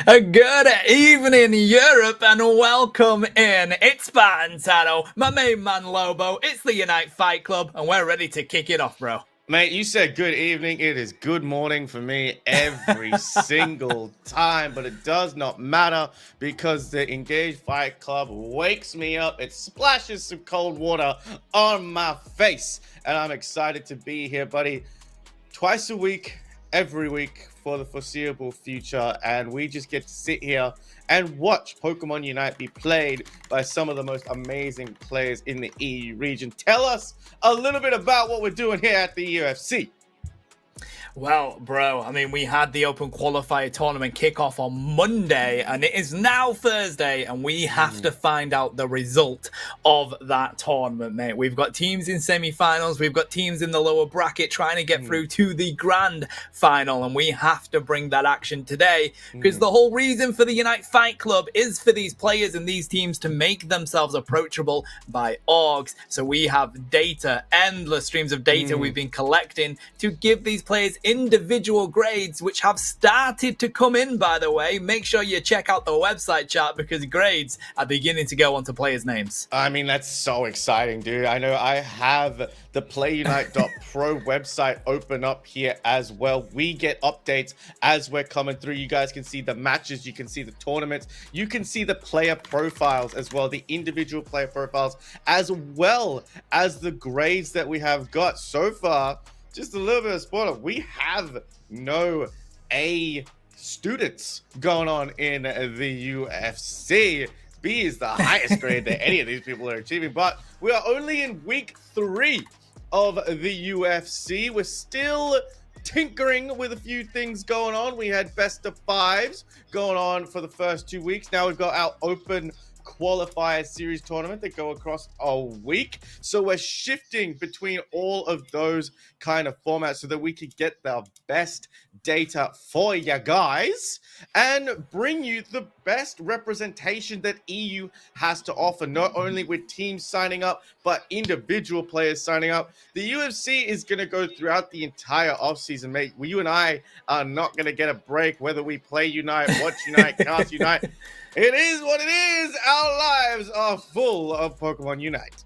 A good evening, Europe, and welcome in. It's Spartano, my main man Lobo. It's the Unite Fight Club, and we're ready to kick it off, bro. Mate, you said good evening. It is good morning for me every single time, but it does not matter because the Engage Fight Club wakes me up. It splashes some cold water on my face, and I'm excited to be here, buddy. Twice a week, every week for the foreseeable future, and we just get to sit here and watch Pokemon Unite be played by some of the most amazing players in the EU region. Tell us a little bit about what we're doing here at the UFC. Well, bro, I mean, we had the Open Qualifier tournament kickoff on Monday, and it is now Thursday, and we have to find out the result of that tournament, mate. We've got teams in semi-finals, we've got teams in the lower bracket trying to get through to the grand final, and we have to bring that action today, because the whole reason for the Unite Fight Club is for these players and these teams to make themselves approachable by orgs. So we have data, endless streams of data we've been collecting to give these players individual grades, which have started to come in, by the way. Make sure you check out the website chart because grades are beginning to go onto players' names. I mean, that's so exciting, dude. I know I have the PlayUnite.pro website open up here as well. We get updates as we're coming through. You guys can see the matches, you can see the tournaments, you can see the player profiles as well, the individual player profiles, as well as the grades that we have got so far. Just a little bit of spoiler, we have no A students going on in the UFC. B is the highest grade that any of these people are achieving, but we are only in week 3 of the UFC. We're still tinkering with a few things going on. We had best of 5s going on for the first 2 weeks. Now we've got our open qualifier series tournament that go across a week, so we're shifting between all of those kind of formats so that we can get the best data for you guys and bring you the best representation that EU has to offer, not only with teams signing up but individual players signing up. The UFC is going to go throughout the entire offseason, mate. You and I are not going to get a break, whether we play Unite, watch Unite, cast Unite. It is what it is. Our lives are full of Pokemon Unite.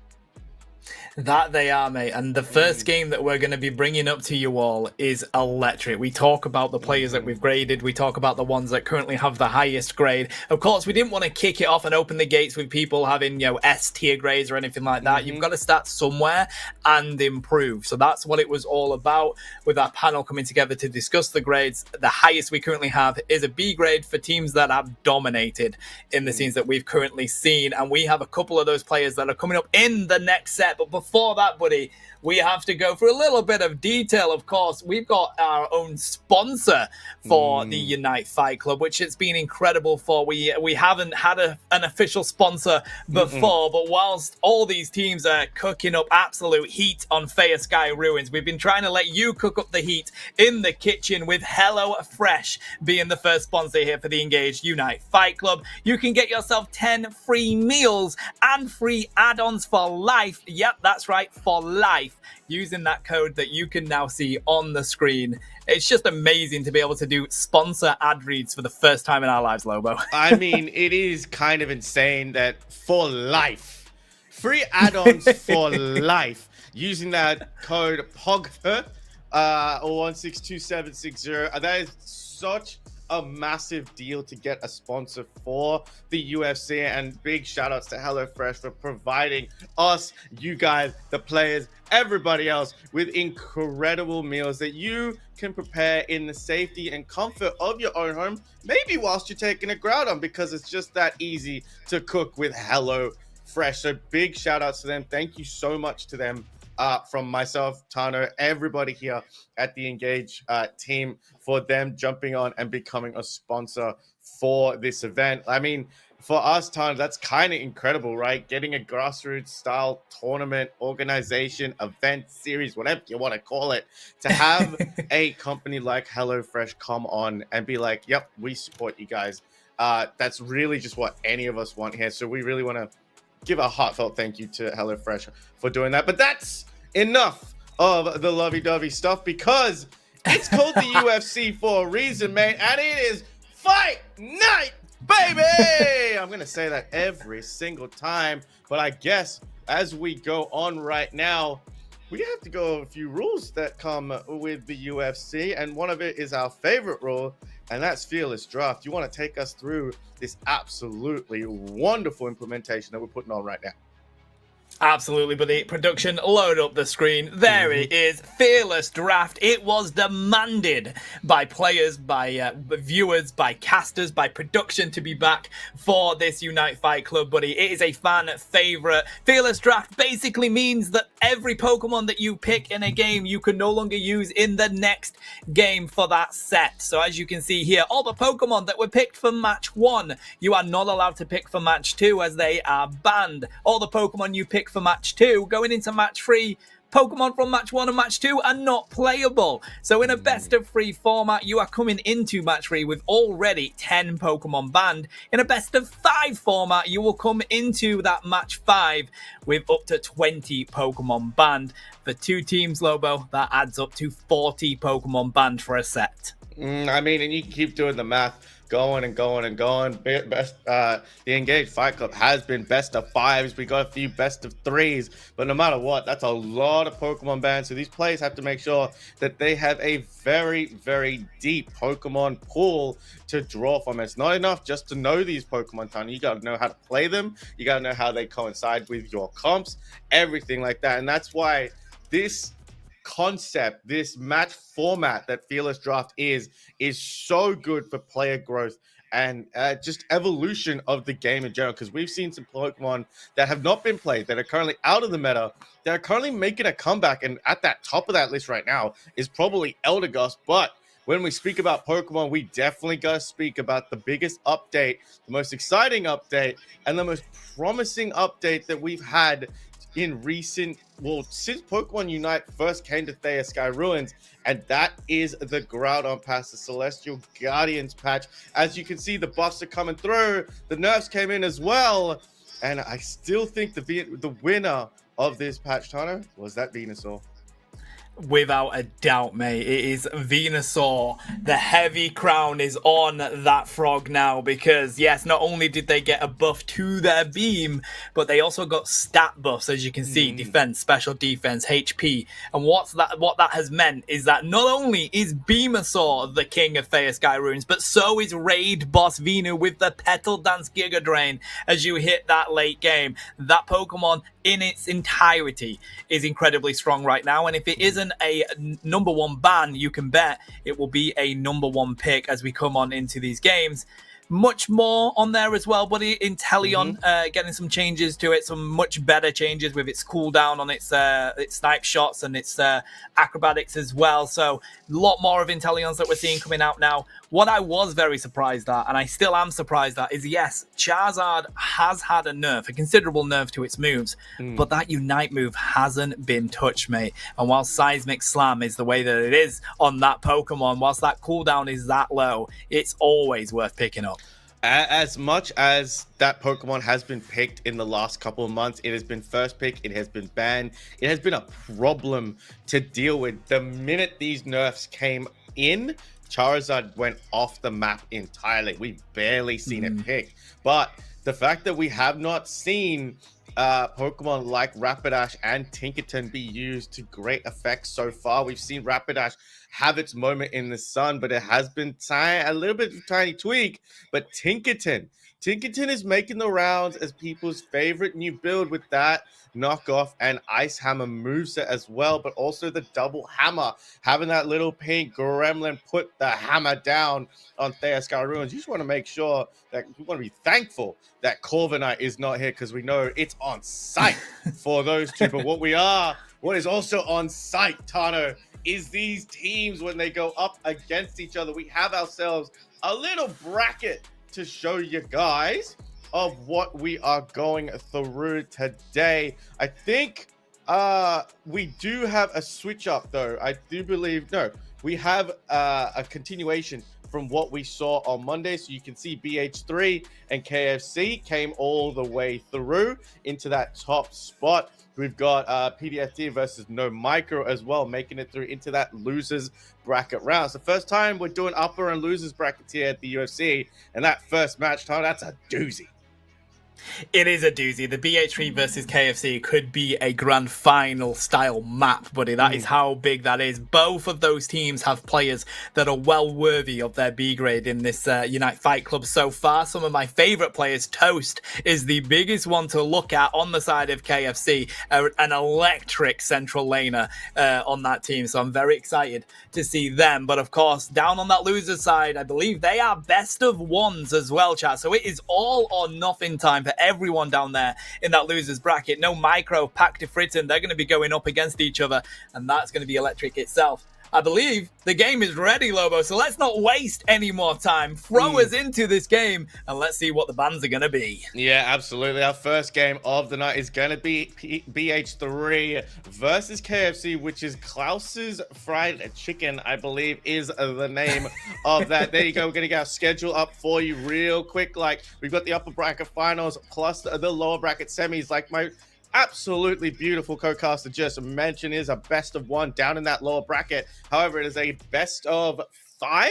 That they are, mate. And the first game that we're going to be bringing up to you all is electric. We talk about the players that we've graded. We talk about the ones that currently have the highest grade. Of course, we didn't want to kick it off and open the gates with people having, S tier grades or anything like that. You've got to start somewhere and improve. So that's what it was all about with our panel coming together to discuss the grades. The highest we currently have is a B grade for teams that have dominated in the scenes that we've currently seen. And we have a couple of those players that are coming up in the next set. But before that, buddy, we have to go through a little bit of detail. Of course, we've got our own sponsor for the Unite Fight Club, which has been incredible for. We haven't had an official sponsor before, but whilst all these teams are cooking up absolute heat on Fair Sky Ruins, we've been trying to let you cook up the heat in the kitchen with Hello Fresh being the first sponsor here for the Engage Unite Fight Club. You can get yourself 10 free meals and free add-ons for life. Yep, that's right, for life, using that code that you can now see on the screen. It's just amazing to be able to do sponsor ad reads for the first time in our lives, Lobo. I mean, it is kind of insane that for life, free add-ons for life, using that code POGFER or 162760. That is such a massive deal to get a sponsor for the UFC, and big shout outs to HelloFresh for providing us, you guys, the players, everybody else, with incredible meals that you can prepare in the safety and comfort of your own home, maybe whilst you're taking a ground, because it's just that easy to cook with HelloFresh. So big shout outs to them. Thank you so much to them. From myself, Tano, everybody here at the Engage team, for them jumping on and becoming a sponsor for this event. I mean, for us, Tano, that's kind of incredible, right? Getting a grassroots style tournament, organization, event, series, whatever you want to call it, to have a company like HelloFresh come on and be like, yep, we support you guys. That's really just what any of us want here. So we really want to give a heartfelt thank you to HelloFresh for doing that. But that's enough of the lovey-dovey stuff, because it's called the UFC for a reason, mate, and it is Fight Night, baby! I'm going to say that every single time, but I guess as we go on right now, we have to go over a few rules that come with the UFC, and one of it is our favorite rule, and that's Fearless Draft. You want to take us through this absolutely wonderful implementation that we're putting on right now? Absolutely, buddy. Production, load up the screen. There it is. Fearless Draft. It was demanded by players, by viewers, by casters, by production to be back for this Unite Fight Club, buddy. It is a fan favorite. Fearless Draft basically means that every Pokemon that you pick in a game, you can no longer use in the next game for that set. So as you can see here, all the Pokemon that were picked for match 1, you are not allowed to pick for match 2 as they are banned. All the Pokemon you pick for match 2 going into match 3, Pokemon from match 1 and match 2 are not playable. So in a best of 3 format, you are coming into match 3 with already 10 Pokemon banned. In a best of 5 format, you will come into that match 5 with up to 20 Pokemon banned. For 2 teams, Lobo, that adds up to 40 Pokemon banned for a set. I mean, and you can keep doing the math. Going and going and going. The INGAGE Fight Club has been best of 5s. We got a few best of 3s, but no matter what, that's a lot of Pokemon bans. So these players have to make sure that they have a very, very deep Pokemon pool to draw from. It's not enough just to know these Pokemon, Tony. You got to know how to play them. You got to know how they coincide with your comps, everything like that. And that's why this concept, this match format that Fearless Draft is so good for player growth and just evolution of the game in general, because we've seen some Pokemon that have not been played, that are currently out of the meta, that are currently making a comeback, and at that top of that list right now is probably Eldegoss. But when we speak about Pokemon, we definitely got to speak about the biggest update, the most exciting update, and the most promising update that we've had in recent, well, since Pokemon Unite first came to Theia Sky Ruins, and that is the Groudon Pass, the Celestial Guardians patch. As you can see, the buffs are coming through, the nerfs came in as well, and I still think the winner of this patch, Tano, was that Venusaur. Without a doubt, mate, it is Venusaur. The heavy crown is on that frog now because, yes, not only did they get a buff to their beam, but they also got stat buffs, as you can see, defense, special defense, HP. And what that has meant is that not only is Venusaur the king of Theia Sky Ruins, but so is Raid Boss Venu with the Petal Dance Giga Drain as you hit that late game. That Pokemon in its entirety is incredibly strong right now, and if it isn't a number 1 ban, you can bet it will be a number 1 pick as we come on into these games. Much more on there as well, buddy. Inteleon getting some changes to it, some much better changes with its cooldown on its snipe shots and its acrobatics as well. So a lot more of Inteleons that we're seeing coming out now. What I was very surprised at, and I still am surprised at, is yes, Charizard has had a nerf, a considerable nerf to its moves, but that Unite move hasn't been touched, mate. And while Seismic Slam is the way that it is on that Pokemon, whilst that cooldown is that low, it's always worth picking up. As much as that Pokemon has been picked in the last couple of months, it has been first pick, it has been banned, it has been a problem to deal with. The minute these nerfs came in, Charizard went off the map entirely. We've barely seen it picked. But the fact that we have not seen Pokemon like Rapidash and Tinkaton be used to great effect so far. We've seen Rapidash have its moment in the sun, but it has been a little bit of a tiny tweak. But Tinkaton is making the rounds as people's favorite new build with that knockoff and Ice Hammer moveset as well, but also the double hammer, having that little pink gremlin put the hammer down on Theia Sky Ruins. You just want to make sure that we want to be thankful that Corviknight is not here, because we know it's on site for those two. But what is also on site, Tano, is these teams when they go up against each other. We have ourselves a little bracket to show you guys of what we are going through today. I think we do have a switch up though. I do believe, no, we have a continuation from what we saw on Monday. So you can see BH3 and KFC came all the way through into that top spot. We've got PDFD versus No Micro as well, making it through into that losers bracket round. It's the first time we're doing upper and losers brackets here at the UFC, and that first match, Tom, that's a doozy. It is a doozy. The BH3 versus KFC could be a grand final style map, buddy. That is how big that is. Both of those teams have players that are well worthy of their B grade in this Unite Fight Club so far. Some of my favorite players, Toast is the biggest one to look at on the side of KFC, an electric central laner on that team. So I'm very excited to see them. But of course, down on that loser side, I believe they are best of ones as well, chat. So it is all or nothing time for everyone down there in that losers bracket. No Micro, Pack to Fritten, they're going to be going up against each other, and that's going to be electric itself. I believe the game is ready, Lobo, so let's not waste any more time. Throw us into this game, and let's see what the bans are going to be. Yeah, absolutely. Our first game of the night is going to be BH3 versus KFC, which is Klaus's Fried Chicken, I believe is the name of that. There you go. We're going to get our schedule up for you real quick. Like, we've got the upper bracket finals plus the lower bracket semis. Like my absolutely beautiful co-caster just mentioned, is a best of one down in that lower bracket. However, it is a best of 5.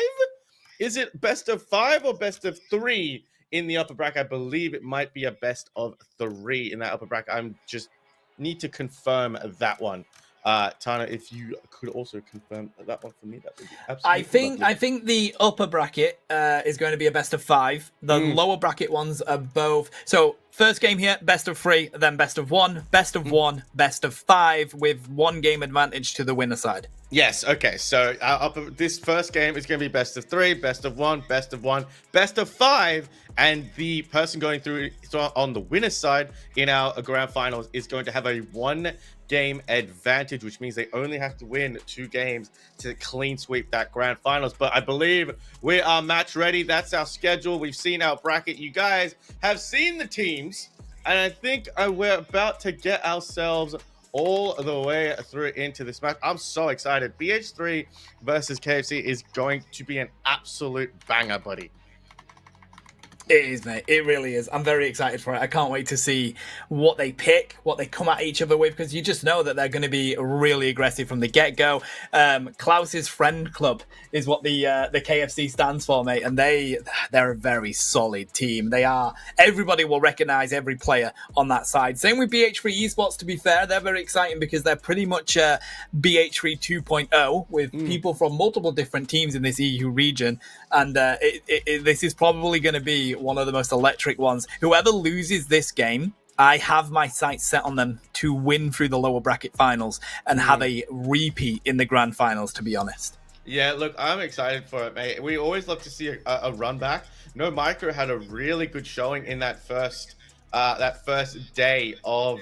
Is it best of 5 or best of 3 in the upper bracket? I believe it might be a best of 3 in that upper bracket. I'm just need to confirm that one. Tana, if you could also confirm that one for me, that would be absolutely lovely. I think the upper bracket is going to be a best of 5. The lower bracket ones are both. So first game here, best of 3, then best of 1, best of 1, best of 5, with 1 game advantage to the winner side. Yes, okay, so this first game is going to be best of 3, best of 1, best of 1, best of 5, and the person going through on the winner's side in our grand finals is going to have a 1-game advantage, which means they only have to win 2 games to clean sweep that grand finals. But I believe we are match ready. That's our schedule. We've seen our bracket. You guys have seen the teams, and I think we're about to get ourselves all the way through into this match. I'm so excited. BH3 versus KFC is going to be an absolute banger, buddy. It is, mate. It really is. I'm very excited for it. I can't wait to see what they pick, what they come at each other with, because you just know that they're going to be really aggressive from the get-go. Klaus's Friend Club is what the KFC stands for, mate, and they're a very solid team. They are. Everybody will recognize every player on that side. Same with BH3 Esports, to be fair. They're very exciting because they're pretty much BH3 2.0 with people from multiple different teams in this EU region, and this is probably going to be one of the most electric ones. Whoever loses this game, I have my sights set on them to win through the lower bracket finals and have a repeat in the grand finals, to be honest. Yeah, look, I'm excited for it, mate. We always love to see a run back. No Micro had a really good showing in that first day of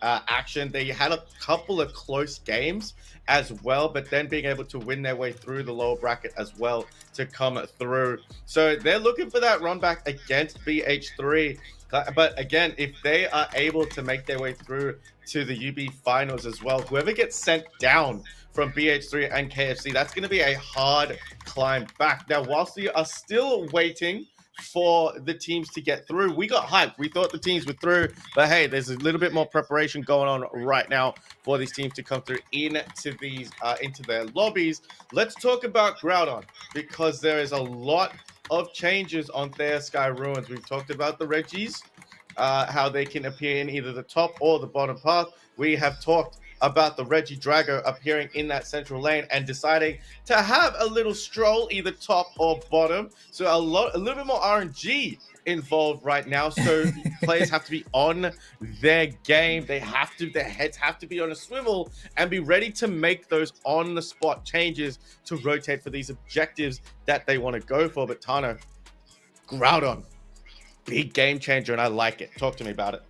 action. They had a couple of close games as well, but then being able to win their way through the lower bracket as well to come through. So they're looking for that run back against BH3. But again, if they are able to make their way through to the UB finals as well, whoever gets sent down from BH3 and KFC, that's going to be a hard climb back. Now, whilst we are still waiting for the teams to get through, we got hyped. We thought the teams were through, but hey, there's a little bit more preparation going on right now for these teams to come through into their lobbies. Let's talk about Groudon, because there is a lot of changes on Thea Sky Ruins. We've talked about the Reggies, how they can appear in either the top or the bottom path. We have talked about the Reggie Drago appearing in that central lane and deciding to have a little stroll either top or bottom. So a little bit more RNG involved right now. So players have to be on their game. Their heads have to be on a swivel and be ready to make those on the spot changes to rotate for these objectives that they want to go for. But Tano, Groudon, big game changer, and I like it. Talk to me about it.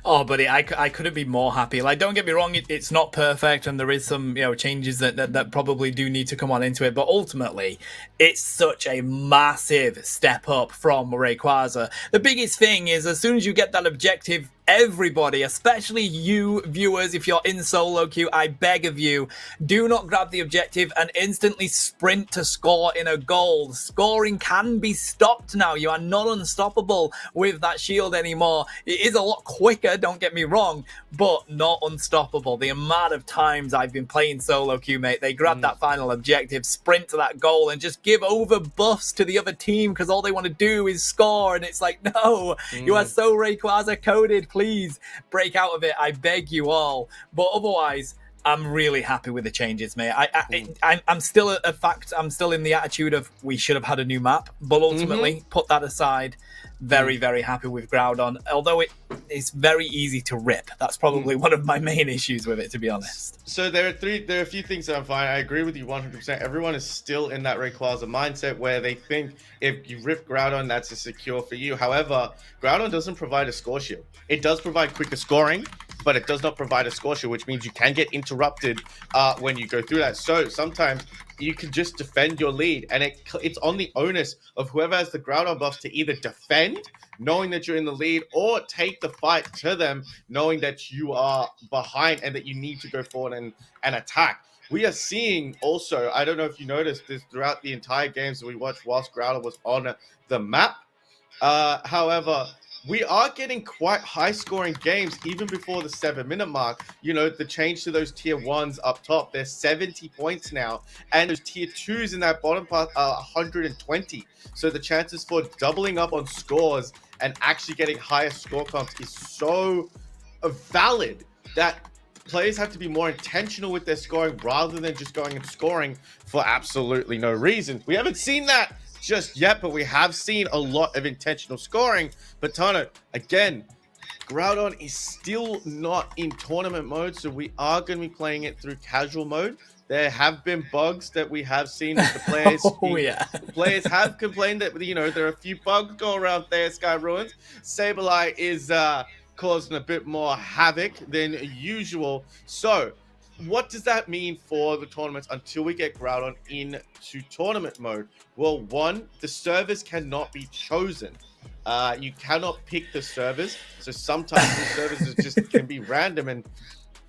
Oh, buddy, I couldn't be more happy. Like, don't get me wrong, it's not perfect, and there is some changes that probably do need to come on into it. But ultimately, it's such a massive step up from Rayquaza. The biggest thing is, as soon as you get that objective everybody, especially you viewers, if you're in solo queue, I beg of you, do not grab the objective and instantly sprint to score in a goal. Scoring can be stopped now. You are not unstoppable with that shield anymore. It is a lot quicker, don't get me wrong, but not unstoppable. The amount of times I've been playing solo queue, mate, they grab that final objective, sprint to that goal, and just give over buffs to the other team because all they want to do is score. And it's like, no, you are so Rayquaza coded. Please break out of it. I beg you all. But otherwise, I'm really happy with the changes, mate. I'm still I'm still in the attitude of we should have had a new map, but ultimately, put that aside. Very, very happy with Groudon, although it's very easy to rip. That's probably one of my main issues with it, to be honest. So there are a few things that I'm fine. I agree with you 100%. Everyone is still in that Rayquaza mindset where they think if you rip Groudon, that's a secure for you. However, Groudon doesn't provide a score shield. It does provide quicker scoring, but it does not provide a score shield, which means you can get interrupted when you go through that. So sometimes you can just defend your lead, and it's on the onus of whoever has the Groudon buffs to either defend, knowing that you're in the lead, or take the fight to them, knowing that you are behind and that you need to go forward and attack. We are seeing also, I don't know if you noticed this throughout the entire games that we watched whilst Groudon was on the map. However, we are getting quite high-scoring games even before the 7-minute mark. You know, the change to those tier 1s up top, they're 70 points now. And those tier 2s in that bottom part are 120. So the chances for doubling up on scores and actually getting higher score comps is so valid that players have to be more intentional with their scoring rather than just going and scoring for absolutely no reason. We haven't seen that just yet, but we have seen a lot of intentional scoring. But Tano, again, Groudon is still not in tournament mode, so we are going to be playing it through casual mode. There have been bugs that we have seen with the players. Players have complained that, you know, there are a few bugs going around there. Sky Ruins. Sableye is causing a bit more havoc than usual. So what does that mean for the tournaments until we get Groudon into tournament mode? Well, one, the servers cannot be chosen. You cannot pick the servers. So sometimes the servers just can be random, and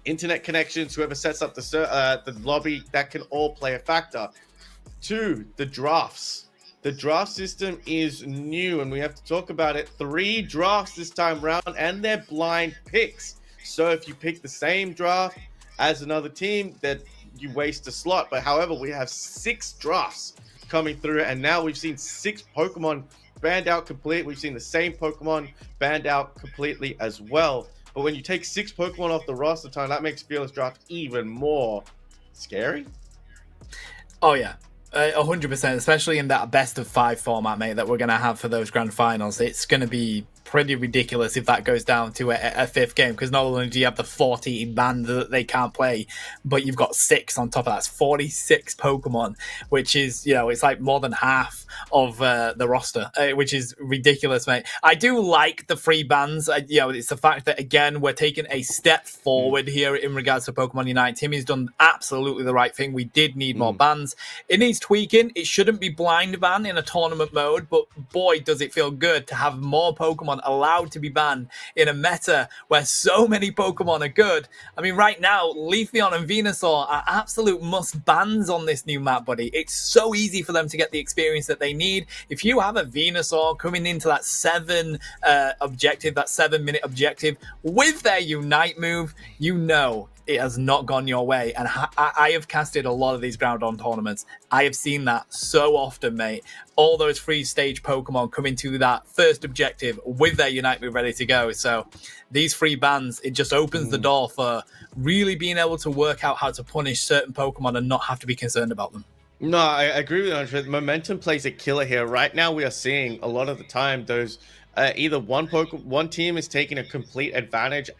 internet connections, whoever sets up the lobby, that can all play a factor. Two, the drafts. The draft system is new, and we have to talk about it. 3 drafts this time round, and they're blind picks. So if you pick the same draft as another team, that you waste a slot. But however, we have 6 drafts coming through, and now we've seen 6 Pokemon banned out complete. We've seen the same Pokemon banned out completely as well. But when you take 6 Pokemon off the roster time, that makes Fearless Draft even more scary. Oh yeah, 100%, especially in that best of 5 format, mate, that we're going to have for those grand finals. It's going to be pretty ridiculous if that goes down to a 5th game, because not only do you have the 40 banned that they can't play, but you've got 6 on top of that. It's 46 Pokemon, which is, you know, it's like more than half of the roster, which is ridiculous, mate. I do like the free bans. You know, it's the fact that, again, we're taking a step forward here in regards to Pokemon Unite. Timmy's done absolutely the right thing. We did need more bans. It needs tweaking. It shouldn't be blind ban in a tournament mode, but boy, does it feel good to have more Pokemon allowed to be banned in a meta where so many Pokemon are good. I mean, right now, Leafeon and Venusaur are absolute must bans on this new map, buddy. It's so easy for them to get the experience that they need. If you have a Venusaur coming into that 7 objective, that 7-minute objective with their Unite move, you know it has not gone your way. And I have casted a lot of these Groudon tournaments. I have seen that so often, mate. All those free stage Pokemon come into that first objective with their Unite move ready to go. So these free bans, it just opens the door for really being able to work out how to punish certain Pokemon and not have to be concerned about them. No, I agree with you, Andre. Momentum plays a killer here. Right now, we are seeing a lot of the time those either one team is taking a complete advantage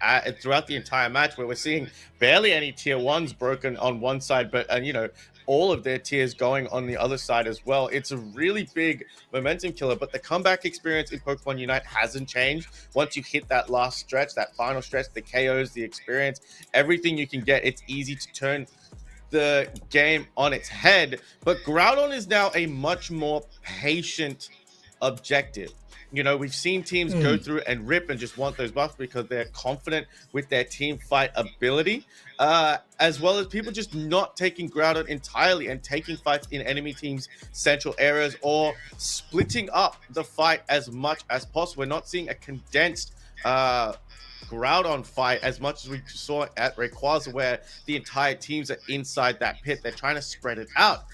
throughout the entire match, where we're seeing barely any tier 1s broken on one side, but you know, all of their tiers going on the other side as well. It's a really big momentum killer, but the comeback experience in Pokemon Unite hasn't changed. Once you hit that last stretch, that final stretch, the KOs, the experience, everything you can get, it's easy to turn the game on its head. But Groudon is now a much more patient objective. You know, we've seen teams go through and rip and just want those buffs because they're confident with their team fight ability, as well as people just not taking Groudon entirely and taking fights in enemy teams' central areas or splitting up the fight as much as possible. We're not seeing a condensed Groudon fight as much as we saw at Rayquaza, where the entire teams are inside that pit. They're trying to spread it out.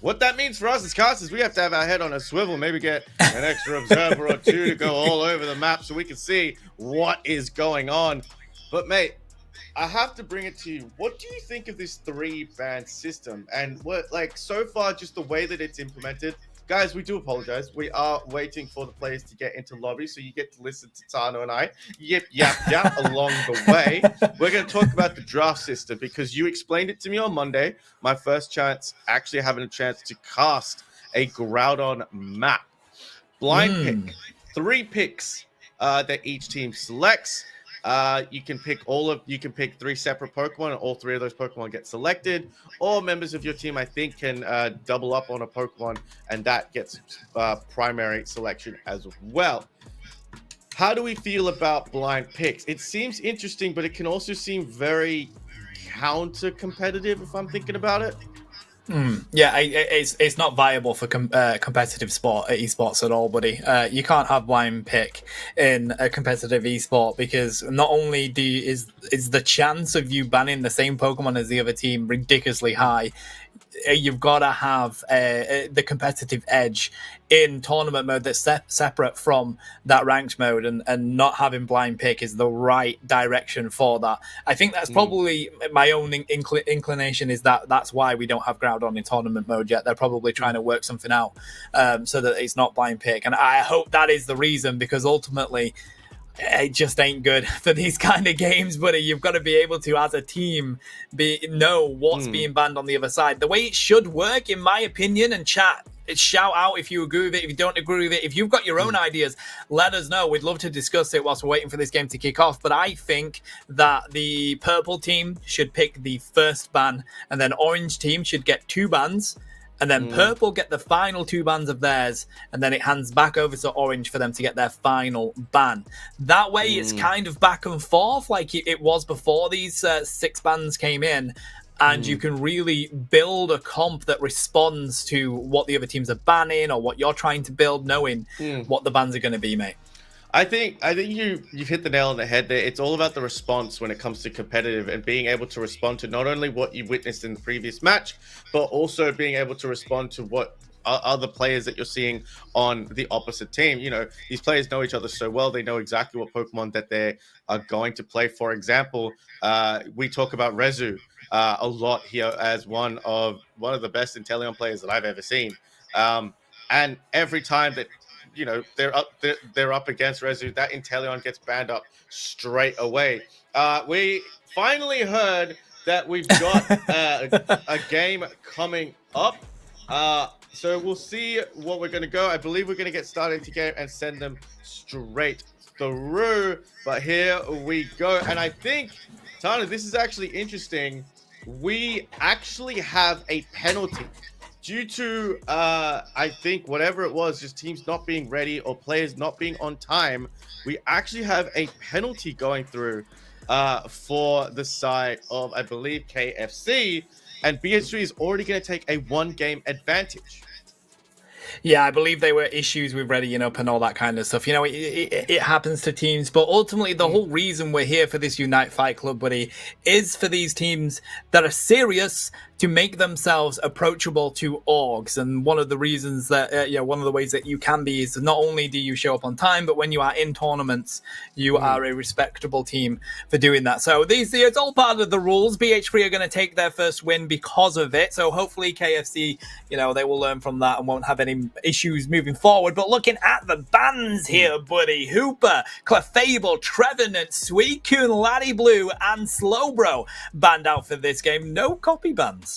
What that means for us as casters, we have to have our head on a swivel, maybe get an extra observer or two to go all over the map so we can see what is going on. But mate, I have to bring it to you. What do you think of this 3-ban system? And what, like, so far, just the way that it's implemented? Guys, we do apologize. We are waiting for the players to get into lobby, so you get to listen to Tano and I yip, yap along the way. We're going to talk about the draft system because you explained it to me on Monday. My first chance, actually having a chance to cast a Groudon map. Blind pick. 3 picks that each team selects. You can pick 3 separate Pokemon, and all 3 of those Pokemon get selected. Or members of your team, I think, can double up on a Pokemon, and that gets primary selection as well. How do we feel about blind picks? It seems interesting, but it can also seem very counter-competitive if I'm thinking about it. Yeah, it's not viable for competitive esports at all, buddy. You can't have blind pick in a competitive esport because not only is the chance of you banning the same Pokemon as the other team ridiculously high, you've got to have the competitive edge in tournament mode that's separate from that ranked mode, and not having blind pick is the right direction for that. I think that's probably my own inclination, is that's why we don't have Groudon in tournament mode yet. They're probably trying to work something out so that it's not blind pick, and I hope that is the reason, because ultimately it just ain't good for these kind of games, buddy. You've got to be able to, as a team, know what's being banned on the other side. The way it should work, in my opinion, and chat, shout out if you agree with it, if you don't agree with it. If you've got your own ideas, let us know. We'd love to discuss it whilst we're waiting for this game to kick off. But I think that the purple team should pick the first ban, and then orange team should get 2 bans. And then purple get the final 2 bans of theirs, and then it hands back over to orange for them to get their final ban. That way it's kind of back and forth like it was before these 6 bans came in, and you can really build a comp that responds to what the other teams are banning or what you're trying to build, knowing what the bans are going to be, mate. I think you've hit the nail on the head there. It's all about the response when it comes to competitive, and being able to respond to not only what you witnessed in the previous match, but also being able to respond to what other players that you're seeing on the opposite team. You know, these players know each other so well. They know exactly what Pokemon that they are going to play. For example, we talk about Rezu a lot here as one of the best Inteleon players that I've ever seen. And every time that they're up against Rezu, that Inteleon gets banned up straight away. We finally heard that we've got a game coming up. So we'll see what we're going to go. I believe we're going to get started together and send them straight through. But here we go. And I think, Tana, this is actually interesting. We actually have a penalty. Due to, I think, whatever it was, just teams not being ready or players not being on time, we actually have a penalty going through for the side of, I believe, KFC. And BH3 is already going to take a 1-game advantage. Yeah, I believe they were issues with readying up and all that kind of stuff. You know, it happens to teams, but ultimately the whole reason we're here for this Unite Fight Club, buddy, is for these teams that are serious to make themselves approachable to orgs. And one of the reasons that, one of the ways that you can be is not only do you show up on time, but when you are in tournaments, you are a respectable team for doing that. So it's all part of the rules. BH3 are going to take their first win because of it. So hopefully KFC, they will learn from that and won't have any issues moving forward. But looking at the bans here, buddy, Hooper, Clefable, Trevenant, Suicune, Laddie Blue, and Slowbro banned out for this game. No copy bans.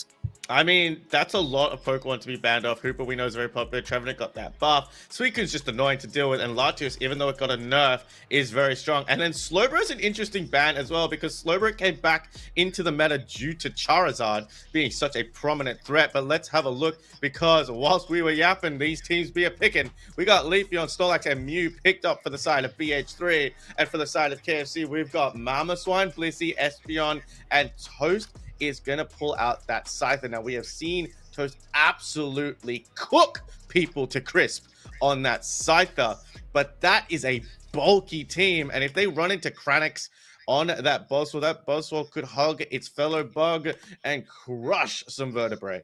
I mean, that's a lot of Pokemon to be banned off. Hooper, we know, is very popular. Trevenant got that buff. Suicune's just annoying to deal with. And Latios, even though it got a nerf, is very strong. And then Slowbro is an interesting ban as well, because Slowbro came back into the meta due to Charizard being such a prominent threat. But let's have a look, because whilst we were yapping, these teams be a picking. We got Leafeon, Snorlax, and Mew picked up for the side of BH3. And for the side of KFC, we've got Mamoswine, Blissey, Espeon, and Toast is going to pull out that Scyther. Now, we have seen Toast absolutely cook people to crisp on that Scyther, but that is a bulky team. And if they run into Kranix on that Buzzwole could hug its fellow bug and crush some vertebrae.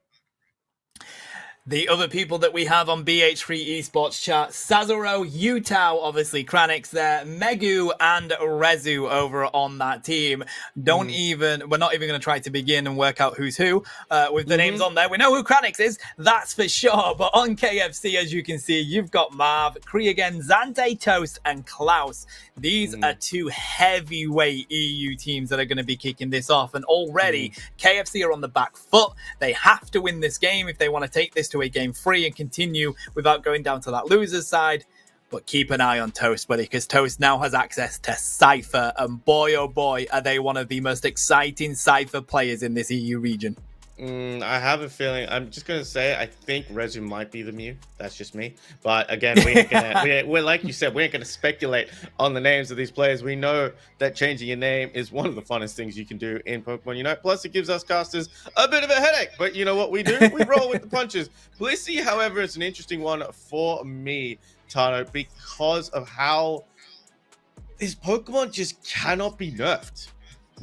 The other people that we have on BH3 Esports chat, Sazero, Yutao, obviously Kranix there, Megu and Rezu over on that team. We're not even going to try to begin and work out who's who with the names on there. We know who Kranix is, that's for sure. But on KFC, as you can see, you've got Marv, Kriegen, Zante, Toast, and Klaus. These are two heavyweight EU teams that are going to be kicking this off. And already, KFC are on the back foot. They have to win this game if they want to take this to a game 3 and continue without going down to that loser's side. But keep an eye on Toast, buddy, because Toast now has access to Cypher, and boy oh boy are they one of the most exciting Cypher players in this EU region. I have a feeling, I'm just gonna say, I think Rezu might be the Mew. That's just me. But again, we ain't gonna, we're like you said, we ain't gonna speculate on the names of these players. We know that changing your name is one of the funnest things you can do in Pokemon Unite. Plus, it gives us casters a bit of a headache. But you know what we do? We roll with the punches. Blissey, however, is an interesting one for me, Tano, because of how this Pokemon just cannot be nerfed.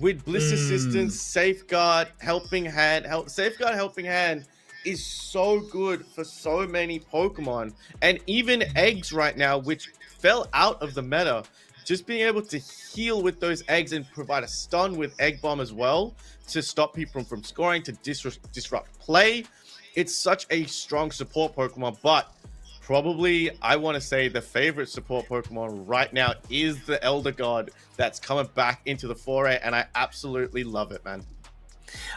With Bliss Assistance, Safeguard, Helping Hand. Safeguard, Helping Hand is so good for so many Pokemon. And even Eggs right now, which fell out of the meta, just being able to heal with those eggs and provide a stun with Egg Bomb as well to stop people from scoring, to disrupt play. It's such a strong support Pokemon, but probably, I want to say the favorite support Pokemon right now is the Elder God that's coming back into the foray, and I absolutely love it, man.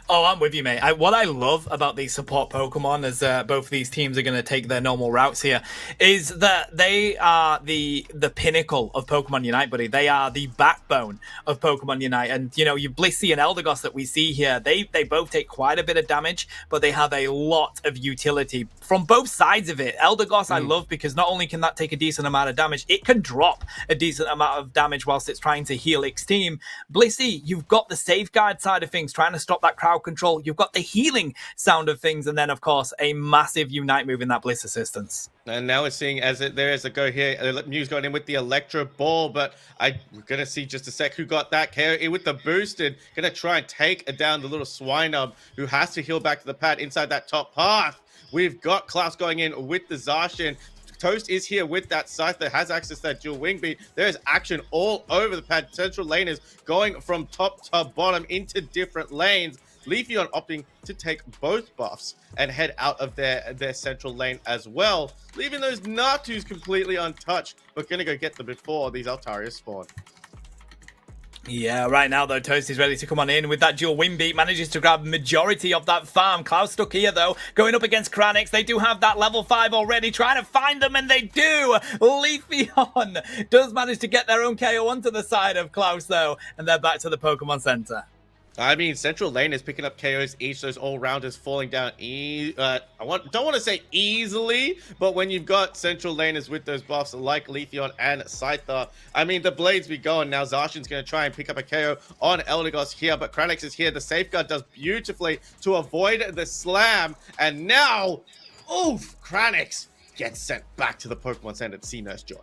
Oh, I'm with you, mate. What I love about these support Pokemon, as both of these teams are going to take their normal routes here, is that they are the pinnacle of Pokemon Unite, buddy. They are the backbone of Pokemon Unite. And, you know, your Blissey and Eldegoss that we see here, they both take quite a bit of damage, but they have a lot of utility from both sides of it. Eldegoss I love because not only can that take a decent amount of damage, it can drop a decent amount of damage whilst it's trying to heal its team. Blissey, you've got the safeguard side of things, trying to stop that crowd control. You've got the healing sound of things, and then of course a massive Unite move in that Bliss Assistance. And now we're seeing there is a go here. Mew's going in with the Electro Ball, but we're gonna see just a sec who got that. KO with the boosted, gonna try and take down the little Swinub, who has to heal back to the pad inside that top path. We've got Klaus going in with the Zacian. Toast is here with that Scyther, has access to that dual wing beat. There is action all over the pad. Central lane is going from top to bottom into different lanes. Leafeon opting to take both buffs and head out of their central lane as well, leaving those Natus completely untouched, but gonna go get them before these Altarias spawn. Yeah, right now though, Toast is ready to come on in with that dual wing beat, manages to grab majority of that farm. Klaus stuck here though, going up against Kranix. They do have that level 5 already, trying to find them, and they do. Leafeon does manage to get their own KO onto the side of Klaus though, and they're back to the Pokemon Center. I mean, Central Lane is picking up KOs each. Those all-rounders falling down. Don't want to say easily, but when you've got Central Laners with those buffs like Leafeon and Scyther, I mean, the blades be going. Now Zacian's going to try and pick up a KO on Eldegoss here, but Kranix is here. The safeguard does beautifully to avoid the slam, and now, oof, Kranix gets sent back to the Pokemon Center to see Nurse Joy.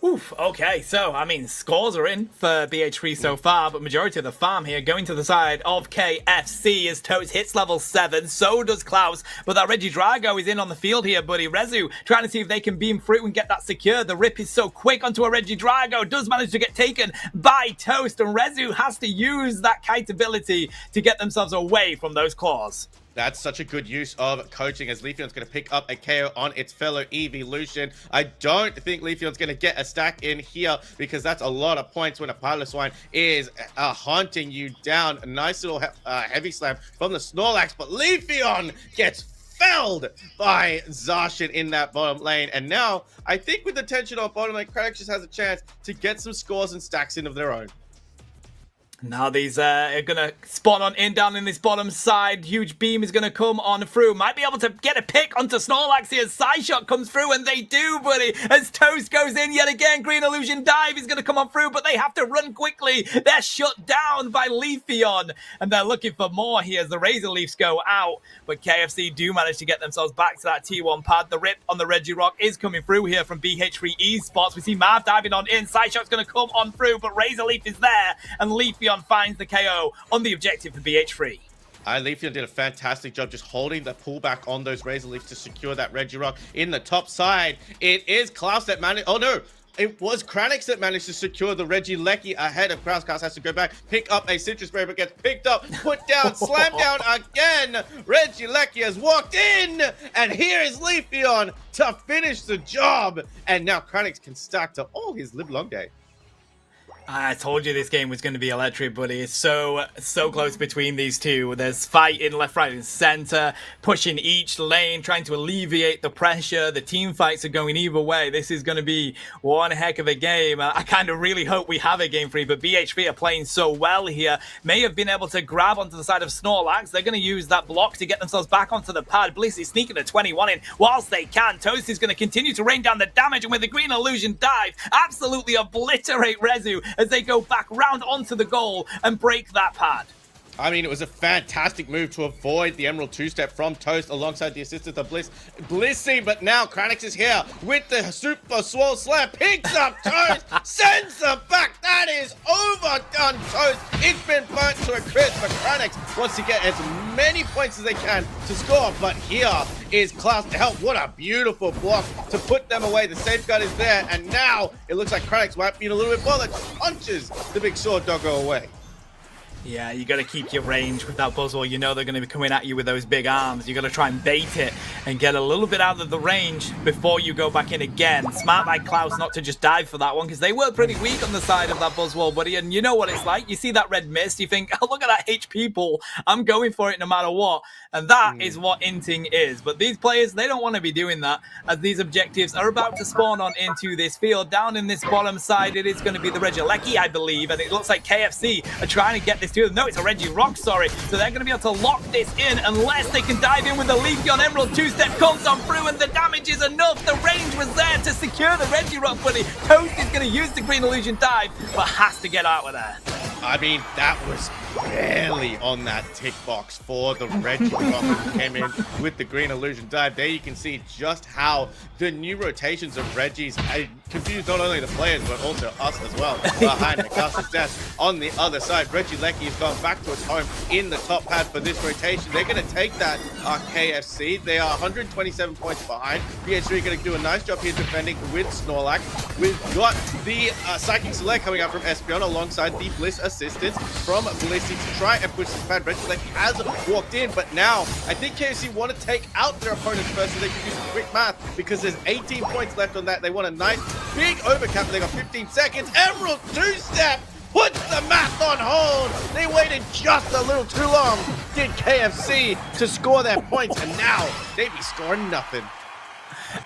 Oof, okay, so, I mean, scores are in for BH3 so far, but majority of the farm here going to the side of KFC as Toast hits level 7, so does Klaus, but that Regidrago is in on the field here, buddy. Rezu trying to see if they can beam through and get that secure. The rip is so quick onto a Regidrago, does manage to get taken by Toast, and Rezu has to use that kite ability to get themselves away from those claws. That's such a good use of coaching, as Leafeon's going to pick up a KO on its fellow Evolution. I don't think Leafeon's going to get a stack in here, because that's a lot of points when a Piloswine is hunting you down. A nice little heavy slam from the Snorlax, but Leafeon gets felled by Zacian in that bottom lane. And now, I think with the tension on bottom lane, Kranix just has a chance to get some scores and stacks in of their own. Now these are going to spawn on in down in this bottom side. Huge beam is going to come on through. Might be able to get a pick onto Snorlax here. Side shot comes through, and they do, buddy. As Toast goes in yet again. Green Illusion Dive is going to come on through, but they have to run quickly. They're shut down by Leafeon, and they're looking for more here as the Razor Leafs go out. But KFC do manage to get themselves back to that T1 pad. The rip on the Regirock is coming through here from BH3 Esports. We see Marv diving on in. Side shot's going to come on through, but Razor Leaf is there, and Leafeon finds the KO on the objective for BH3. Leafeon did a fantastic job just holding the pullback on those Razor Leafs to secure that Regirock in the top side. It is Klaus that managed... Oh, no. It was Kranix that managed to secure the Regieleki ahead of Kraus. Kraus has to go back, pick up a Citrus Berry, but gets picked up, put down, slammed down again. Regieleki has walked in, and here is Leafeon to finish the job. And now Kranix can stack to all his live long day. I told you this game was going to be electric, buddy. It's so close between these two. There's fighting left, right, and center, pushing each lane, trying to alleviate the pressure. The team fights are going either way. This is going to be one heck of a game. I kind of really hope we have a game 3, but BH3 are playing so well here. May have been able to grab onto the side of Snorlax. They're going to use that block to get themselves back onto the pad. Bliss is sneaking a 21 in whilst they can. Toast is going to continue to rain down the damage, and with the Green Illusion Dive, absolutely obliterate Rezu as they go back round onto the goal and break that pad. I mean, it was a fantastic move to avoid the Emerald two-step from Toast alongside the assistance of Bliss. Blissy, but now Kranix is here with the Super Swole Slam. Picks up Toast, sends them back. That is overdone, Toast. It's been burnt to a crisp, but Kranix wants to get as many points as they can to score. But here is Klaus to help. What a beautiful block to put them away. The safeguard is there, and now it looks like Kranix might be in a little bit bothered. Punches the big sword doggo away. Yeah, you got to keep your range with that Buzzwole. You know they're going to be coming at you with those big arms. You got to try and bait it and get a little bit out of the range before you go back in again. Smart by Klaus not to just dive for that one, because they were pretty weak on the side of that Buzzwole, buddy. And you know what it's like. You see that red mist, you think, oh, look at that HP pool. I'm going for it no matter what. And that is what inting is. But these players, they don't want to be doing that, as these objectives are about to spawn on into this field. Down in this bottom side, it is going to be the Regieleki, I believe. And it looks like KFC are trying to get this to them. No, it's a Regirock, sorry. So they're going to be able to lock this in unless they can dive in with the Leafeon Emerald two-step comes on through, and the damage is enough. The range was there to secure the Regirock, buddy. Toast is going to use the Green Illusion Dive, but has to get out of there. I mean, that was barely on that tick box for the Regirock who came in with the Green Illusion Dive. There you can see just how the new rotations of Regis confused not only the players, but also us as well. Behind Mikas's desk on the other side, Regieleki has gone back to its home in the top pad for this rotation. They're going to take that KFC. They are 127 points behind. BH3 going to do a nice job here defending with Snorlax. We've got the Psychic Select coming out from Espeon alongside the Bliss assistance from Blissy to try and push this pad. Regieleki has walked in, but now I think KFC want to take out their opponents first so they can do some quick math, because there's 18 points left on that. They want a nice big overcap. They got 15 seconds. Emerald two-step puts the math on hold. They waited just a little too long, did KFC, to score their points, and now they be scoring nothing.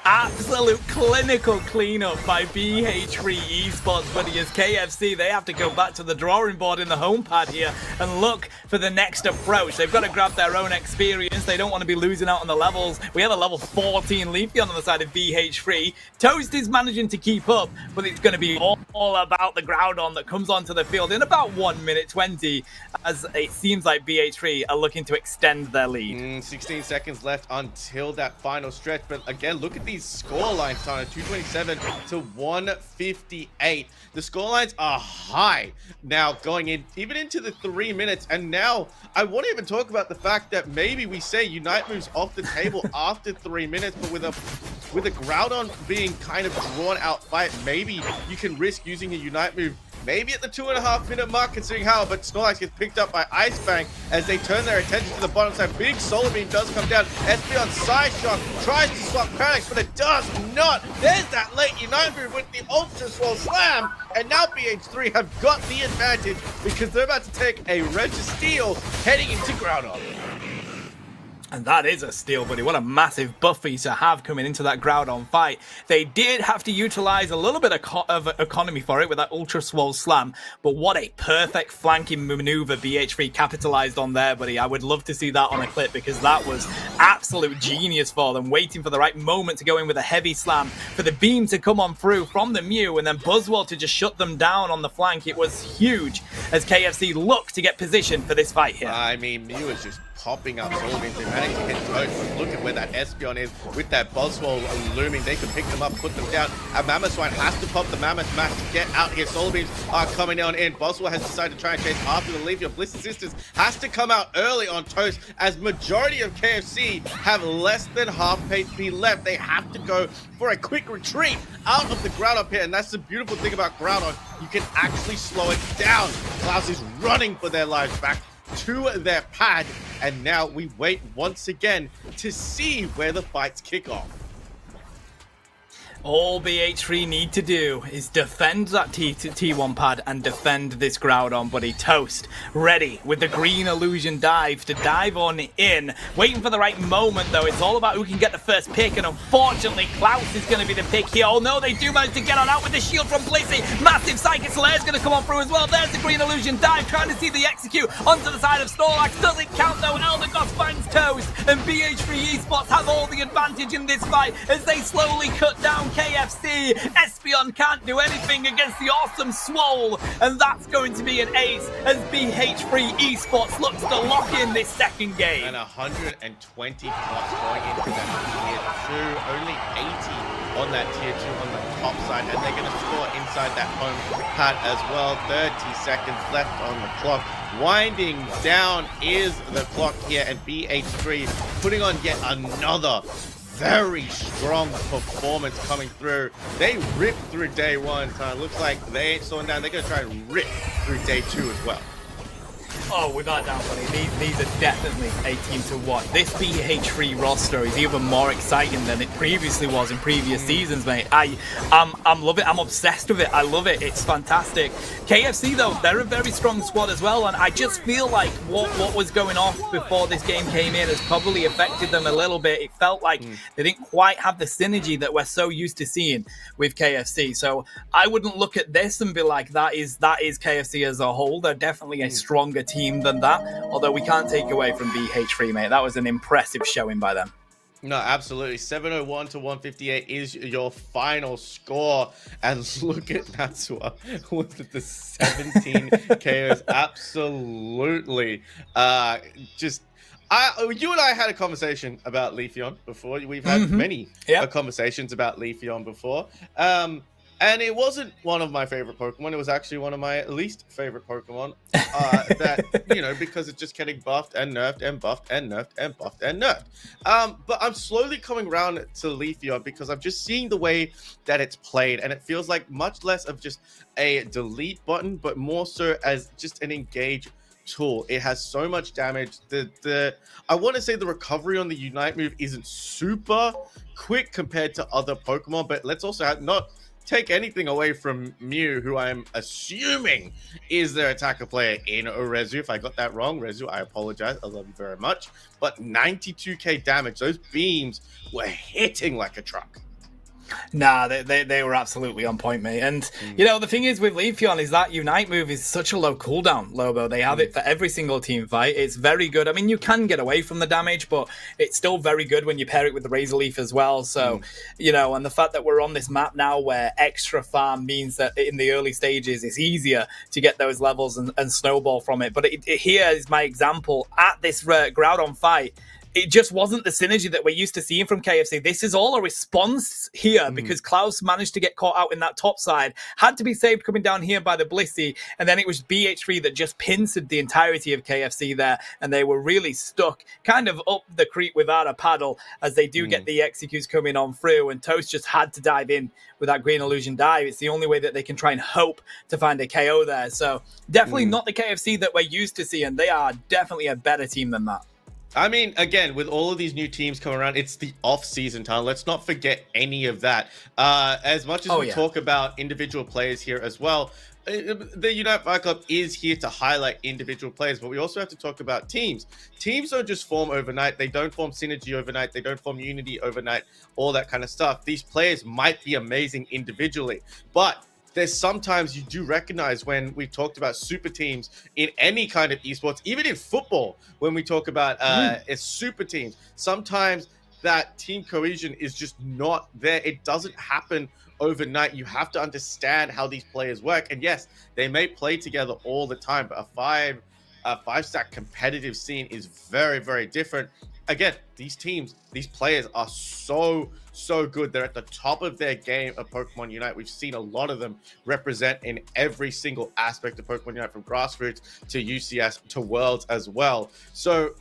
Absolute clinical cleanup by BH3 Esports, buddy. As KFC, they have to go back to the drawing board in the home pad here and look for the next approach. They've got to grab their own experience. They don't want to be losing out on the levels. We have a level 14 Leafeon on the side of BH3. Toast is managing to keep up, but it's going to be all about the Groudon that comes onto the field in about 1 minute 20, as it seems like BH3 are looking to extend their lead. 16 seconds left until that final stretch, but again, look at these score lines, Tana. 227 to 158. The score lines are high now, going in even into the 3 minutes. And now I want to even talk about the fact that maybe we say Unite moves off the table after 3 minutes, but with a Groudon being kind of drawn out fight, maybe you can risk using a Unite move maybe at the 2.5-minute mark, considering how, but Snorlax gets picked up by Ice Fang as they turn their attention to the bottom side. Big Solar Beam does come down. Espeon Side Shock tries to swap Parallax, but it does not. There's that late Unite move with the Ultra Swole Slam, and now BH3 have got the advantage because they're about to take a Registeel heading into Groudon. And that is a steal, buddy. What a massive buffer to have coming into that Groudon fight. They did have to utilize a little bit of economy for it with that Ultra Swole Slam, but what a perfect flanking maneuver BH3 capitalized on there, buddy. I would love to see that on a clip because that was absolute genius for them, waiting for the right moment to go in with a heavy slam, for the beam to come on through from the Mew, and then Buzzwole to just shut them down on the flank. It was huge as KFC looked to get positioned for this fight here. I mean, Mew is just popping up Solar Beams. They managed to hit Toad, but look at where that Espeon is with that Buzzwole looming. They can pick them up, put them down. A Mamoswine has to pop the Mammoth Mask to get out here. Solar Beams are coming on in. Buzzwole has decided to try and chase after the Leafeon. Bliss Assistance has to come out early on Toast as majority of KFC have less than half HP left. They have to go for a quick retreat out of the Groudon pit, and that's the beautiful thing about Groudon. You can actually slow it down. Klaus is running for their lives back to their pad, and now we wait once again to see where the fights kick off. All BH3 need to do is defend that T1 pad and defend this Groudon, buddy. Toast, ready with the green illusion dive to dive on in. Waiting for the right moment, though. It's all about who can get the first pick, and unfortunately, Klaus is going to be the pick here. Oh no, they do manage to get on out with the shield from Blissey. Massive Psychic Slayer is going to come on through as well. There's the green illusion dive, trying to see the execute onto the side of Snorlax. Doesn't count, though. Eldegoss finds Toast, and BH3 Esports have all the advantage in this fight as they slowly cut down KFC. Espeon can't do anything against the awesome Swole, and that's going to be an ace as BH3 Esports looks to lock in this second game. And 120 plus going into that tier 2, only 80 on that tier 2 on the top side, and they're going to score inside that home pad as well. 30 seconds left on the clock. Winding down is the clock here, and BH3 putting on yet another very strong performance coming through. They ripped through day 1, so it looks like they ain't slowing down. They're going to try and rip through day 2 as well. Oh, without doubt, buddy. These are definitely a team to watch. This BH3 roster is even more exciting than it previously was in previous seasons, mate. I'm loving it. I'm obsessed with it. I love it. It's fantastic. KFC, though, they're a very strong squad as well, and I just feel like what was going off before this game came in has probably affected them a little bit. It felt like they didn't quite have the synergy that we're so used to seeing with KFC. So I wouldn't look at this and be like, that is KFC as a whole. They're definitely a stronger team than that, although we can't take away from BH3, mate. That was an impressive showing by them. No, absolutely. 701 to 158 is your final score. And look at Natsua with the 17 KOs. Absolutely. You and I had a conversation about Leafeon before. We've had many conversations about Leafeon before. And it wasn't one of my favorite Pokemon. It was actually one of my least favorite Pokemon. That, because it's just getting buffed and nerfed and buffed and nerfed and buffed and nerfed. But I'm slowly coming around to Leafeon because I'm just seeing the way that it's played. And it feels like much less of just a delete button, but more so as just an engage tool. It has so much damage. I want to say the recovery on the Unite move isn't super quick compared to other Pokemon, but let's also not take anything away from Mew, who I'm assuming is their attacker player in Rezu. If I got that wrong, Rezu, I apologize. I love you very much. But 92k damage. Those beams were hitting like a truck. Nah, they were absolutely on point, mate. And, the thing is with Leafeon is that Unite move is such a low cooldown, Lobo. They have it for every single team fight. It's very good. I mean, you can get away from the damage, but it's still very good when you pair it with the Razor Leaf as well. So, and the fact that we're on this map now where extra farm means that in the early stages, it's easier to get those levels and snowball from it. But here is my example. At this Groudon fight, it just wasn't the synergy that we're used to seeing from KFC. This is all a response here because Klaus managed to get caught out in that top side, had to be saved coming down here by the Blissey, and then it was BH3 that just pincered the entirety of KFC there, and they were really stuck kind of up the creek without a paddle as they do get the executes coming on through, and Toast just had to dive in with that Green Illusion dive. It's the only way that they can try and hope to find a KO there. So definitely not the KFC that we're used to seeing. They are definitely a better team than that. I mean, again, with all of these new teams coming around, it's the off-season time. Let's not forget any of that. As much as we talk about individual players here as well, the Unite Fight Club is here to highlight individual players, but we also have to talk about teams. Teams don't just form overnight. They don't form synergy overnight. They don't form unity overnight, all that kind of stuff. These players might be amazing individually, but there's sometimes you do recognize when we've talked about super teams in any kind of esports, even in football, when we talk about super teams, sometimes that team cohesion is just not there. It doesn't happen overnight. You have to understand how these players work. And yes, they may play together all the time, but a five-stack competitive scene is very, very different. Again, these teams, these players are so good. They're at the top of their game of Pokemon Unite. We've seen a lot of them represent in every single aspect of Pokemon Unite, from grassroots to UCS to Worlds as well. So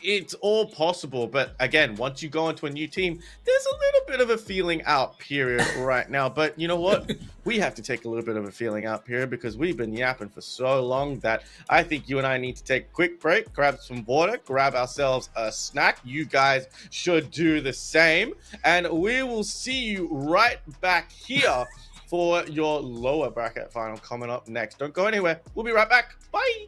it's all possible, but again, once you go into a new team, there's a little bit of a feeling out period right now. But you know what? We have to take a little bit of a feeling out period because we've been yapping for so long that I think you and I need to take a quick break, grab some water, grab ourselves a snack. You guys should do the same, and we will see you right back here for your lower bracket final coming up next. Don't go anywhere. We'll be right back. Bye.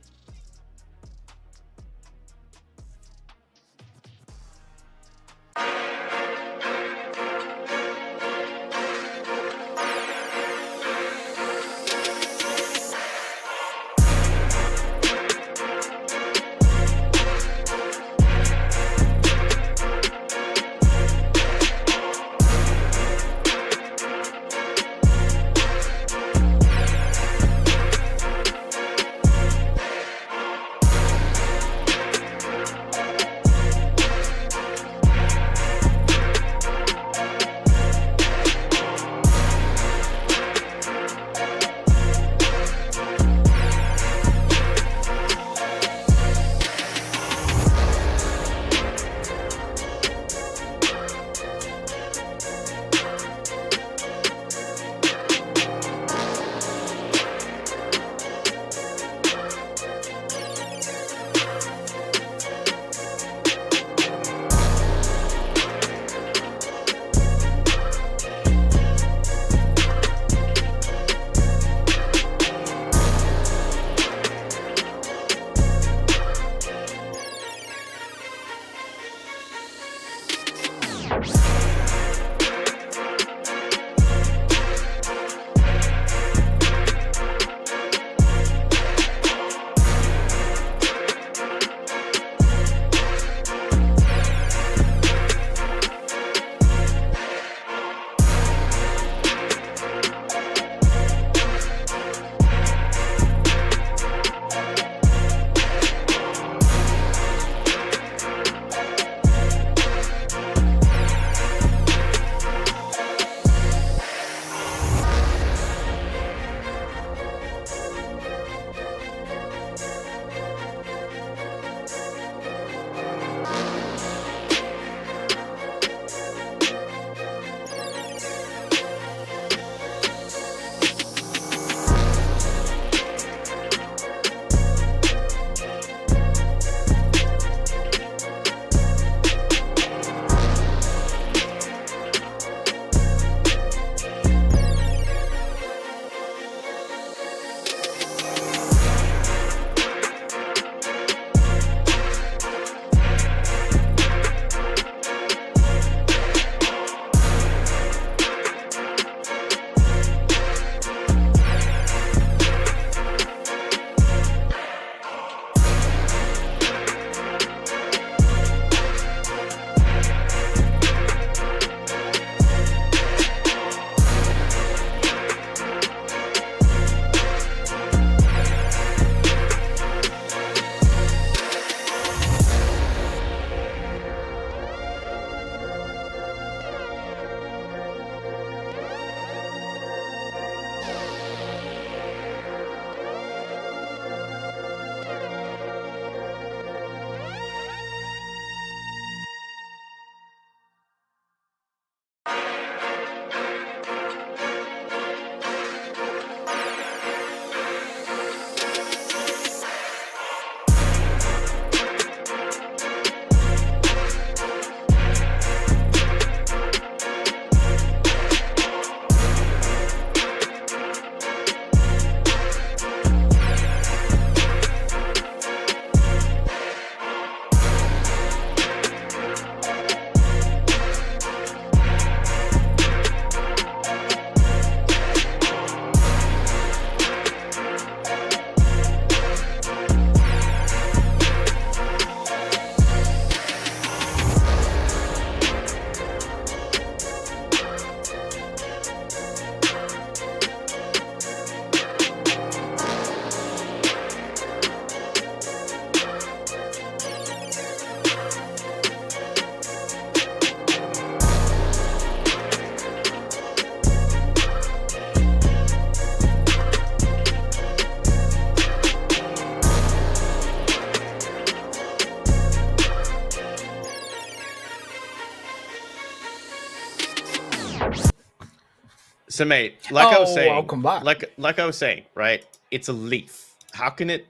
So, mate, like I was saying, I'll come back. Like I was saying, right? It's a leaf. How can it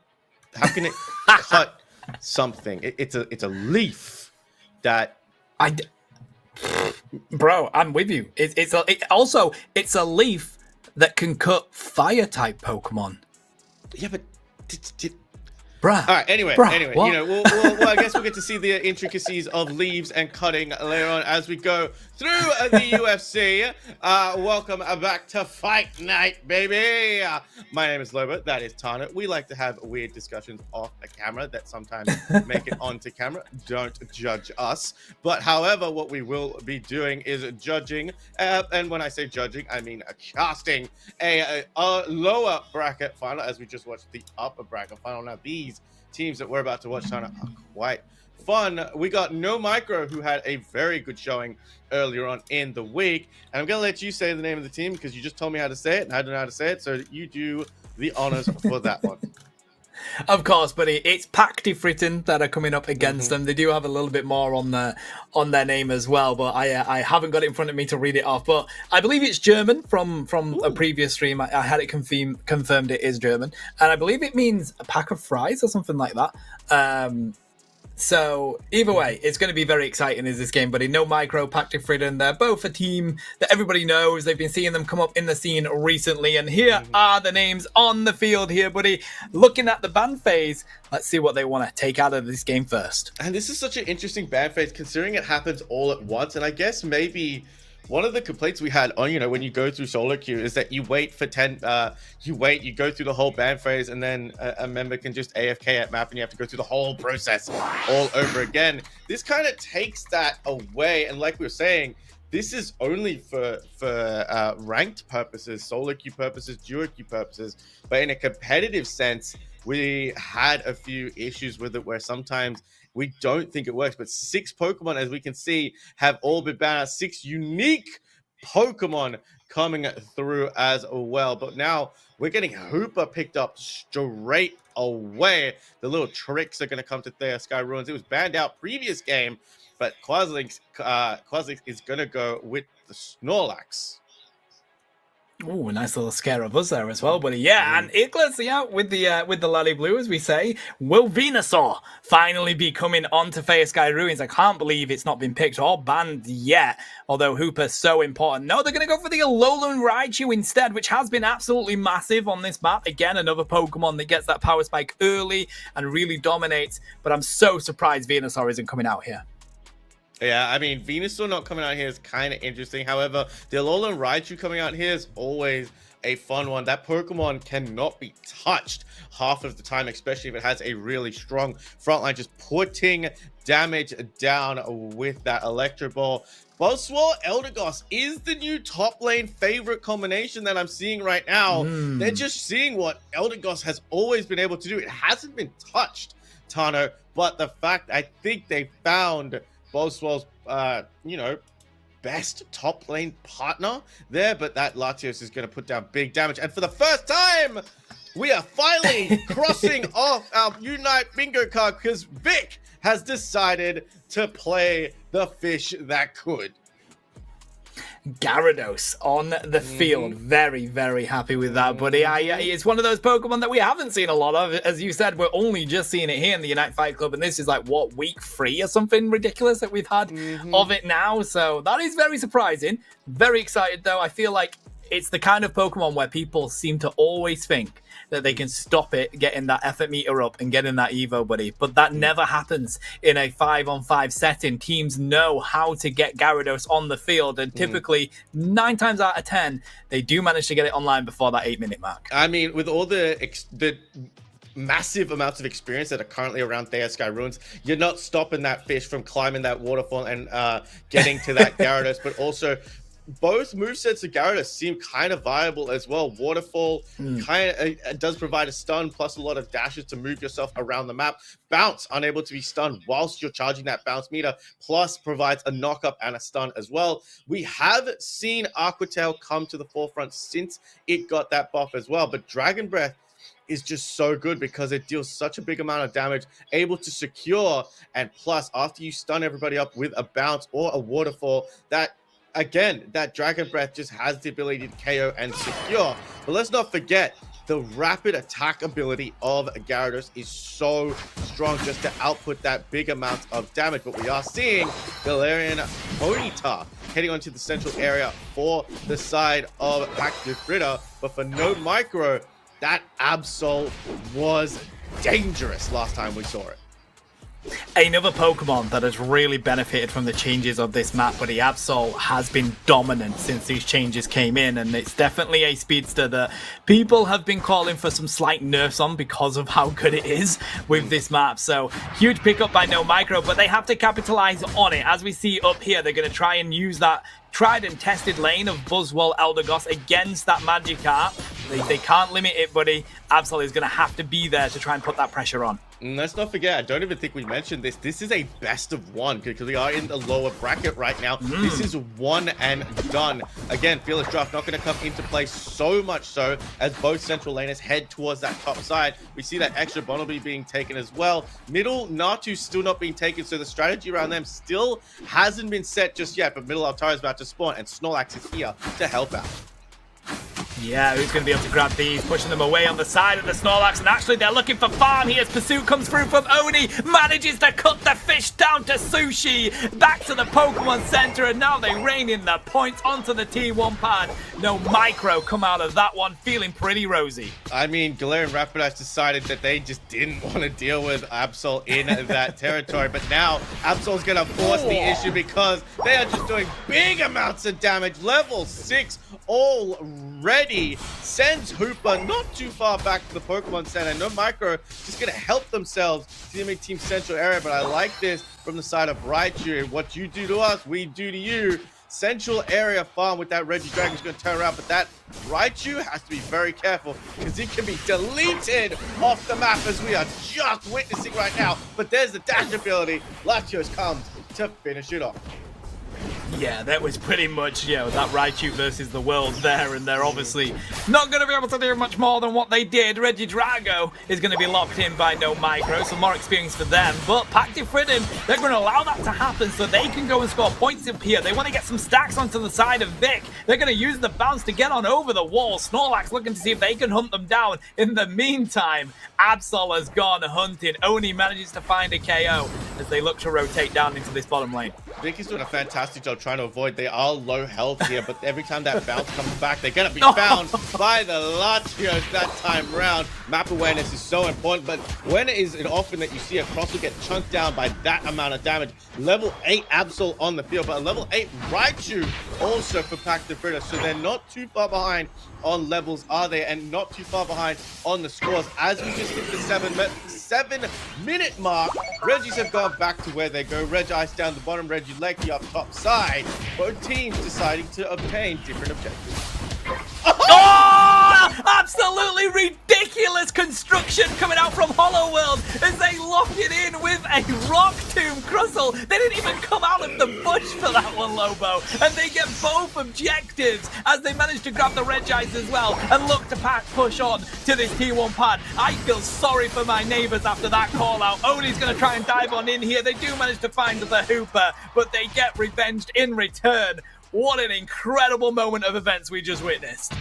cut something? It's a leaf that Bro, I'm with you. It's a leaf that can cut fire type Pokemon. yeah, but Bruh. all right. Anyway, Bruh, anyway, what? you know, well, I guess we'll get to see the intricacies of leaves and cutting later on as we go through the UFC. Welcome back to Fight Night, baby. My name is Loba. That is Tana. We like to have weird discussions off a camera that sometimes make it onto camera. Don't judge us. But however, what we will be doing is judging, and when I say judging, I mean casting a lower bracket final, as we just watched the upper bracket final. Now these teams that we're about to watch are quite fun. We got No Micro, who had a very good showing earlier on in the week, and I'm gonna let you say the name of the team because you just told me how to say it and I don't know how to say it, so you do the honors for that one. Of course, buddy. It's Fritten that are coming up against them. They do have a little bit more on their name as well, but I haven't got it in front of me to read it off. But I believe it's German from a previous stream. I had it confirmed it is German, and I believe it means a pack of fries or something like that. So either way, it's going to be very exciting is this game, buddy. No Micro, Fritten, they're both a team that everybody knows. They've been seeing them come up in the scene recently, and here are the names on the field here, buddy. Looking at the ban phase, let's see what they want to take out of this game first. And this is such an interesting ban phase considering it happens all at once, and I guess maybe one of the complaints we had on, when you go through solo queue is that you wait for 10, you go through the whole ban phase, and then a member can just AFK at map and you have to go through the whole process all over again. This kind of takes that away, and like we were saying, this is only for ranked purposes, solo queue purposes, duo queue purposes, but in a competitive sense, we had a few issues with it where sometimes we don't think it works, but 6 Pokemon, as we can see, have all been banned. 6 unique Pokemon coming through as well. But now we're getting Hooper picked up straight away. The little tricks are going to come to Thea Sky Ruins. It was banned out previous game, but Quaslix is going to go with the Snorlax. Oh, a nice little scare of us there as well, buddy. Yeah, and Igles, with the Lally Blue, as we say. Will Venusaur finally be coming onto Fire Sky Ruins? I can't believe it's not been picked or banned yet, although Hooper's so important. No, they're going to go for the Alolan Raichu instead, which has been absolutely massive on this map. Again, another Pokemon that gets that power spike early and really dominates, but I'm so surprised Venusaur isn't coming out here. Yeah, I mean, Venusaur not coming out here is kind of interesting. However, the Alolan Raichu coming out here is always a fun one. That Pokemon cannot be touched half of the time, especially if it has a really strong front line, just putting damage down with that Electro Ball. Buzzwole Eldegoss is the new top lane favorite combination that I'm seeing right now. They're just seeing what Eldegoss has always been able to do. It hasn't been touched, Tano, but the fact I think they found Buzzwole's, best top lane partner there, but that Latios is going to put down big damage. And for the first time, we are finally crossing off our Unite bingo card because Vic has decided to play the fish that could. Gyarados on the field. Very, very happy with that, buddy. It's one of those Pokemon that we haven't seen a lot of. As you said, we're only just seeing it here in the Unite Fight Club, and this is like, what, week 3 or something ridiculous that we've had of it now. So that is very surprising. Very excited, though. I feel like it's the kind of Pokemon where people seem to always think that they can stop it getting that effort meter up and getting that Evo, buddy. But that never happens in a 5-on-5 setting. Teams know how to get Gyarados on the field, and typically 9 times out of 10, they do manage to get it online before that 8-minute mark. I mean, with all the massive amounts of experience that are currently around Thea Sky Ruins, you're not stopping that fish from climbing that waterfall and getting to that Gyarados, but also both movesets of Gyarados seem kind of viable as well. Waterfall kind of does provide a stun plus a lot of dashes to move yourself around the map. Bounce, unable to be stunned whilst you're charging that bounce meter, plus provides a knock-up and a stun as well. We have seen Aqua Tail come to the forefront since it got that buff as well, but Dragon Breath is just so good because it deals such a big amount of damage, able to secure, and plus after you stun everybody up with a bounce or a waterfall, that again, that Dragon Breath just has the ability to KO and secure. But let's not forget, the rapid attack ability of Gyarados is so strong just to output that big amount of damage. But we are seeing Galarian Ponyta heading onto the central area for the side of Active Fritter. But for No Micro, that Absol was dangerous last time we saw it. Another Pokemon that has really benefited from the changes of this map, but the Absol has been dominant since these changes came in, and it's definitely a speedster that people have been calling for some slight nerfs on because of how good it is with this map. So huge pickup by No Micro, but they have to capitalize on it. As we see up here, they're going to try and use that tried and tested lane of Buzzwole Eldegoss against that Magikarp. They can't limit it, buddy. Absol is going to have to be there to try and put that pressure on. And let's not forget, I don't even think we mentioned this. This is a best of one because we are in the lower bracket right now. This is one and done. Again, Fearless Draft not going to come into play so much so as both central laners head towards that top side. We see that extra Bonelby being taken as well. Middle, Natu still not being taken, so the strategy around them still hasn't been set just yet. But middle Altara is about to spawn, and Snorlax is here to help out. Yeah, who's going to be able to grab these? Pushing them away on the side of the Snorlax, and actually they're looking for farm here as Pursuit comes through from Oni, manages to cut the fish down to Sushi, back to the Pokemon Center, and now they rain in the points onto the T1 pad. No Micro come out of that one feeling pretty rosy. I mean, Galarian Rapidash decided that they just didn't want to deal with Absol in that territory, but now Absol's going to force the issue because they are just doing big amounts of damage. Level 6 already. Sends Hooper not too far back to the Pokemon Center. No Micro just going to help themselves to the Team Central area, but I like this from the side of Raichu. What you do to us, we do to you. Central area farm with that Regidragon is going to turn around, but that Raichu has to be very careful because it can be deleted off the map as we are just witnessing right now. But there's the dash ability. Latios comes to finish it off. Yeah, that was pretty much, that Raichu versus the world there, and they're obviously not going to be able to do much more than what they did. Regidrago is going to be locked in by No Micro, so more experience for them. But Pactive Fritter, they're going to allow that to happen so they can go and score points up here. They want to get some stacks onto the side of Vic. They're going to use the bounce to get on over the wall. Snorlax looking to see if they can hunt them down. In the meantime, Absol has gone hunting. Oni manages to find a KO as they look to rotate down into this bottom lane. Vic is doing a fantastic job trying to avoid. They are low health here, but every time that bounce comes back, they're going to be found by the Latios that time round. Map awareness is so important, but when is it often that you see a Crosser get chunked down by that amount of damage? Level 8 Absol on the field, but a level 8 Raichu also for Pactive Fritter, so they're not too far behind on levels, are they? And not too far behind on the scores. As we just hit the 7-minute mark, Regis have gone back to where they go. Reg Ice down the bottom, Reggie Leggy up top side. Both teams deciding to obtain different objectives. Oh! Absolutely ridiculous construction coming out from Hollow World as they lock it in with a Rock Tomb Crustle. They didn't even come out of the bush for that one, Lobo. And they get both objectives as they manage to grab the Regice as well and look to push on to this T1 pad. I feel sorry for my neighbors after that call out. Oni's going to try and dive on in here. They do manage to find the Hooper, but they get revenged in return. What an incredible moment of events we just witnessed.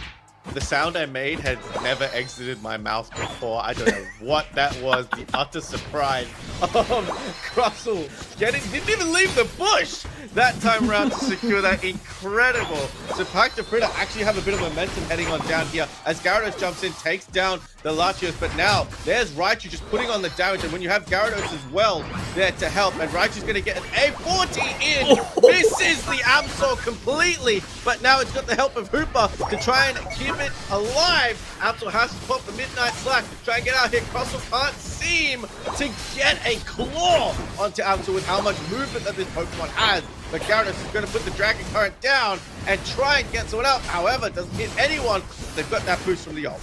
The sound I made had never exited my mouth before. I don't know what that was. The utter surprise of Crustle didn't even leave the bush that time around to secure that. Incredible. So Pactive Fritter actually have a bit of momentum heading on down here as Gyarados jumps in, takes down the Latios, but now there's Raichu just putting on the damage, and when you have Gyarados as well there to help, and Raichu's going to get an A40 in, misses the Absol completely, but now it's got the help of Hooper to try and keep it alive. Absol has to pop the Midnight Slack, try and get out here. Crustle can't seem to get a claw onto Absol with how much movement that this Pokemon has, but Gyarados is going to put the Dragon Current down and try and get someone out. However, doesn't hit anyone. They've got that boost from the ult.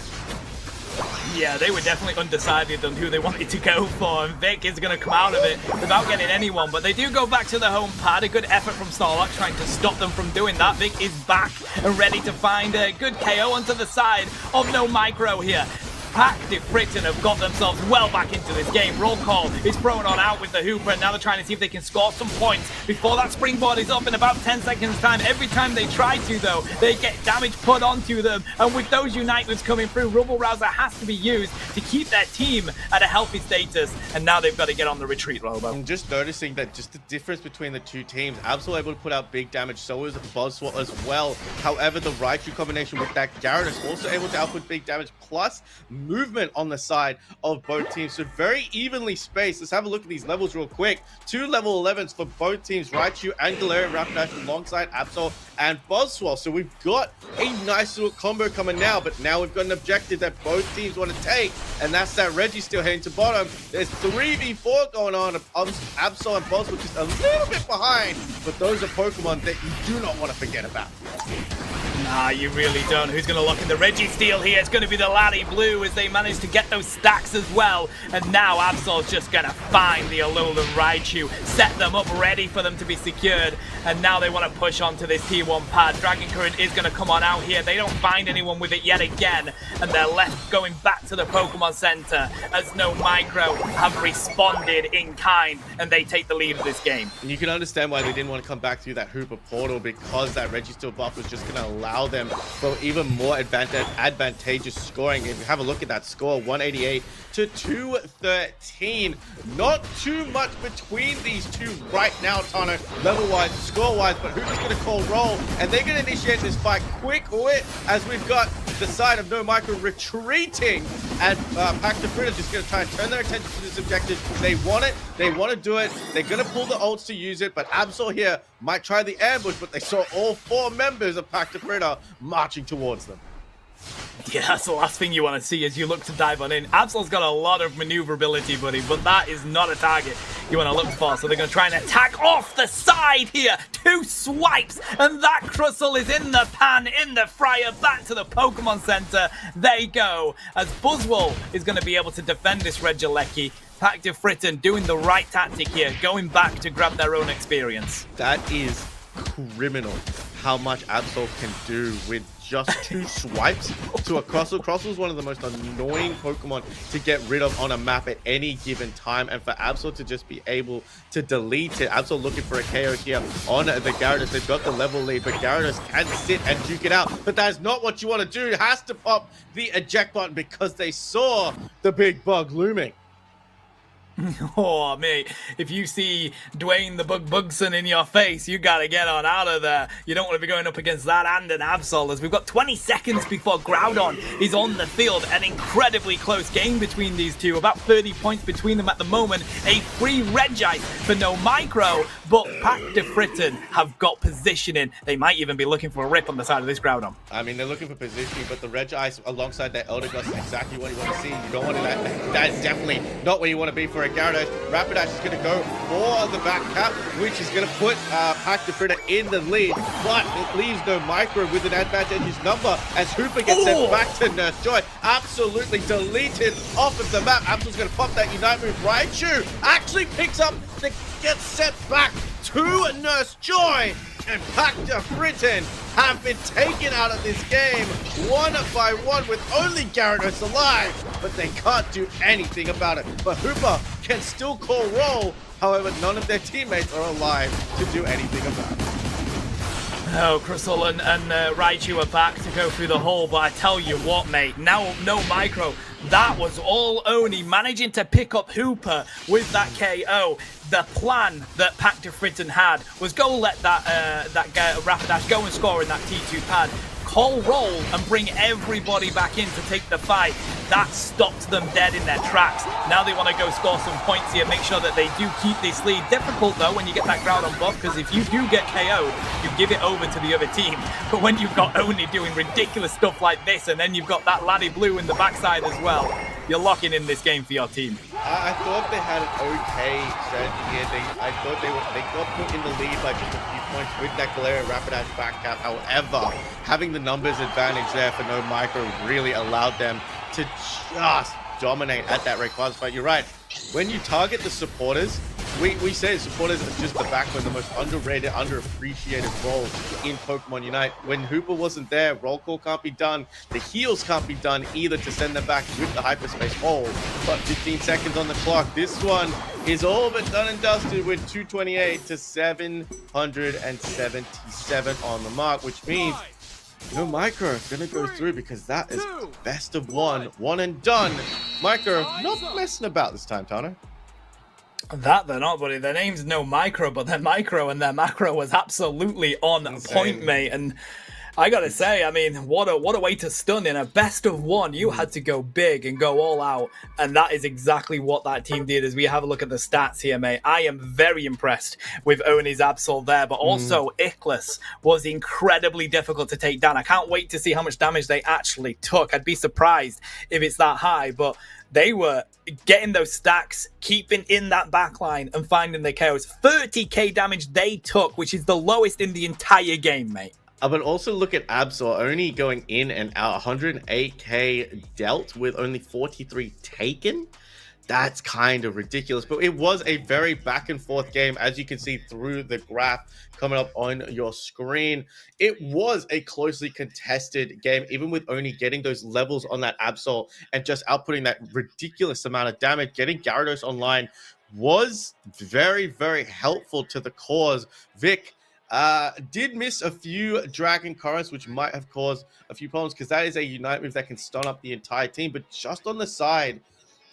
Yeah, they were definitely undecided on who they wanted to go for, and Vic is going to come out of it without getting anyone, but they do go back to the home pad. A good effort from Snorlax trying to stop them from doing that. Vic is back and ready to find a good KO onto the side of No Micro here. Fritten have got themselves well back into this game. Roll call is thrown on out with the Hooper, and now they're trying to see if they can score some points before that springboard is up in about 10 seconds time. Every time they try to, though, they get damage put onto them, and with those Unite moves coming through, Rubble Rouser has to be used to keep their team at a healthy status, and now they've got to get on the retreat, Robo. I'm just noticing that just the difference between the two teams. Absol able to put out big damage, so is Buzzswat as well. However, the Raichu combination with that Garrett is also able to output big damage, plus movement on the side of both teams. So very evenly spaced. Let's have a look at these levels real quick. 2 level 11s for both teams, Raichu and Galarian Rapidash alongside Absol and Buzzswat. So we've got a nice little combo coming now, but now we've got an objective that both teams want to take, and that's that Reggie still heading to bottom. There's 3v4 going on. Absol and Buzzswat just a little bit behind, but those are Pokemon that you do not want to forget about. Nah, you really don't. Who's going to lock in the Reggie steal here? It's going to be the Laddie Blue as they manage to get those stacks as well. And now Absol's just going to find the Alolan Raichu, set them up ready for them to be secured. And now they want to push onto this T1 pad. Dragon Current is going to come on out here. They don't find anyone with it yet again. And they're left going back to the Pokemon Center as No Micro have responded in kind. And they take the lead of this game. And you can understand why they didn't want to come back through that Hooper portal, because that Registeel buff was just going to allow them for even more advantageous scoring. If you have a look at that score, 188 to 213. Not too much between these two right now, Tano, level-wise, score-wise, but Hooper's going to call roll, and they're going to initiate this fight quick as we've got the side of No Micro retreating, and Pack2Fritter is just going to try and turn their attention to this objective. They want it. They want to do it. They're going to pull the ults to use it, but Absol here might try the ambush, but they saw all 4 members of Pack2Fritter marching towards them. Yeah, that's the last thing you want to see as you look to dive on in. Absol's got a lot of maneuverability, buddy, but that is not a target you want to look for. So they're going to try and attack off the side here. 2 swipes, and that Crustle is in the pan, in the fryer, back to the Pokemon Center. They go, as Buzzwole is going to be able to defend this Regieleki. Pack2Fritter doing the right tactic here, going back to grab their own experience. That is criminal how much Absol can do with just 2 swipes to a Crustle. Crustle is one of the most annoying Pokemon to get rid of on a map at any given time, and for Absol to just be ejable to delete it. Absol looking for a KO here on the Gyarados. They've got the level lead, but Gyarados can sit and duke it out, but that is not what you want to do. It has to pop the eject button because they saw the big bug looming. Oh, mate, if you see Dwayne the Bugson in your face, you gotta get on out of there. You don't want to be going up against that and an Absol, as we've got 20 seconds before Groudon is on the field. An incredibly close game between these two, about 30 points between them at the moment. A free Regite for No Micro, but Pack2Fritter have got positioning. They might even be looking for a rip on the side of this Groudon. I mean, they're looking for positioning, but the Regite alongside that Eldegoss is exactly what you want to see. You don't want to, that's definitely not where you want to be for a Gyarados. Rapidash is going to go for the back cap, which is going to put Pack2Fritter in the lead, but it leaves No Micro with an advantageous number as Hooper gets sent back to Nurse Joy. Absolutely deleted off of the map. Absol's going to pop that Unite move. Raichu actually picks up, gets sent back to Nurse Joy, and Pack2Fritter have been taken out of this game 1 by 1 with only Gyarados alive, but they can't do anything about it. But Hooper can still call roll, however, none of their teammates are alive to do anything about it. Oh, Crystal and Raichu are back to go through the hole, but I tell you what, mate, now No Micro, that was all Oni managing to pick up Hooper with that KO. The plan that Pack2Fritter had was go let that Rapidash go and score in that T2 pad, call roll and bring everybody back in to take the fight. That stopped them dead in their tracks. Now they want to go score some points here, make sure that they do keep this lead. Difficult though when you get that Groudon buff, because if you do get KO'd, you give it over to the other team. But when you've got Oni doing ridiculous stuff like this, and then you've got that Laddie Blue in the backside as well, you're locking in this game for your team. I thought they had an okay strategy here. I thought they got put in the lead by just a few points with that Galarian Rapidash back cap. However, having the numbers advantage there for No Micro really allowed them to just dominate at that Rayquaza fight. You're right. When you target the supporters, we say supporters are just the backbone, the most underrated, underappreciated role in Pokemon Unite. When Hooper wasn't there, roll call can't be done. The heals can't be done either to send them back with the hyperspace hole. But 15 seconds on the clock. This one is all but done and dusted with 228 to 777 on the mark, which means no Micro gonna go through because that is best of one and done. Micro not messing about this time, Tano. That they're not, buddy. Their name's no Micro, but their Micro and their macro was absolutely on point, mate. And I gotta say, I mean, what a way to stun in a best of one. You had to go big and go all out, and that is exactly what that team did. As we have a look at the stats here, mate, I am very impressed with Oni's Absol there, but also Ickless was incredibly difficult to take down. I can't wait to see how much damage they actually took. I'd be surprised if it's that high, but they were getting those stacks, keeping in that backline and finding the KOs. 30k damage they took, which is the lowest in the entire game, mate. But also look at Absol only going in and out, 108k dealt with only 43 taken. That's kind of ridiculous, but it was a very back and forth game, as you can see through the graph coming up on your screen. It was a closely contested game, even with only getting those levels on that Absol and just outputting that ridiculous amount of damage. Getting Gyarados online was very, very helpful to the cause. Vic did miss a few Dragon Currents, which might have caused a few problems, because that is a Unite move that can stun up the entire team. But just on the side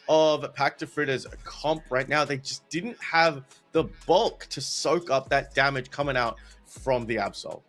of Pactifritta's comp right now, they just didn't have the bulk to soak up that damage coming out from the Absol.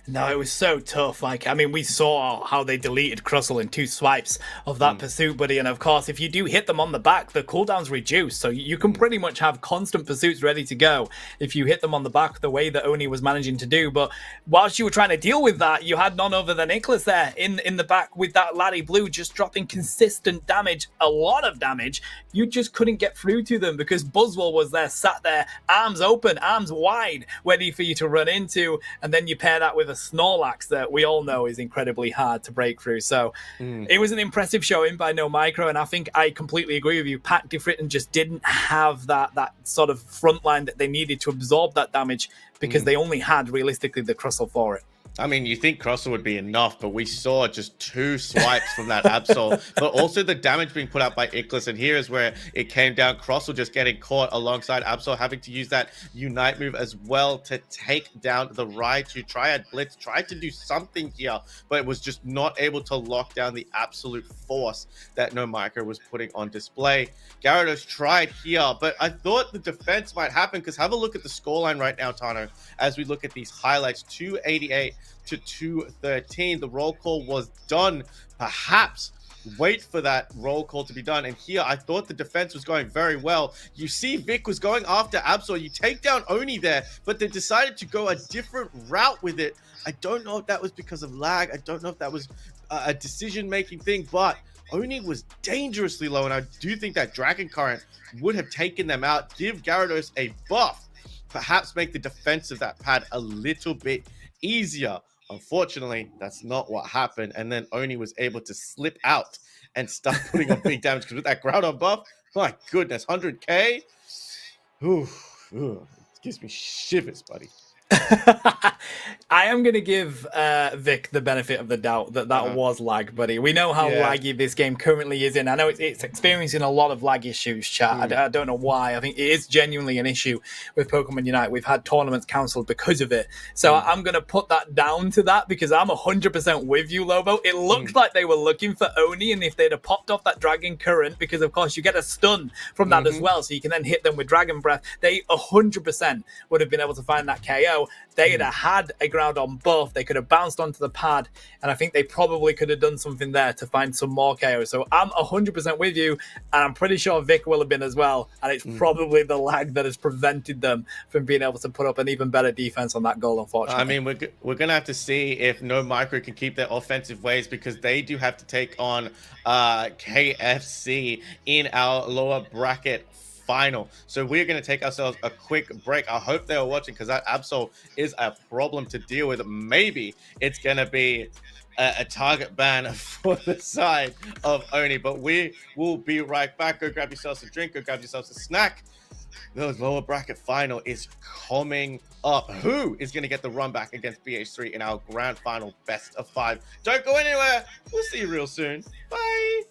No, it was so tough. Like, I mean, we saw how they deleted Crustle in 2 swipes of that pursuit, buddy. And of course, if you do hit them on the back, the cooldown's reduced. So you can pretty much have constant pursuits ready to go if you hit them on the back the way that Oni was managing to do. But whilst you were trying to deal with that, you had none other than Ickless there in the back with that Laddie Blue, just dropping consistent damage, a lot of damage. You just couldn't get through to them because Buzzwole was there, sat there, arms open, arms wide, ready for you to run into. And then you pair that with a Snorlax that we all know is incredibly hard to break through. So it was an impressive showing by No Micro, and I think I completely agree with you. Pactifritten just didn't have that sort of front line that they needed to absorb that damage because they only had realistically the Crustle for it. I mean, you think Crustle would be enough, but we saw just 2 swipes from that Absol, but also the damage being put out by Ickless. And here is where it came down. Crustle just getting caught alongside Absol, having to use that Unite move as well to take down the Raichu. Triad Blitz tried to do something here, but it was just not able to lock down the absolute force that No Micro was putting on display. Gyarados tried here, but I thought the defense might happen, because have a look at the scoreline right now, Tano, as we look at these highlights. 288 to 213. The roll call was done. Perhaps wait for that roll call to be done. And here I thought the defense was going very well. You see Vic was going after Absol. You take down Oni there, but they decided to go a different route with it. I don't know if that was because of lag. I don't know if that was a decision-making thing, but Oni was dangerously low, and I do think that Dragon Current would have taken them out, give Gyarados a buff, perhaps make the defense of that pad a little bit easier. Unfortunately, that's not what happened, and then Oni was able to slip out and start putting on big damage, because with that Groudon buff, my goodness, 100k, it gives me shivers, buddy. I am going to give Vic the benefit of the doubt that was lag, buddy. We know how laggy this game currently is in. I know it's experiencing a lot of lag issues, chat. I don't know why. I think it is genuinely an issue with Pokemon Unite. We've had tournaments cancelled because of it. So I'm going to put that down to that, because I'm 100% with you, Lobo. It looked like they were looking for Oni, and if they'd have popped off that Dragon Current, because of course you get a stun from that as well, so you can then hit them with Dragon Breath, they 100% would have been able to find that KO. They'd have had a Groudon buff. They could have bounced onto the pad, and I think they probably could have done something there to find some more KO. So I'm 100% with you, and I'm pretty sure Vic will have been as well. And it's probably the lag that has prevented them from being able to put up an even better defense on that goal, unfortunately. I mean, we're going to have to see if No Micro can keep their offensive ways, because they do have to take on KFC in our lower bracket final. So we're going to take ourselves a quick break. I hope they are watching, because that Absol is a problem to deal with. Maybe it's going to be a target ban for the side of Oni, but we will be right back. Go grab yourselves a drink, go grab yourselves a snack, the lower bracket final is coming up. Who is going to get the run back against BH3 in our grand final best of 5? Don't go anywhere. We'll see you real soon. Bye.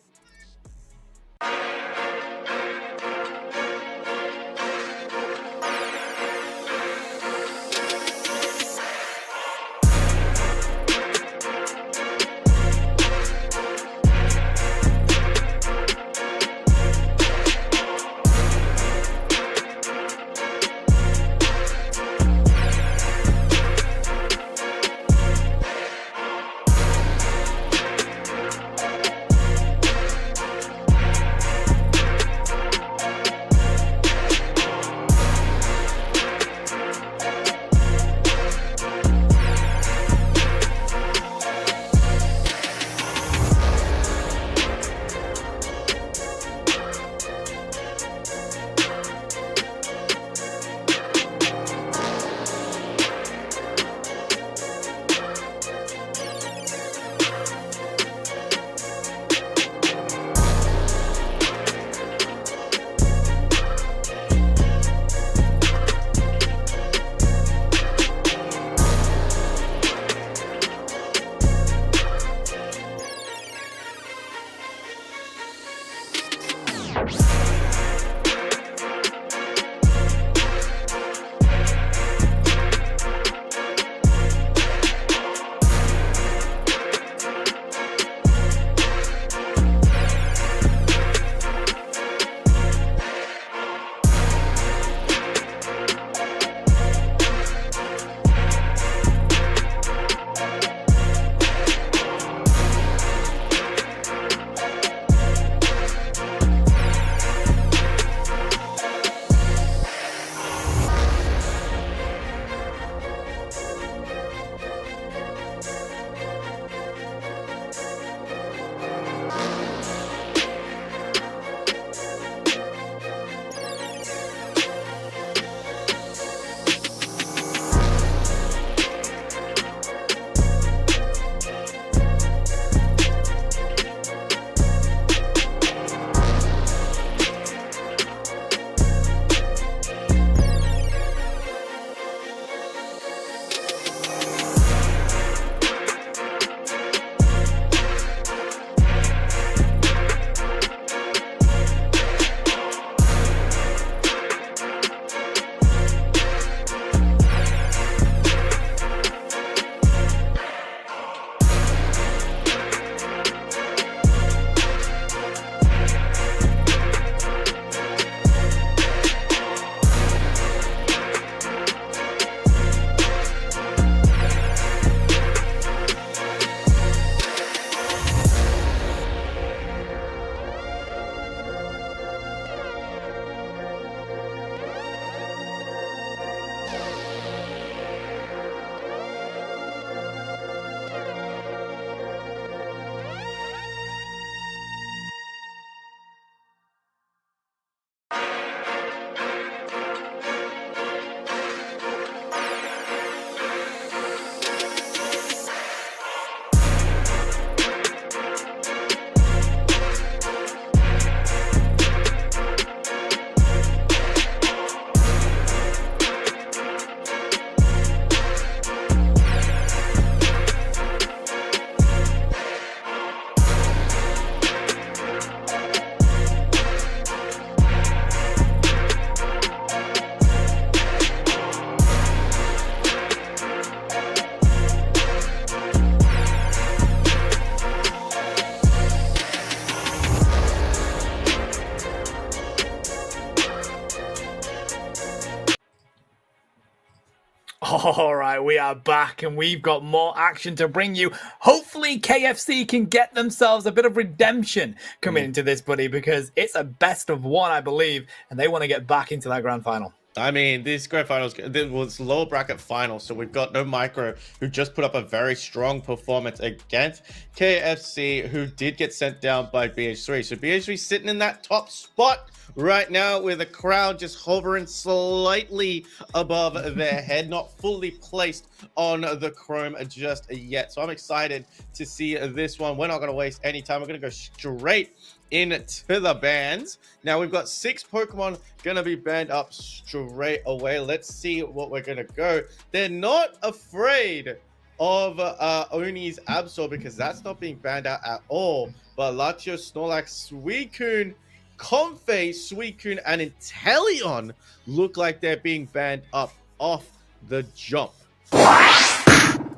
All right, we are back and we've got more action to bring you. Hopefully KFC can get themselves a bit of redemption coming into this, buddy, because it's a best of one, I believe, and they want to get back into that grand final. I mean, this grand finals, this was lower bracket final, so we've got No Micro, who just put up a very strong performance against KFC, who did get sent down by BH3. So BH3 sitting in that top spot right now with the crowd just hovering slightly above their head, not fully placed on the chrome just yet. So I'm excited to see this one. We're not going to waste any time. We're going to go straight into the bans. Now we've got 6 Pokemon gonna be banned up straight away. Let's see what we're gonna go. They're not afraid of Oni's Absol because that's not being banned out at all. But Latios, Snorlax, Suicune, Comfey, Suicune, and Inteleon look like they're being banned up off the jump.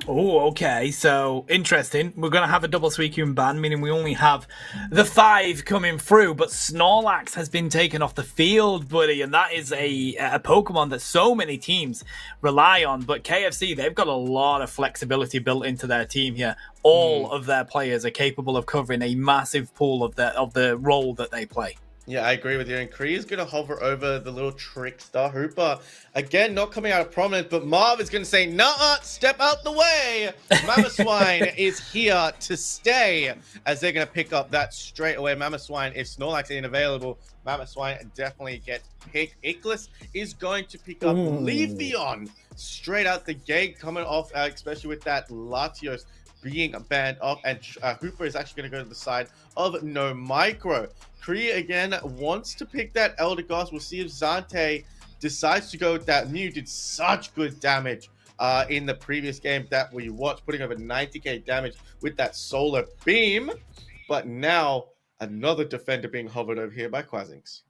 Oh, okay. So interesting. We're going to have a double Suicune ban, meaning we only have the 5 coming through. But Snorlax has been taken off the field, buddy, and that is a Pokemon that so many teams rely on. But KFC, they've got a lot of flexibility built into their team here. All of their players are capable of covering a massive pool of the role that they play. Yeah, I agree with you. And Kree is going to hover over the little trickster Hooper. Again, not coming out of prominence, but Marv is going to say, "Nuh-uh, step out the way." Mamoswine is here to stay, as they're going to pick up that straight away. Mamoswine, if Snorlax ain't available, Mamoswine definitely gets picked. Ickless is going to pick up Leafeon straight out the gate, coming off, especially with that Latios being banned off, and Hooper is actually going to go to the side of No Micro. Kree again wants to pick that Elder Goss. We'll see if Zante decides to go with that. Mew did such good damage in the previous game that we watched, putting over 90k damage with that Solar Beam. But now another defender being hovered over here by Quazinx.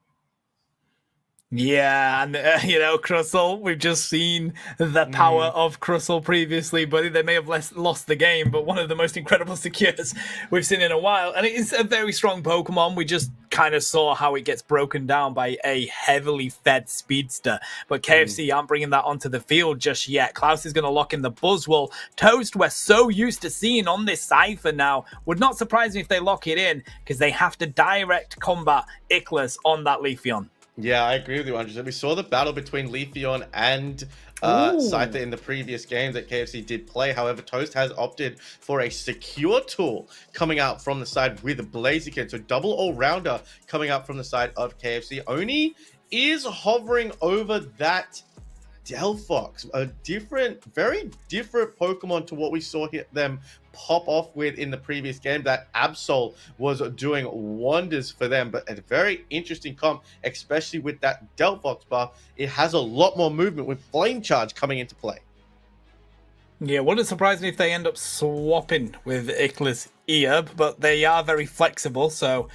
Yeah, and Crustle, we've just seen the power of Crustle previously, but they may have lost the game, but one of the most incredible secures we've seen in a while. And it is a very strong Pokemon. We just kind of saw how it gets broken down by a heavily fed speedster, but KFC aren't bringing that onto the field just yet. Klaus is going to lock in the Buzzwole. Toast, we're so used to seeing on this Cypher now. Would not surprise me if they lock it in, because they have to direct combat Ickless on that Leafeon. Yeah, I agree with you, Andres. We saw the battle between Leafeon and Scyther in the previous game that KFC did play. However, Toast has opted for a secure tool coming out from the side with Blaziken. So double all-rounder coming out from the side of KFC. Oni is hovering over that Delphox, a very different Pokemon to what we saw them pop off with in the previous game. That Absol was doing wonders for them, but a very interesting comp, especially with that Delphox buff. It has a lot more movement with Flame Charge coming into play. Yeah, wouldn't surprise me if they end up swapping with Ickless Earb, but they are very flexible, so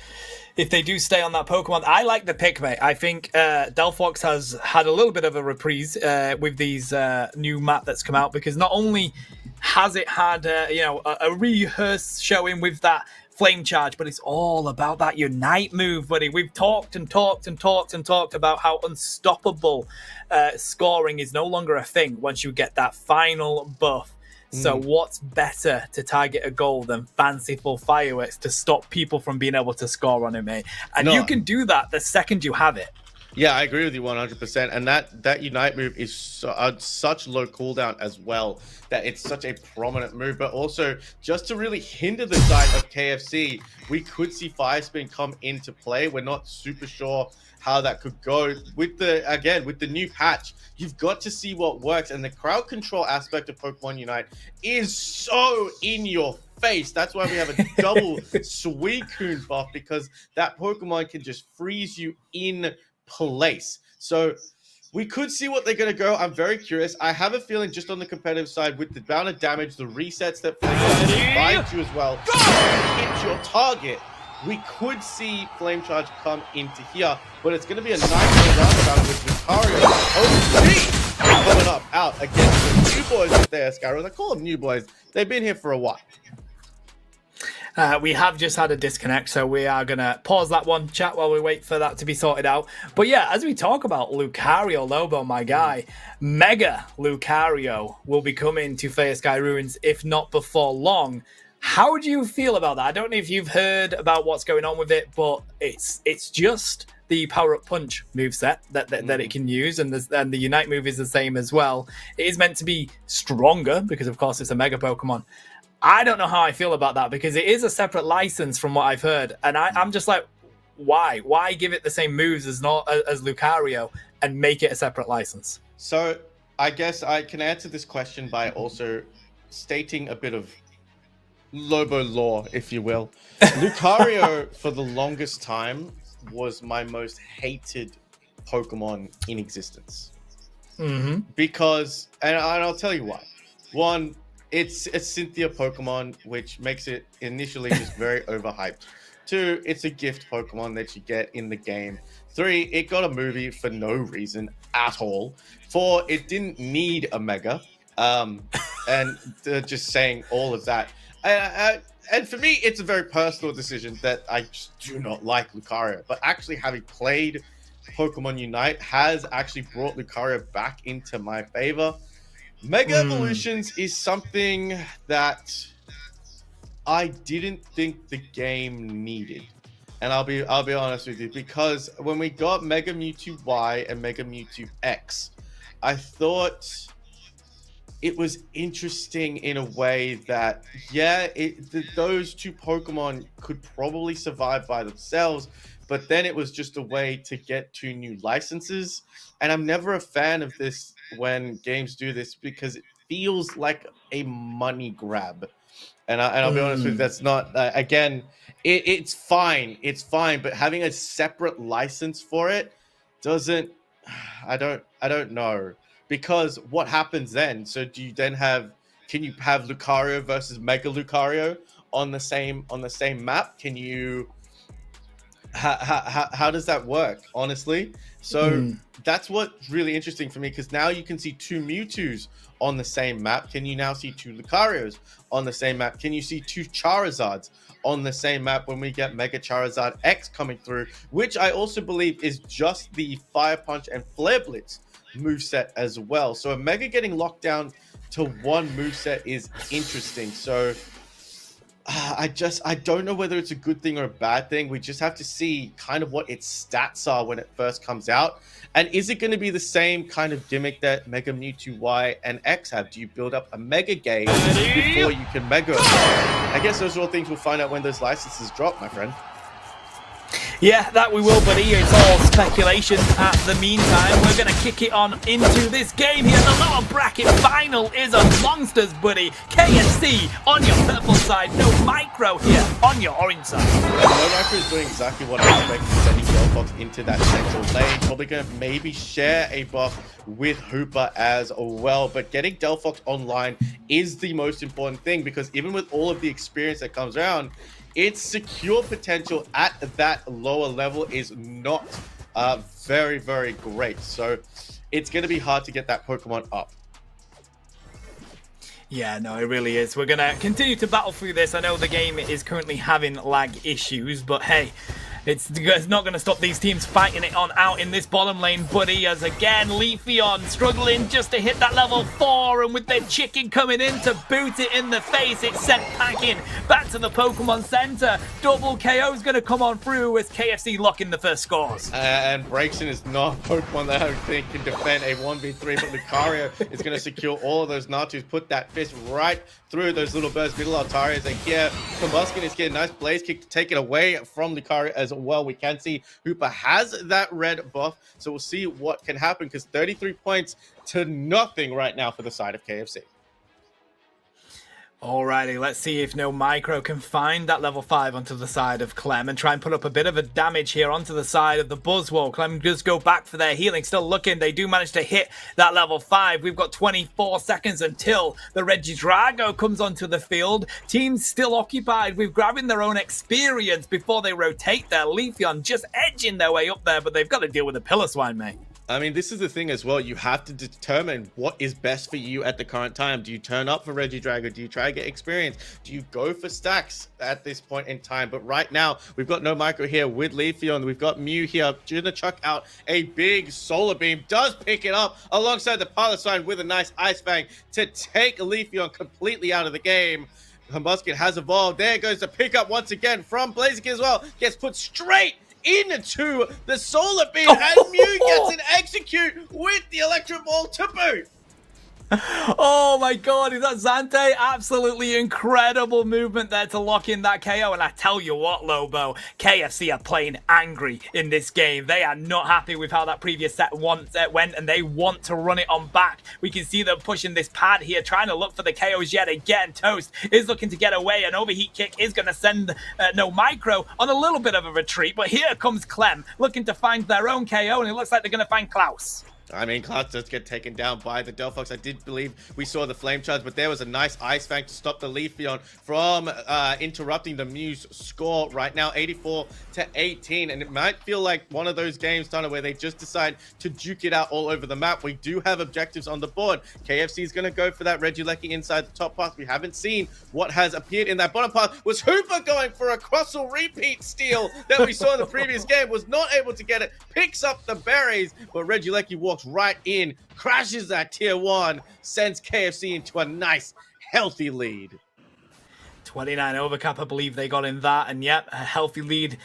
if they do stay on that Pokemon, I like the pick, mate. I think Delphox has had a little bit of a reprise with these new map that's come out, because not only has it had a rehearsed showing with that Flame Charge, but it's all about that Unite move, buddy. We've talked about how unstoppable scoring is no longer a thing once you get that final buff. So what's better to target a goal than fanciful fireworks to stop people from being able to score on it, mate? And you can do that the second you have it. Yeah, I agree with you 100%. And that Unite move is such low cooldown as well, that it's such a prominent move. But also, just to really hinder the side of KFC, we could see Fire Spin come into play. We're not super sure how that could go. With the new patch, you've got to see what works. And the crowd control aspect of Pokemon Unite is so in your face. That's why we have a double Suicune buff, because that Pokemon can just freeze you in place. So we could see what they're going to go. I'm very curious. I have a feeling just on the competitive side, with the amount of damage, the resets that bind you as well, hit your target, we could see Flame Charge come into here. But it's going to be a nice roundabout with Lucario. OG coming up out against the new boys with their Skyros. I call them new boys. They've been here for a while. We have just had a disconnect, so we are going to pause that one, chat, while we wait for that to be sorted out. But yeah, as we talk about Lucario, Lobo, my guy, Mega Lucario will be coming to Fair Sky Ruins, if not before long. How do you feel about that? I don't know if you've heard about what's going on with it, but it's just the power-up punch moveset that it can use, and the Unite move is the same as well. It is meant to be stronger, because of course it's a Mega Pokemon. I don't know how I feel about that, because it is a separate license from what I've heard. And I'm just like, why? Why give it the same moves as Lucario and make it a separate license? So I guess I can answer this question by also stating a bit of Lobo lore, if you will. Lucario, for the longest time, was my most hated Pokemon in existence. Because, and I'll tell you why. One, it's a Cynthia Pokemon, which makes it initially just very overhyped. Two, it's a gift Pokemon that you get in the game. Three, it got a movie for no reason at all. Four, it didn't need a Mega. And just saying all of that. And for me, it's a very personal decision that I just do not like Lucario. But actually having played Pokemon Unite has actually brought Lucario back into my favor. Mega Evolutions is something that I didn't think the game needed. And I'll be honest with you, because when we got Mega Mewtwo Y and Mega Mewtwo X, I thought it was interesting in a way that, yeah, those two Pokemon could probably survive by themselves, but then it was just a way to get two new licenses. And I'm never a fan of this when games do this, because it feels like a money grab. And I'll be honest with you, that's not, again, it's fine. It's fine. But having a separate license for it doesn't, I don't know. Because what happens then? So do you then can you have Lucario versus Mega Lucario on the same map? Can you, how does that work, honestly? So that's what's really interesting for me, because now you can see two Mewtwo's on the same map. Can you now see two Lucarios on the same map? Can you see two Charizards on the same map when we get Mega Charizard X coming through, which I also believe is just the Fire Punch and Flare Blitz moveset as well. So a Mega getting locked down to one moveset is interesting. So I don't know whether it's a good thing or a bad thing. We just have to see kind of what its stats are when it first comes out. And is it going to be the same kind of gimmick that Mega Mewtwo Y and X have? Do you build up a Mega gauge before you can Mega? I guess those are all things we'll find out when those licenses drop, my friend. Yeah, that we will, buddy. It's all speculation. At the meantime, we're going to kick it on into this game here. The lower bracket final is amongst us, buddy. KFC on your purple side. No Micro here on your orange side. No Micro is doing exactly what I expected, sending Delphox into that central lane. Probably going to maybe share a buff with Hooper as well. But getting Delphox online is the most important thing, because even with all of the experience that comes around, its secure potential at that lower level is not very, very great. So it's going to be hard to get that Pokemon up. Yeah, no, it really is. We're going to continue to battle through this. I know the game is currently having lag issues, but hey, it's not going to stop these teams fighting it on out in this bottom lane, buddy, as again, Leafeon struggling just to hit that level 4, and with their chicken coming in to boot it in the face, it's sent packing back to the Pokemon Center. Double KO is going to come on through as KFC locking the first scores. And Braixen is not a Pokemon that I think can defend a 1v3, but Lucario is going to secure all of those Natus, put that fist right through those little birds, middle Altarias, and here, Combuskin is getting a nice Blaze Kick to take it away from Lucario as well. We can see Hooper has that red buff, so we'll see what can happen, because 33 points to nothing right now for the side of KFC. Alrighty, let's see if no Micro can find that level 5 onto the side of Clem and try and put up a bit of a damage here onto the side of the Buzzwole. Clem does go back for their healing, still looking. They do manage to hit that level 5. We've got 24 seconds until the Regidrago comes onto the field. Teams still occupied with grabbing their own experience before they rotate their Leafeon, just edging their way up there, but they've got to deal with the Piloswine, mate. I mean, this is the thing as well. You have to determine what is best for you at the current time. Do you turn up for Regidrago? Do you try to get experience? Do you go for stacks at this point in time? But right now, we've got no Micro here with Leafeon. We've got Mew here. Gonna chuck out a big Solar Beam. Does pick it up alongside the Piloswine with a nice Ice Fang to take Leafeon completely out of the game. Combuskin has evolved. There goes the pickup once again from Blaziken as well. Gets put straight into the Solar Beam, and Mew gets an execute with the Electro Ball to boot. Oh my god, is that Zante? Absolutely incredible movement there to lock in that KO. And I tell you what, Lobo, KFC are playing angry in this game. They are not happy with how that previous set went, and they want to run it on back. We can see them pushing this pad here, trying to look for the KOs yet again. Toast is looking to get away. An overheat kick is going to send No Micro on a little bit of a retreat. But here comes Clem, looking to find their own KO, and it looks like they're going to find Klaus. I mean, Klaus does get taken down by the Delphox. I did believe we saw the flame charge, but there was a nice Ice Fang to stop the Leafeon from interrupting the Muse score right now, 84-18. And it might feel like one of those games, Donna, where they just decide to juke it out all over the map. We do have objectives on the board. KFC is going to go for that Regieleki inside the top path. We haven't seen what has appeared in that bottom path. Was Hooper going for a Crossel repeat steal that we saw in the previous game? Was not able to get it. Picks up the berries, but Regieleki walks right in, crashes that tier 1, sends KFC into a nice, healthy lead. 29 overcap, I believe they got in that, and yep, a healthy lead.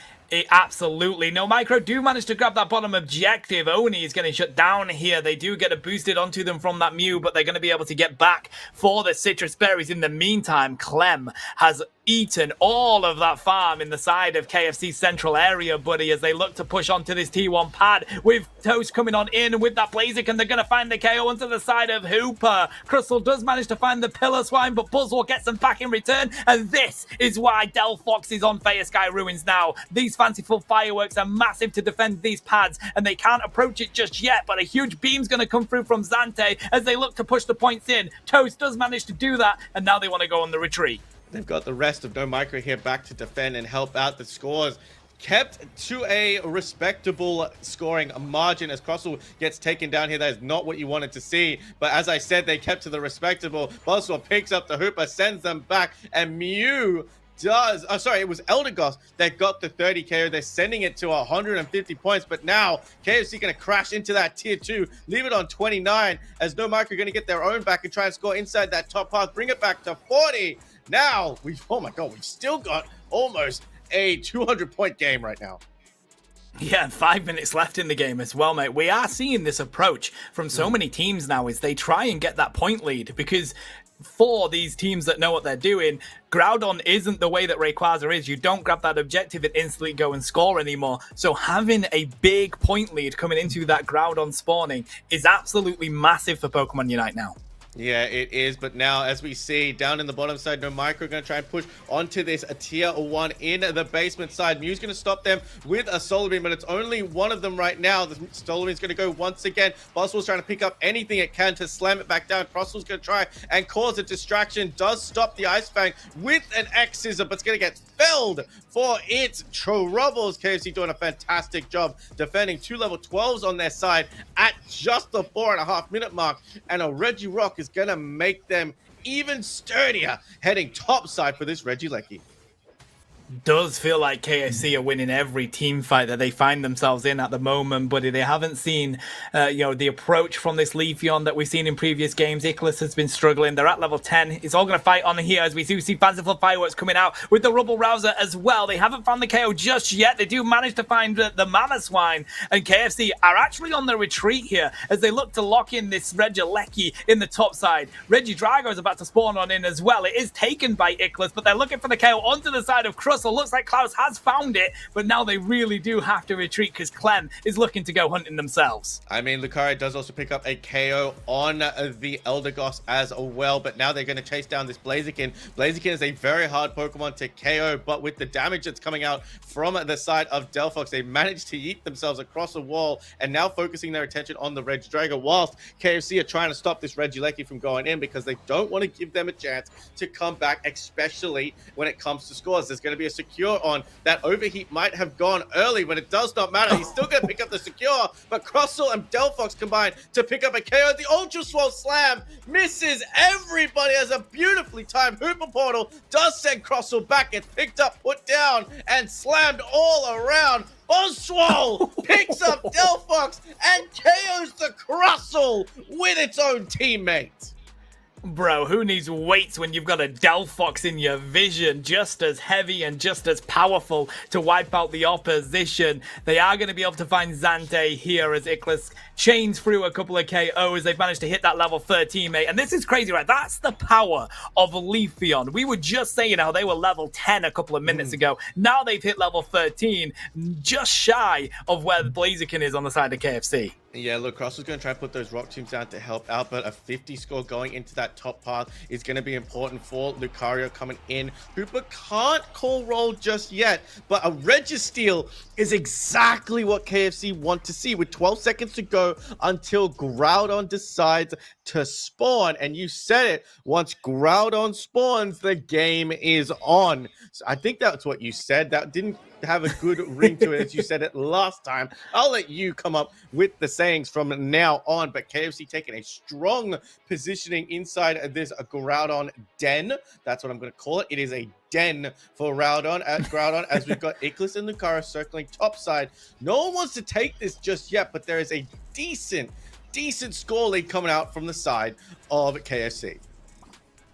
Absolutely. No Micro do manage to grab that bottom objective. Oni is getting shut down here. They do get a boosted onto them from that Mew, but they're going to be able to get back for the citrus berries. In the meantime, Clem has eaten all of that farm in the side of KFC's central area, buddy, as they look to push onto this T1 pad with Toast coming on in with that Blaziken, and they're going to find the KO onto the side of Hooper. Crystal does manage to find the Pillar Swine, but Buzzwell gets them back in return, and this is why Delphox is on Fire Sky Ruins now. These fanciful fireworks are massive to defend these pads, and they can't approach it just yet, but a huge beam's going to come through from Zante as they look to push the points in. Toast does manage to do that, and now they want to go on the retreat. They've got the rest of No Micro here back to defend and help out the scores. Kept to a respectable scoring margin as Crossel gets taken down here. That is not what you wanted to see. But as I said, they kept to the respectable. Buzzwell picks up the Hooper, sends them back, and Mew does. Oh, sorry, it was Eldegoss that got the 30 KO. They're sending it to 150 points, but now KFC going to crash into that tier 2, leave it on 29 as No Micro going to get their own back and try and score inside that top path, bring it back to 40. Now, oh my god, we've still got almost a 200-point game right now. Yeah, 5 minutes left in the game as well, mate. We are seeing this approach from so many teams now is they try and get that point lead, because for these teams that know what they're doing, Groudon isn't the way that Rayquaza is. You don't grab that objective and instantly go and score anymore. So having a big point lead coming into that Groudon spawning is absolutely massive for Pokemon Unite now. Yeah, it is. But now, as we see down in the bottom side, No Micro going to try and push onto this tier 1 in the basement side. Mew's going to stop them with a Solar Beam, but it's only one of them right now. The Solar Beam's going to go once again. Boswell's trying to pick up anything it can to slam it back down. Crosswell's going to try and cause a distraction. Does stop the Ice Fang with an X Scissor, but it's going to get felled for its troubles. KFC doing a fantastic job defending 2 level 12s on their side at just the 4.5-minute mark. And a Regirock is going to make them even sturdier heading topside for this Regieleki. Does feel like KFC are winning every team fight that they find themselves in at the moment, but they haven't seen the approach from this Leafeon that we've seen in previous games. Ickless has been struggling. They're at level 10. It's all going to fight on here as we do see fanciful fireworks coming out with the Rubble Rouser as well. They haven't found the KO just yet. They do manage to find the Mana Swine, and KFC are actually on the retreat here as they look to lock in this Regieleki in the top side. Regidrago is about to spawn on in as well. It is taken by Ickless, but they're looking for the KO onto the side of Crustle. Looks like Klaus has found it, but now they really do have to retreat because Clem is looking to go hunting themselves. I mean, Lucario does also pick up a KO on the Eldegoss as well, but now they're going to chase down this Blaziken. Blaziken is a very hard Pokemon to KO, but with the damage that's coming out from the side of Delphox, they managed to yeet themselves across a wall and now focusing their attention on the Regidrago, whilst KFC are trying to stop this Regieleki from going in because they don't want to give them a chance to come back, especially when it comes to scores. There's going to be a secure on that overheat might have gone early, but it does not matter. He's still going to pick up the secure, but Crossel and Delphox combine to pick up a KO. The Ultra Swole Slam misses everybody as a beautifully timed Hooper Portal does send Crossel back. It's picked up, put down, and slammed all around. Oswald picks up Delphox and KOs the Crossel with its own teammate. Bro, who needs weights when you've got a Delphox in your vision, just as heavy and just as powerful to wipe out the opposition? They are going to be able to find Zante here as Ickless chains through a couple of KOs. They've managed to hit that level 13, mate. And this is crazy, right? That's the power of Leafeon. We were just saying how they were level 10 a couple of minutes ago. Now they've hit level 13, just shy of where Blaziken is on the side of KFC. Yeah, look, Cross was going to try and put those rock teams down to help out, but a 50 score going into that top path is going to be important for Lucario coming in. Hooper can't call roll just yet, but a Registeel is exactly what KFC want to see with 12 seconds to go until Groudon decides to spawn. And you said it, once Groudon spawns, the game is on. So I think that's what you said. That didn't have a good ring to it as you said it last time. I'll let you come up with the sayings from now on, but KFC taking a strong positioning inside this Groudon den. That's what I'm going to call it. It is a den for Groudon as we've got Ickless and Lucario circling topside. No one wants to take this just yet, but there is a decent score lead coming out from the side of KFC.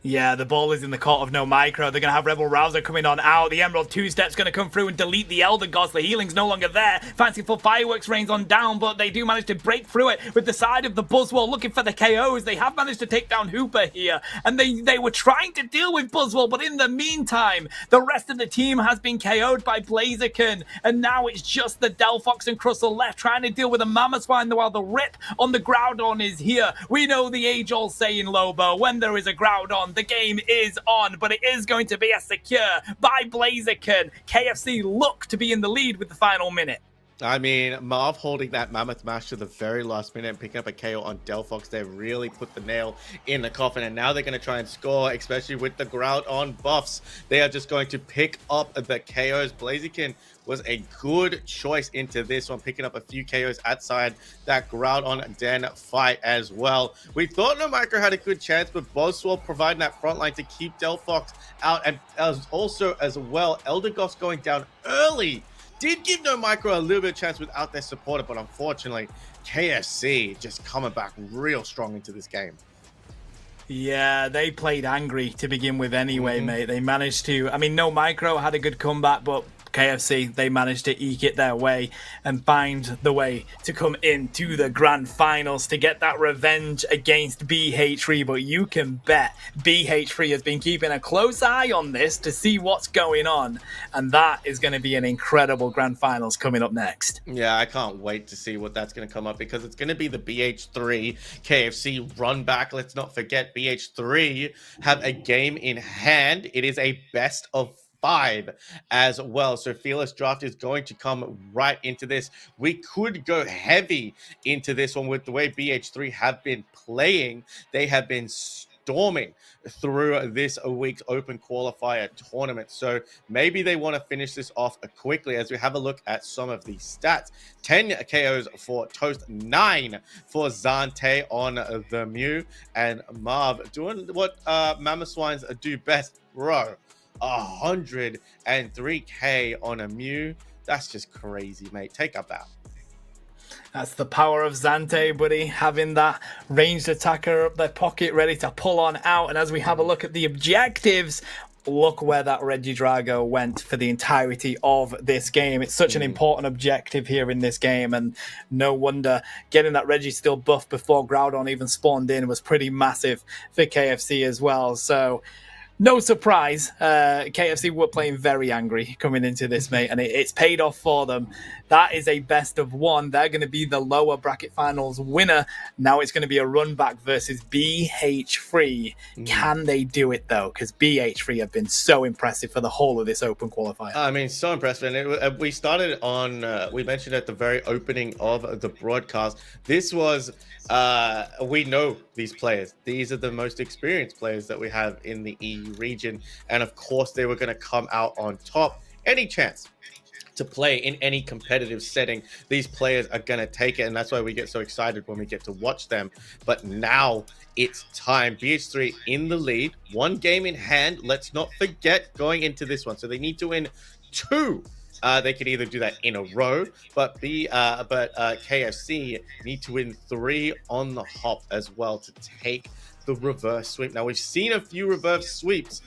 Yeah, the ball is in the court of no micro. They're going to have Rebel Rouser coming on out. The Emerald two-step's going to come through and delete the Elder Gods. The healing's no longer there. Fancy for Fireworks rains on down, but they do manage to break through it with the side of the Buzzwole looking for the KOs. They have managed to take down Hooper here, and they were trying to deal with Buzzwole, but in the meantime, the rest of the team has been KO'd by Blaziken, and now it's just the Delphox and Crustle left trying to deal with a Mamoswine while the rip on the Groudon is here. We know the age-old saying, Lobo, when there is a Groudon, the game is on, but it is going to be a secure by Blaziken. KFC look to be in the lead with the final minute. I mean, Marv holding that Mammoth Mash to the very last minute and picking up a KO on Delphox. They really put the nail in the coffin, and now they're going to try and score, especially with the Groudon buffs. They are just going to pick up the KOs. Blaziken was a good choice into this one, picking up a few KOs outside that Groudon den fight as well. We thought No Micro had a good chance, but Buzzwole providing that front line to keep Delphox out, and also as well, Elder Goss going down early did give No Micro a little bit of chance without their supporter, but unfortunately, KFC just coming back real strong into this game. Yeah, they played angry to begin with anyway, mate. They managed to, I mean, No Micro had a good comeback, but KFC, they managed to eke it their way and find the way to come into the grand finals to get that revenge against BH3. But you can bet BH3 has been keeping a close eye on this to see what's going on, and that is going to be an incredible grand finals coming up next. Yeah, I can't wait to see what that's going to come up, because it's going to be the BH3 KFC run back. Let's not forget BH3 have a game in hand. It is a best of 5 as well, so Fearless Draft is going to come right into this. We could go heavy into this one with the way BH3 have been playing. They have been storming through this week's open qualifier tournament, so maybe they want to finish this off quickly as we have a look at some of the stats. 10 KOs for Toast, 9 for Zante on the Mew, and Marv doing what Mamoswines do best, bro. 103k on a Mew. That's just crazy, mate. Take up that. That's the power of Zante, buddy, having that ranged attacker up their pocket ready to pull on out. And as we have a look at the objectives, look where that Regidrago went for the entirety of this game. It's such an important objective here in this game, and no wonder getting that Registeel buff before Groudon even spawned in was pretty massive for KFC as well. So no surprise, KFC were playing very angry coming into this, mate, and it's paid off for them. That is a best of 1. They're going to be the lower bracket finals winner. Now it's going to be a run back versus BH3. Can they do it, though? Because BH3 have been so impressive for the whole of this open qualifier. I mean, so impressive. And we started on, we mentioned at the very opening of the broadcast, this was, we know these players. These are the most experienced players that we have in the EU region. And of course, they were going to come out on top. Any chance to play in any competitive setting, these players are going to take it, and that's why we get so excited when we get to watch them. But now it's time. BH3 in the lead, 1 game in hand. Let's not forget going into this one, so they need to win 2. They could either do that in a row, but KFC need to win 3 on the hop as well to take the reverse sweep. Now, we've seen a few reverse sweeps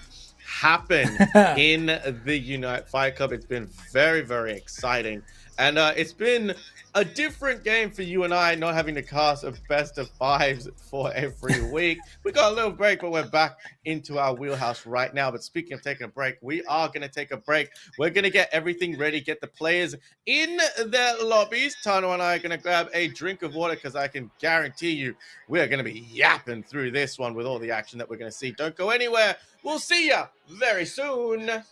happen in the Unite Fight Club. It's been very, very exciting. And it's been a different game for you and I, not having to cast a best of fives for every week. We got a little break, but we're back into our wheelhouse right now. But speaking of taking a break, we are going to take a break. We're going to get everything ready, get the players in their lobbies. Tano and I are going to grab a drink of water because I can guarantee you we're going to be yapping through this one with all the action that we're going to see. Don't go anywhere. We'll see ya very soon.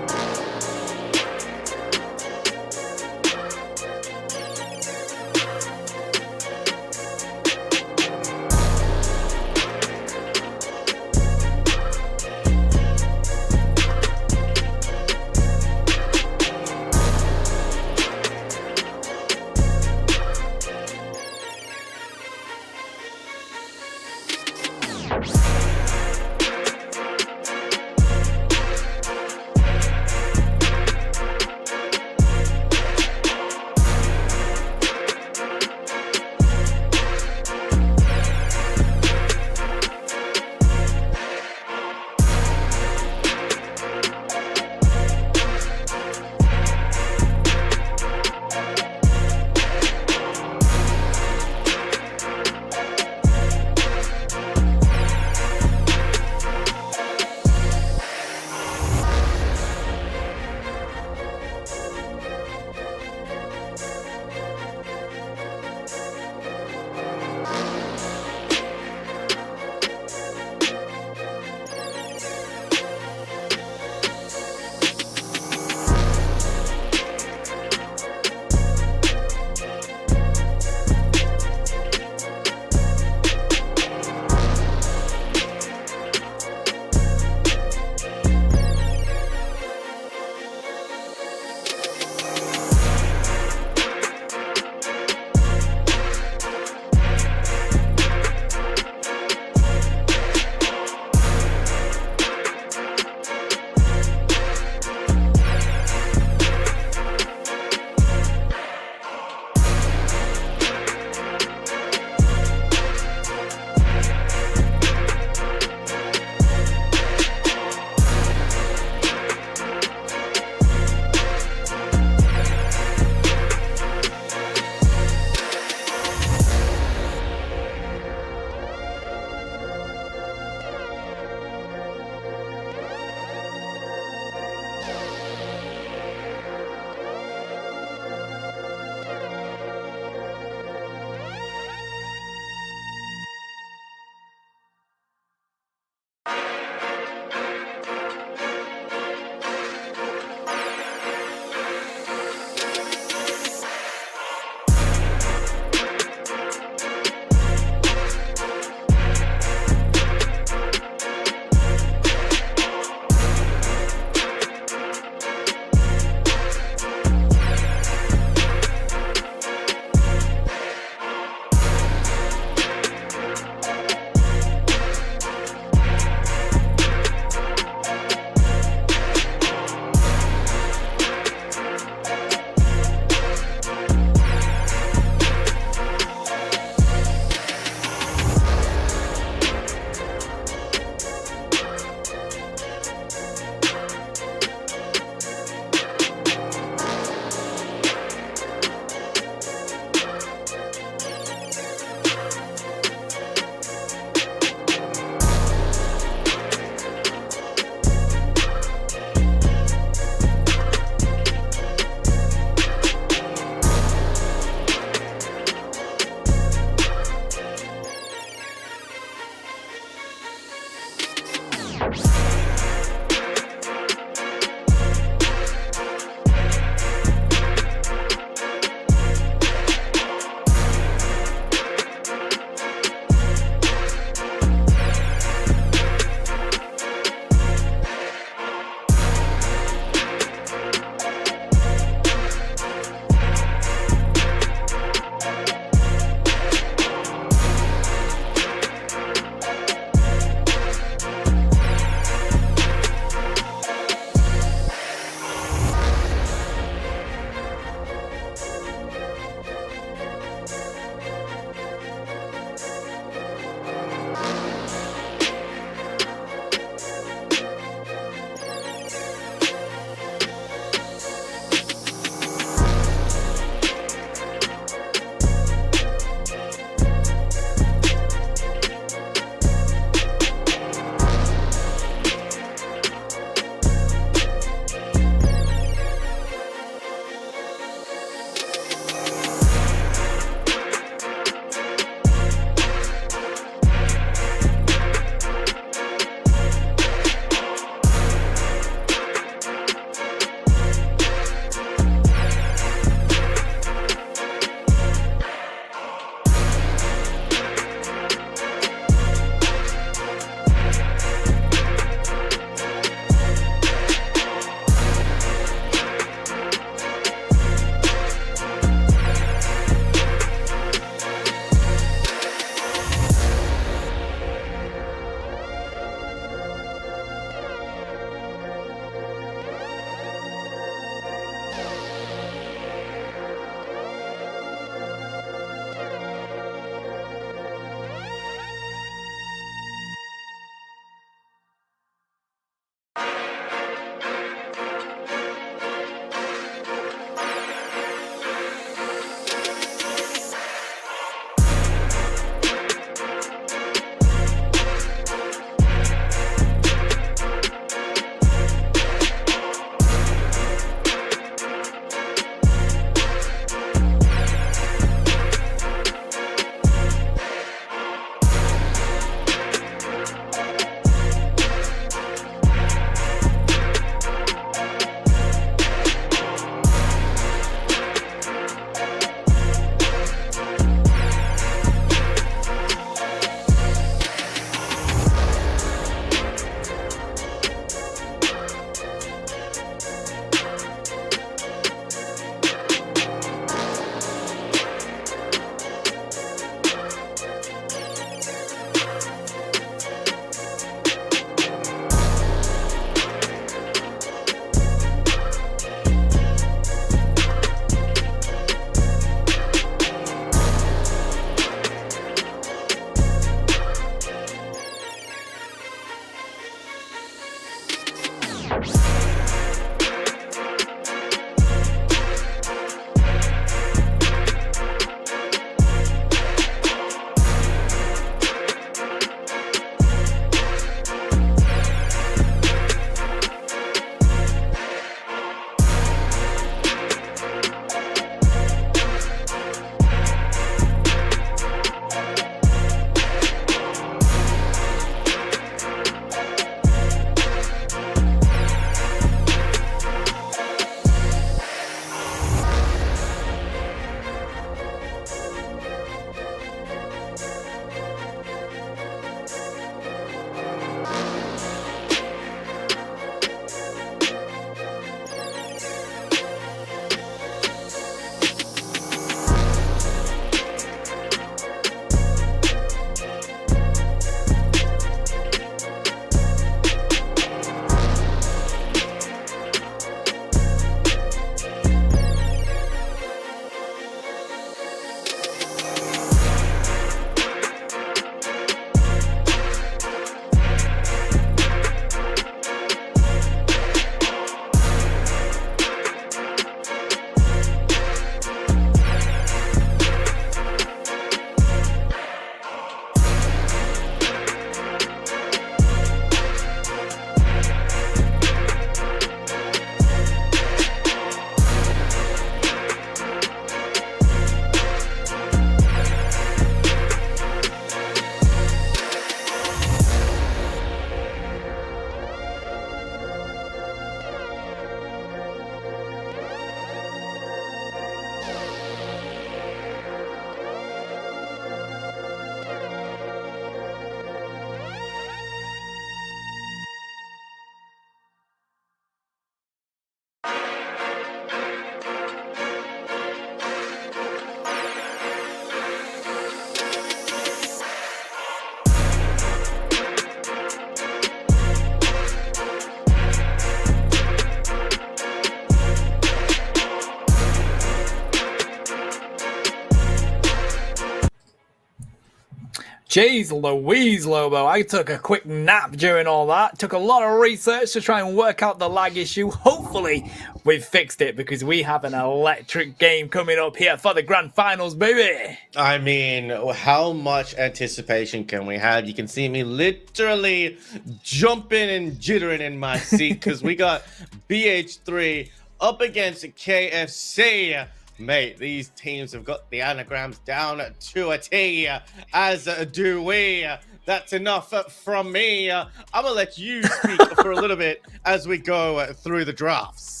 Jeez Louise, Lobo. I took a quick nap during all that. Took a lot of research to try and work out the lag issue. Hopefully, we've fixed it because we have an electric game coming up here for the grand finals, baby. I mean, how much anticipation can we have? You can see me literally jumping and jittering in my seat because we got BH3 up against KFC. Mate, these teams have got the anagrams down to a T, as do we. That's enough from me. I'm going to let you speak for a little bit as we go through the drafts.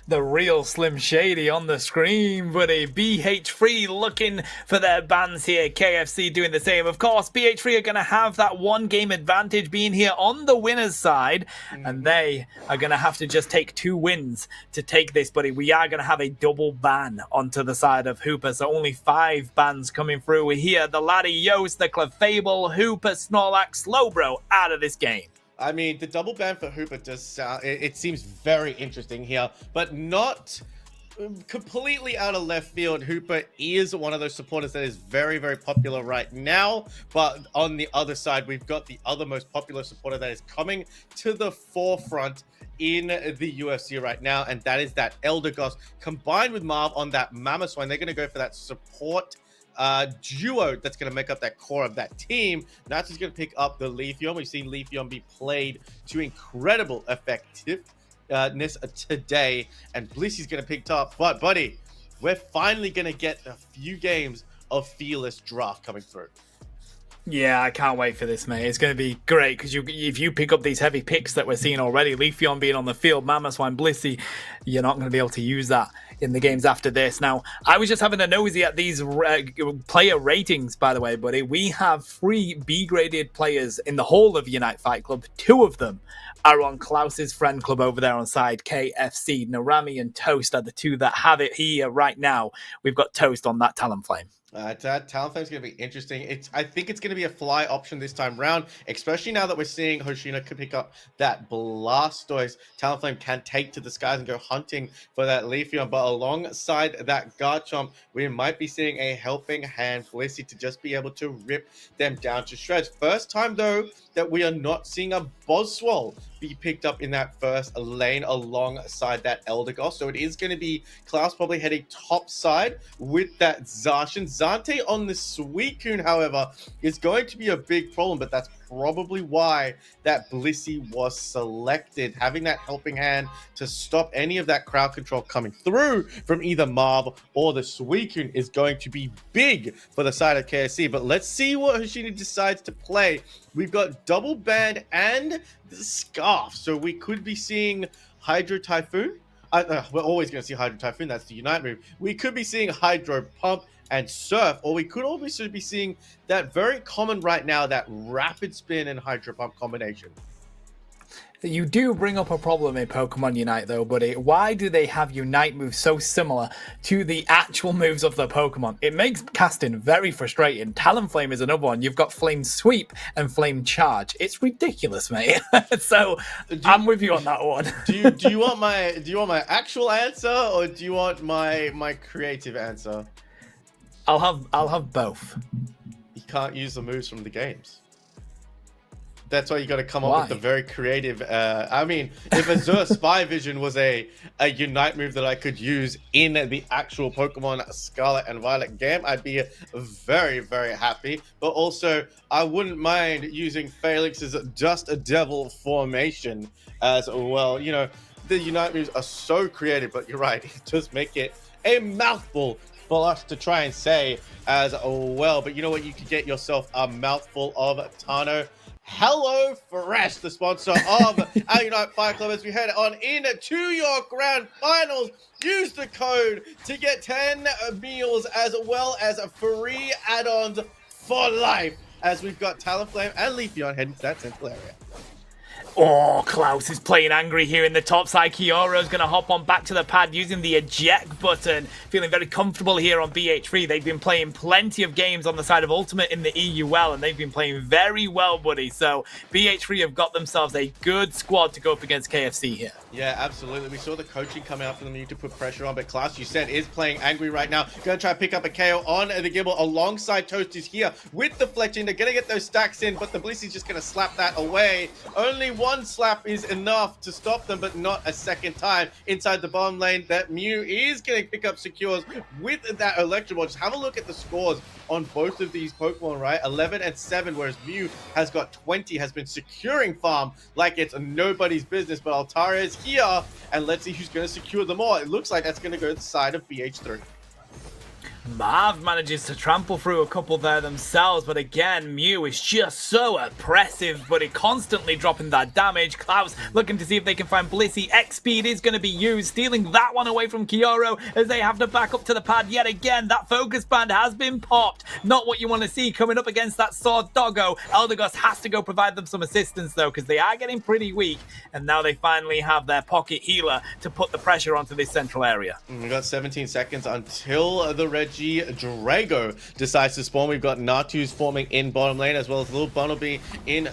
The real Slim Shady on the screen, buddy. BH3 looking for their bans here. KFC doing the same. Of course, BH3 are going to have that one game advantage being here on the winner's side. And they are going to have to just take 2 wins to take this, buddy. We are going to have a double ban onto the side of Hooper. So only 5 bans coming through here. The Laddie, Yost, the Clefable, Hooper, Snorlax, Slowbro out of this game. I mean, the double ban for Hooper does sound, it seems very interesting here, but not completely out of left field. Hooper is one of those supporters that is very, very popular right now, but on the other side, we've got the other most popular supporter that is coming to the forefront in the UFC right now, and that is that Eldegoss combined with Marv on that Mamoswine. They're going to go for that support duo that's going to make up that core of that team. Natsu's going to pick up the Leafeon. We've seen Leafeon be played to incredible effectiveness today, and Blissy's going to pick up. But buddy, we're finally going to get a few games of Fearless Draft coming through. Yeah, I can't wait for this, mate. It's going to be great because if you pick up these heavy picks that we're seeing already, Leafeon being on the field, Mamoswine, Blissey, you're not going to be able to use that in the games after this. Now, I was just having a nosy at these player ratings, by the way, buddy. We have 3 B-graded players in the whole of Unite Fight Club. 2 of them are on Klaus's friend club over there on side, KFC. Narami and Toast are the 2 that have it here right now. We've got Toast on that Talonflame. Talonflame is going to be interesting. I think it's going to be a fly option this time round, especially now that we're seeing Hoshino could pick up that Blastoise. Talonflame can take to the skies and go hunting for that Leafeon, but alongside that Garchomp, we might be seeing a helping hand Blissey to just be able to rip them down to shreds. First time, though, that we are not seeing a Boswell be picked up in that first lane alongside that Eldegoss. So it is going to be Klaus probably heading top side with that Zacian. Zante on the Suicune, however, is going to be a big problem, but that's probably why that Blissey was selected. Having that helping hand to stop any of that crowd control coming through from either Marv or the Suicune is going to be big for the side of KSC. But let's see what Hoshino decides to play. We've got double band and the Scarf, so we could be seeing Hydro Typhoon. We're always going to see Hydro Typhoon. That's the Unite move. We could be seeing Hydro Pump and Surf, or we could also be seeing that very common right now, that Rapid Spin and Hydro Pump combination. You do bring up a problem in Pokemon Unite, though, buddy. Why do they have Unite moves so similar to the actual moves of the Pokemon? It makes casting very frustrating. Talonflame is another one. You've got Flame Sweep and Flame Charge. It's ridiculous, mate. So I'm with you on that one. do you want my actual answer, or do you want my creative answer? I'll have both. You can't use the moves from the games. That's why you got to come up with the very creative. I mean, if Azure Spy Vision was a Unite move that I could use in the actual Pokemon Scarlet and Violet game, I'd be very, very happy. But also, I wouldn't mind using Felix's Just a Devil formation as well. You know, the Unite moves are so creative, but you're right, it does make it a mouthful for us to try and say as well. But you know what? You could get yourself a mouthful of Tano. Hello Fresh, the sponsor of our Unite Fight Club, as we head on into your grand finals. Use the code to get 10 meals as well as free add-ons for life, as we've got Talonflame and Leafeon heading to that central area. Oh, Klaus is playing angry here in the top side. Kioro's going to hop on back to the pad using the eject button. Feeling very comfortable here on BH3. They've been playing plenty of games on the side of Ultimate in the EUL, and they've been playing very well, buddy. So BH3 have got themselves a good squad to go up against KFC here. Yeah, absolutely. We saw the coaching coming out for them. You need to put pressure on, but Klaus, you said, is playing angry right now. Going to try to pick up a KO on the Gimbal alongside Toast is here with the fletching. They're going to get those stacks in, but the Blissy's just going to slap that away. Only one slap is enough to stop them, but not a second time. Inside the bottom lane, that Mew is going to pick up secures with that Electro Ball. Just have a look at the scores on both of these Pokemon, right? 11 and 7, whereas Mew has got 20, has been securing farm like it's nobody's business. But Altaria is here, and let's see who's going to secure them all. It looks like that's going to go to the side of BH3. Marv manages to trample through a couple there themselves, but again, Mew is just so oppressive, but it constantly dropping that damage. Klaus looking to see if they can find Blissey. X-Speed is going to be used, stealing that one away from Kioro as they have to back up to the pad yet again. That focus band has been popped. Not what you want to see coming up against that Sword Doggo. Eldegoss has to go provide them some assistance though, because they are getting pretty weak, and now they finally have their pocket healer to put the pressure onto this central area. We got 17 seconds until the Reggie Drago decides to spawn. We've got Natu's forming in bottom lane, as well as Little Bunnelby in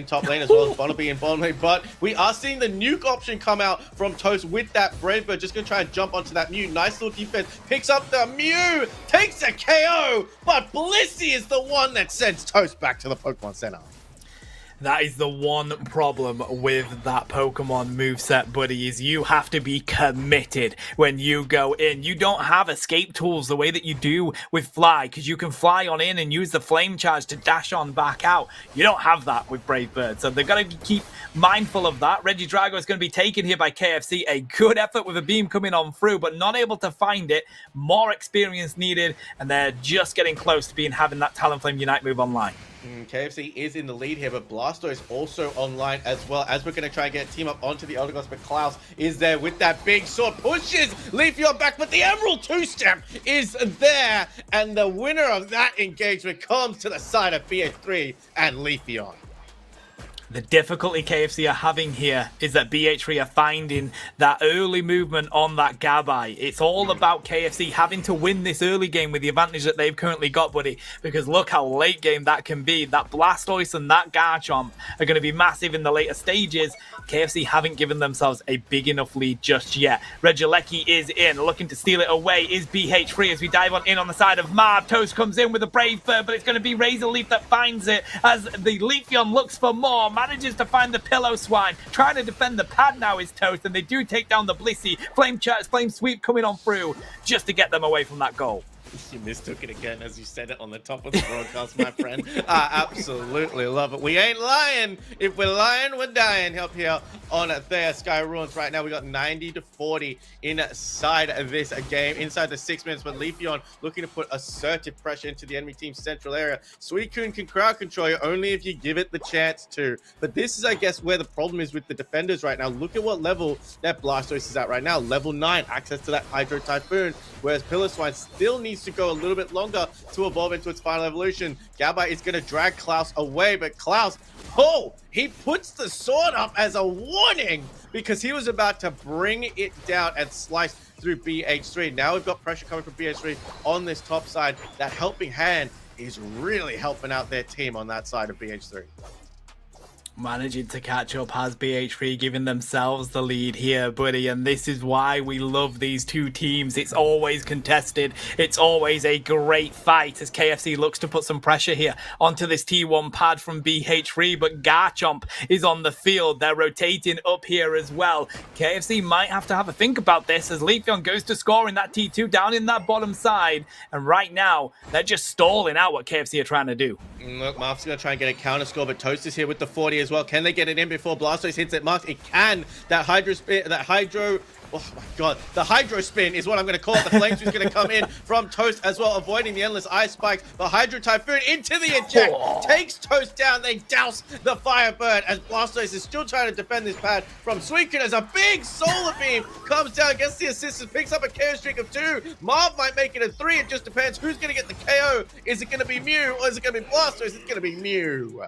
top lane, as well as Bunnelby in bottom lane. But we are seeing the nuke option come out from Toast with that Brave Bird. Just gonna try and jump onto that Mew. Nice little defense. Picks up the Mew, takes a KO, but Blissey is the one that sends Toast back to the Pokemon Center. That is the one problem with that Pokemon moveset, buddy, is you have to be committed when you go in. You don't have escape tools the way that you do with Fly, because you can fly on in and use the Flame Charge to dash on back out. You don't have that with Brave Bird, so they've got to keep mindful of that. Reggie Drago is going to be taken here by KFC. A good effort with a beam coming on through, but not able to find it. More experience needed, and they're just getting close to having that Talonflame Unite move online. KFC is in the lead here, but Blastoise also online as well, as we're going to try and get a team up onto the Eldegoss, but Klaus is there with that big sword, pushes Leafeon back, but the Emerald two-step is there, and the winner of that engagement comes to the side of BH3 and Leafeon. The difficulty KFC are having here is that BH3 are finding that early movement on that Gabai. It's all about KFC having to win this early game with the advantage that they've currently got, buddy, because look how late game that can be. That Blastoise and that Garchomp are going to be massive in the later stages. KFC haven't given themselves a big enough lead just yet. Regieleki is in, looking to steal it away is BH3 as we dive on in on the side of Marv. Toast comes in with a Brave Bird, but it's going to be Razor Leaf that finds it as the Leafeon looks for more. Manages to find the Pillow Swine. Trying to defend the pad now is Toast, and they do take down the Blissey. Flame Sweep coming on through just to get them away from that goal. You mistook it again as you said it on the top of the broadcast, my friend. I absolutely love it. We ain't lying. If we're lying, we're dying. Help here on Thea Sky Ruins. Right now, we got 90-40 inside of this game, inside the 6 minutes. But Leafeon looking to put assertive pressure into the enemy team's central area. Suicune can crowd control you only if you give it the chance to. But this is, I guess, where the problem is with the defenders right now. Look at what level that Blastoise is at right now. Level 9, access to that Hydro Typhoon. Whereas Pillar Swine still needs to go a little bit longer to evolve into its final evolution. Gabai is going to drag Klaus away, but Klaus, he puts the sword up as a warning because he was about to bring it down and slice through BH3. Now we've got pressure coming from BH3 on this top side. That helping hand is really helping out their team on that side of BH3. Managing to catch up has BH3, giving themselves the lead here, buddy, and this is why we love these two teams. It's always contested. It's always a great fight as KFC looks to put some pressure here onto this T1 pad from BH3, but Garchomp is on the field. They're rotating up here as well. KFC might have to have a think about this as Leafeon goes to score in that T2 down in that bottom side, and right now they're just stalling out what KFC are trying to do. Look, Mark's going to try and get a counter score, but Toast is here with the 40 as well. Can they get it in before Blastoise hits it? Mark, it can. That Hydro Spin, oh my god, the Hydro Spin is what I'm going to call it. The Flame Sweep is going to come in from Toast as well, avoiding the endless ice spikes. The Hydro Typhoon into the eject, takes Toast down. They douse the Firebird as Blastoise is still trying to defend this pad from Suicune as a big Solar Beam comes down, gets the assistance, picks up a KO streak of 2. Marv might make it a 3. It just depends who's going to get the KO. Is it going to be Mew or is it going to be Blastoise? It's going to be Mew.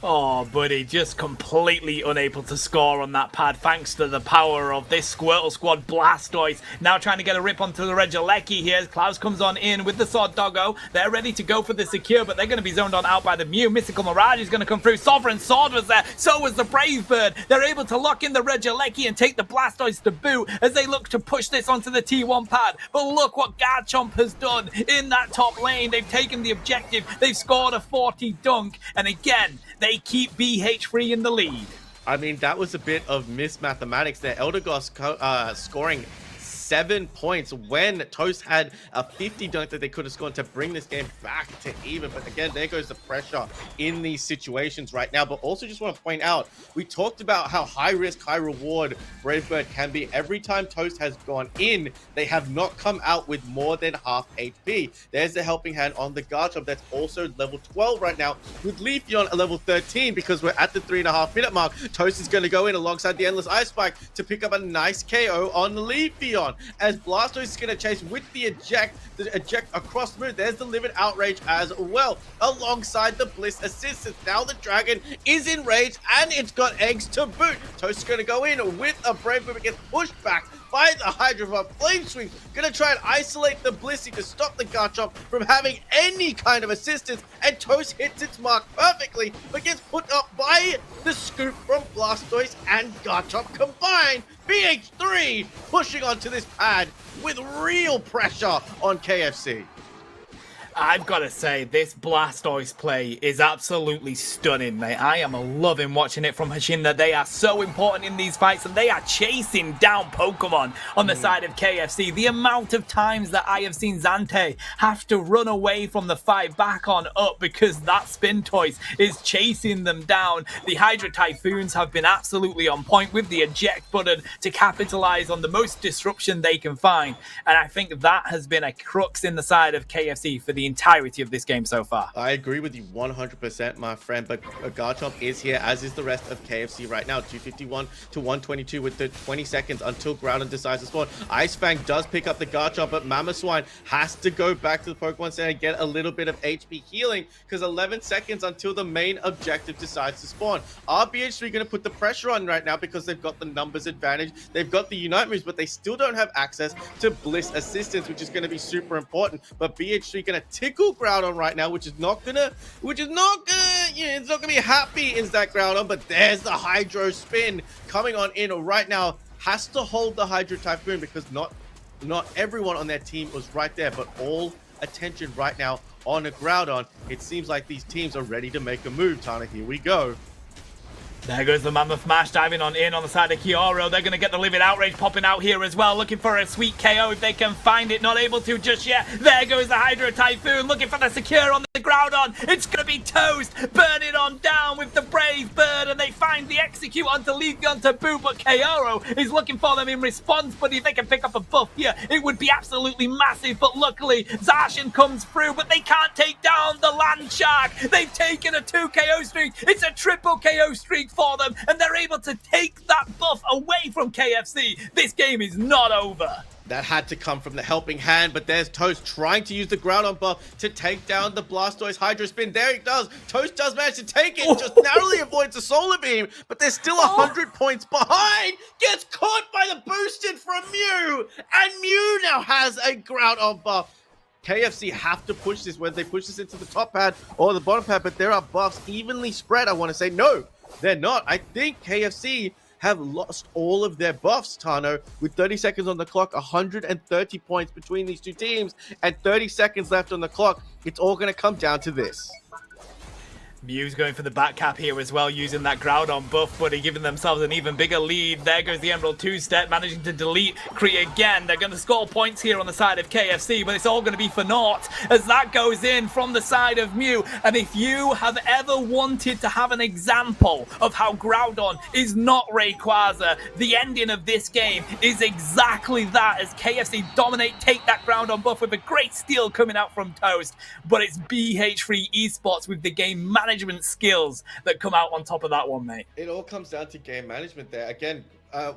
Oh, buddy, just completely unable to score on that pad thanks to the power of this Squirtle Squad Blastoise. Now trying to get a rip onto the Regieleki here. Klaus comes on in with the Sword Doggo. They're ready to go for the secure, but they're going to be zoned on out by the Mew. Mystical Mirage is going to come through. Sovereign Sword was there. So was the Brave Bird. They're able to lock in the Regieleki and take the Blastoise to boot as they look to push this onto the T1 pad. But look what Garchomp has done in that top lane. They've taken the objective. They've scored a 40 dunk. And again, they keep BH3 in the lead. I mean, that was a bit of missed mathematics there. Eldegoss scoring 7 points when Toast had a 50 dunk that they could have scored to bring this game back to even. But again, there goes the pressure in these situations right now. But also just want to point out, we talked about how high risk, high reward Brave Bird can be. Every time Toast has gone in, they have not come out with more than half HP. There's the helping hand on the Garchomp that's also level 12 right now, with Leafeon at level 13 because we're at the 3.5 minute mark. Toast is going to go in alongside the Endless Ice Spike to pick up a nice KO on Leafeon. As Blastoise is going to chase with the eject across the move. There's the Livid Outrage as well, alongside the Bliss Assistance. Now the Dragon is enraged, and it's got eggs to boot. Toast is going to go in with a Brave Bird, gets pushed back by the Hydra Ball. Flame Swing going to try and isolate the Blissey to stop the Garchomp from having any kind of assistance, and Toast hits its mark perfectly, but gets put up by the scoop from Blastoise and Garchomp combined. BH3 pushing onto this pad with real pressure on KFC. I've got to say, this Blastoise play is absolutely stunning, mate. I am loving watching it from Hashinda. They are so important in these fights, and they are chasing down Pokemon on the side of KFC. The amount of times that I have seen Zante have to run away from the fight back on up because that Spintoise is chasing them down. The Hydra Typhoons have been absolutely on point with the eject button to capitalize on the most disruption they can find. And I think that has been a crux in the side of KFC for the entirety of this game so far. I agree with you 100%, my friend, but Garchomp is here, as is the rest of KFC right now. 251 to 122 with the 20 seconds until Groudon decides to spawn. Ice Fang does pick up the Garchomp, but Mamoswine has to go back to the Pokemon Center and get a little bit of HP healing because 11 seconds until the main objective decides to spawn. Are BH3 going to put the pressure on right now because they've got the numbers advantage, they've got the Unite moves, but they still don't have access to Bliss Assistance, which is going to be super important. But BH3 going to tickle Groudon right now, which is not gonna, it's not gonna be happy in that Groudon. But there's the Hydro Spin coming on in right now. Has to hold the Hydro Typhoon because not everyone on their team was right there, but all attention right now on a Groudon. It seems like these teams are ready to make a move. Tana, here we go. There goes the Mammoth Mash diving on in on the side of Kioro. They're going to get the Livid Outrage popping out here as well, looking for a sweet KO if they can find it. Not able to just yet. There goes the Hydro Typhoon, looking for the secure on the Groudon. It's going to be Toast. Burn it on down with the Brave Bird, and they find the Execute onto Leafeon to boot, but Kioro is looking for them in response. But if they can pick up a buff here, it would be absolutely massive. But luckily, Zacian comes through, but they can't take down the Land Shark. They've taken a 2 KO streak. It's a triple KO streak for them, and they're able to take that buff away from KFC. This game is not over. That had to come from the helping hand, but there's Toast trying to use the Groudon buff to take down the Blastoise Hydro Spin. There it does. Toast does manage to take it, just narrowly avoids the Solar Beam, but they're still 100 points behind. Gets caught by the boosted from Mew, and Mew now has a Groudon buff. KFC have to push this, whether they push this into the top pad or the bottom pad, but there are buffs evenly spread. I want to say no, they're not. I think KFC have lost all of their buffs, Tano, with 30 seconds on the clock, 130 points between these two teams, and 30 seconds left on the clock. It's all going to come down to this. Mew's going for the back cap here as well, using that Groudon buff, buddy, giving themselves an even bigger lead. There goes the Emerald two-step, managing to delete Kree again. They're going to score points here on the side of KFC, but it's all going to be for naught as that goes in from the side of Mew. And if you have ever wanted to have an example of how Groudon is not Rayquaza, the ending of this game is exactly that, as KFC dominate, take that Groudon buff with a great steal coming out from Toast. But it's BH3 Esports with the game managed management skills that come out on top of that one, mate. It all comes down to game management there. Again,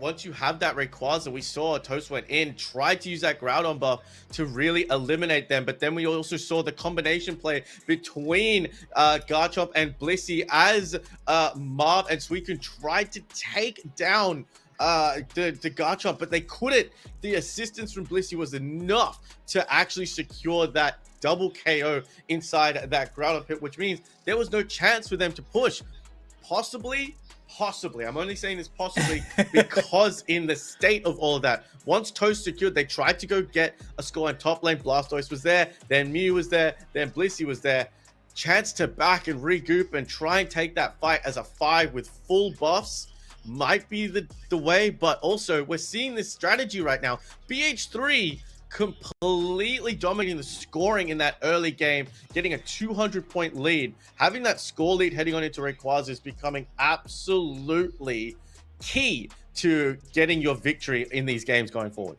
once you have that Rayquaza, we saw Toast went in, tried to use that Groudon buff to really eliminate them. But then we also saw the combination play between Garchomp and Blissey as Marv and Suicune tried to take down the Garchomp, but they couldn't. The assistance from Blissey was enough to actually secure that double KO inside that Groudon pit, which means there was no chance for them to push. Possibly, I'm only saying this possibly because in the state of all of that, once Toast secured, they tried to go get a score in top lane. Blastoise was there, then Mew was there, then Blissey was there. Chance to back and regroup and try and take that fight as a 5 with full buffs might be the way, but also we're seeing this strategy right now. BH3 completely dominating the scoring in that early game, getting a 200-point lead. Having that score lead heading on into Rayquaza is becoming absolutely key to getting your victory in these games going forward.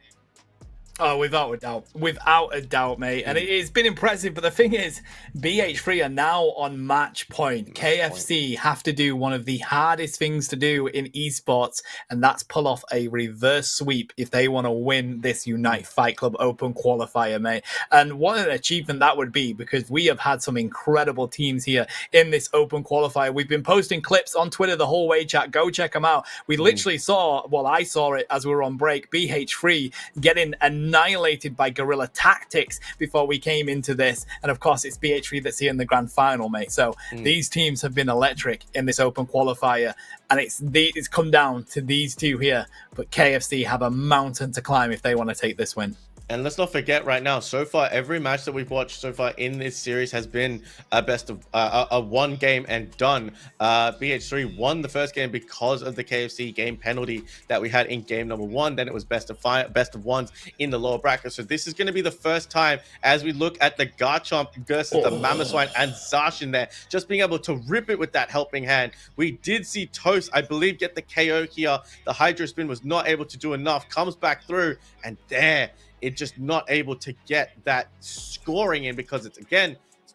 Oh, without a doubt, mate. And it's been impressive. But the thing is, BH3 are now on match point. KFC have to do one of the hardest things to do in esports, and that's pull off a reverse sweep if they want to win this Unite Fight Club Open qualifier, mate. And what an achievement that would be, because we have had some incredible teams here in this Open qualifier. We've been posting clips on Twitter the whole way, chat. Go check them out. We literally saw, well, I saw it as we were on break, BH3 getting annihilated by Guerrilla Tactics before we came into this, and of course it's BH3 that's here in the grand final, mate. So these teams have been electric in this Open qualifier, and it's come down to these two here, but KFC have a mountain to climb if they want to take this win. And let's not forget right now, so far, every match that we've watched so far in this series has been a best of a one game and done. BH3 won the first game because of the KFC game penalty that we had in game number 1. Then it was best of ones in the lower bracket. So this is going to be the first time as we look at the Garchomp versus the Mamoswine and Zacian there, just being able to rip it with that helping hand. We did see Toast, I believe, get the KO here. The Hydro Spin was not able to do enough, comes back through, and there, it just not able to get that scoring in because it's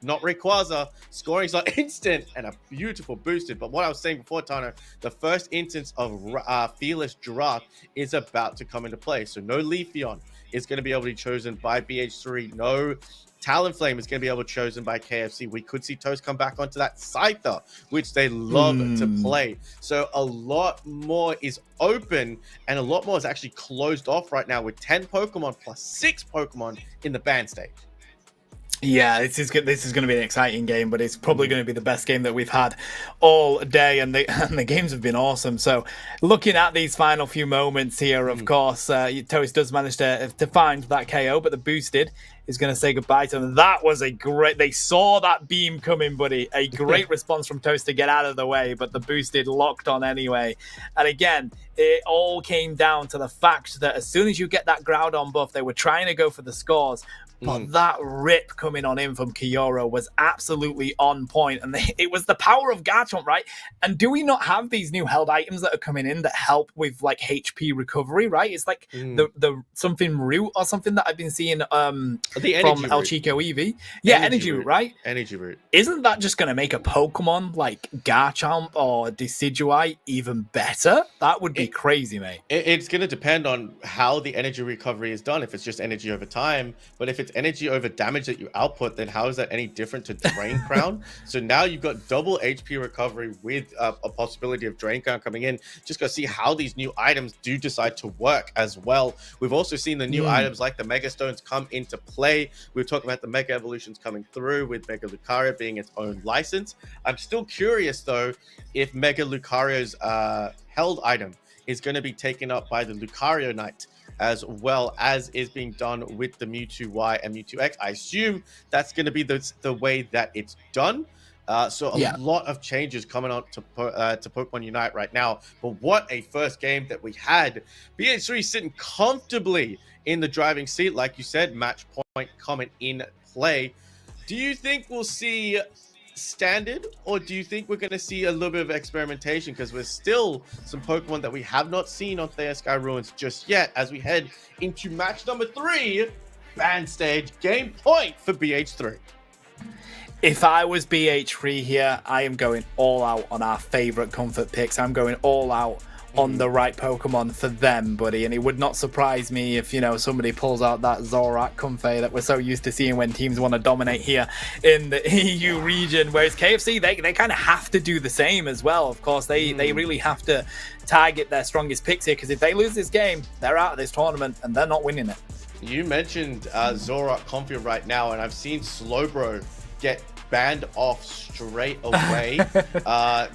not Rayquaza. Scoring's not instant and a beautiful boosted. But what I was saying before, Tano, the first instance of Fearless Giraffe is about to come into play. So no Leafeon is going to be able to be chosen by BH3. No Talonflame is going to be able to be chosen by KFC. We could see Toast come back onto that Scyther, which they love to play. So a lot more is open, and a lot more is actually closed off right now with 10 Pokemon plus 6 Pokemon in the band stage. Yeah, this is going to be an exciting game, but it's probably going to be the best game that we've had all day, and the games have been awesome. So looking at these final few moments here, of course, Toast does manage to find that KO, but the boosted is going to say goodbye to them. That was they saw that beam coming, buddy. A great response from Toast to get out of the way, but the boosted locked on anyway. And again, it all came down to the fact that as soon as you get that Groudon buff, they were trying to go for the scores, but that rip coming on in from Kyoro was absolutely on point, and it was the power of Garchomp, right? And do we not have these new held items that are coming in that help with like HP recovery, right? It's like the something root or something that I've been seeing from El Chico Eevee. Yeah, energy root, right? Energy root. Isn't that just going to make a Pokemon like Garchomp or Decidueye even better? That would be crazy, mate. It's going to depend on how the energy recovery is done. If it's just energy over time, but if it's energy over damage that you output, then how is that any different to Drain Crown? So now you've got double HP recovery with a possibility of Drain Crown coming in. Just got to see how these new items do decide to work as well. We've also seen the new items like the Mega Stones come into play. We were talking about the Mega Evolutions coming through with Mega Lucario being its own license. I'm still curious though if Mega Lucario's held item is going to be taken up by the Lucario Knight, as well as is being done with the Mewtwo Y and Mewtwo X. I assume that's going to be the way that it's done. So a lot of changes coming on to Pokemon Unite right now. But what a first game that we had. BH3 sitting comfortably in the driving seat. Like you said, match point coming in play. Do you think we'll see standard, or do you think we're going to see a little bit of experimentation, because there's still some Pokemon that we have not seen on Theia Sky Ruins just yet as we head into match number 3, band stage, game point for BH3? If I was BH3 here, I am going all out on our favorite comfort picks. I'm going all out on the right Pokemon for them, buddy. And it would not surprise me if, you know, somebody pulls out that Zorak Comfey that we're so used to seeing when teams want to dominate here in the EU region. Whereas KFC, they kind of have to do the same as well. Of course, they really have to target their strongest picks here, because if they lose this game, they're out of this tournament and they're not winning it. You mentioned Zorak Comfey right now, and I've seen Slowbro get banned off straight away.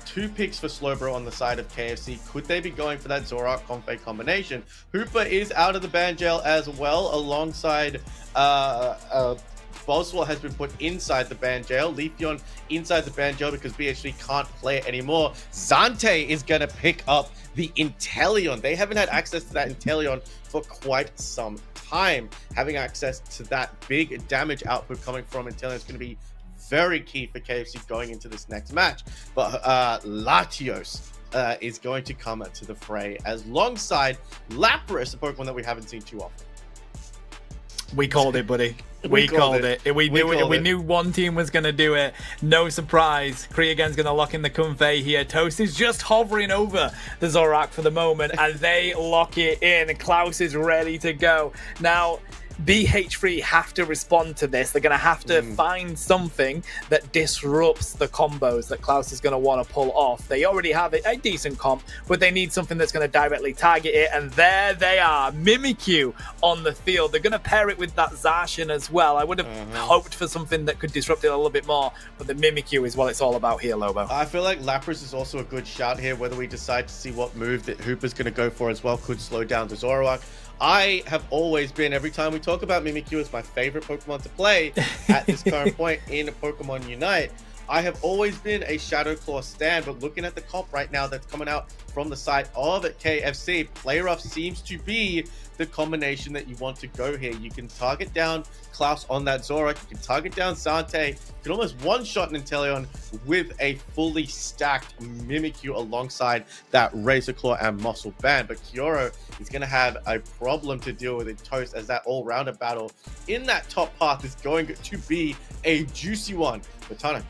2 picks for Slowbro on the side of KFC. Could they be going for that Zorak Comfey combination? Hooper is out of the ban jail as well, alongside Boswell has been put inside the ban jail. Leafeon inside the ban jail because BH3 can't play it anymore. Zante is going to pick up the Inteleon. They haven't had access to that Inteleon for quite some time. Having access to that big damage output coming from Inteleon is going to be very key for KFC going into this next match. But Latios is going to come to the fray alongside Lapras, a Pokemon that we haven't seen too often. We called it, buddy. We called it. We knew one team was going to do it. No surprise. Kriagen's going to lock in the Comfey here. Toast is just hovering over the Zorak for the moment, and they lock it in. Klaus is ready to go. Now, BH3 have to respond to this. They're going to have to find something that disrupts the combos that Klaus is going to want to pull off. They already have a decent comp, but they need something that's going to directly target it. And there they are, Mimikyu on the field. They're going to pair it with that Zacian as well. I would have hoped for something that could disrupt it a little bit more, but the Mimikyu is what it's all about here, Lobo. I feel like Lapras is also a good shout here. Whether we decide to see what move that Hooper's going to go for as well could slow down the Zoroark. I have always been, every time we talk about Mimikyu, it's my favorite Pokemon to play at this current point in Pokemon Unite. I have always been a Shadow Claw stan, but looking at the comp right now that's coming out from the side of KFC, Play Rough seems to be the combination that you want to go here. You can target down Klaus on that Zorak, you can target down Zante, you can almost one-shot an Inteleon with a fully stacked Mimikyu alongside that Razor Claw and Muscle Band. But Kyoro is going to have a problem to deal with in Toast, as that all-rounder battle in that top path is going to be a juicy one. Botana,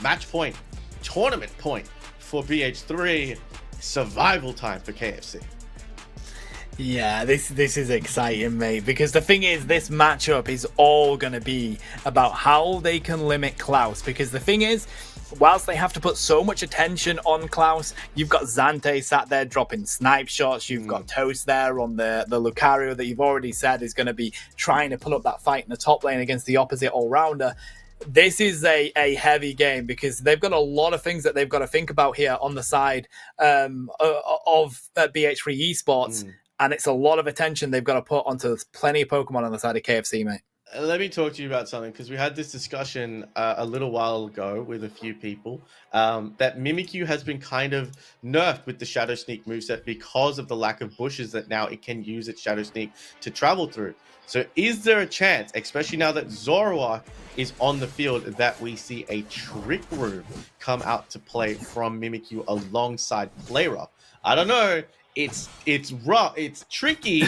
match point, tournament point for BH3, survival time for KFC. Yeah, this is exciting, mate, because the thing is, this matchup is all going to be about how they can limit Klaus, because the thing is, whilst they have to put so much attention on Klaus, you've got Zante sat there dropping snipe shots, you've got Toast there on the Lucario that you've already said is going to be trying to pull up that fight in the top lane against the opposite all-rounder. This is a heavy game because they've got a lot of things that they've got to think about here on the side of BH3 Esports. And it's a lot of attention they've got to put onto plenty of Pokemon on the side of KFC, mate. Let me talk to you about something, because we had this discussion a little while ago with a few people that Mimikyu has been kind of nerfed with the Shadow Sneak moveset because of the lack of bushes that now it can use its Shadow Sneak to travel through. So is there a chance, especially now that Zoroark is on the field, that we see a Trick Room come out to play from Mimikyu alongside Play Rough? I don't know. It's rough. It's tricky.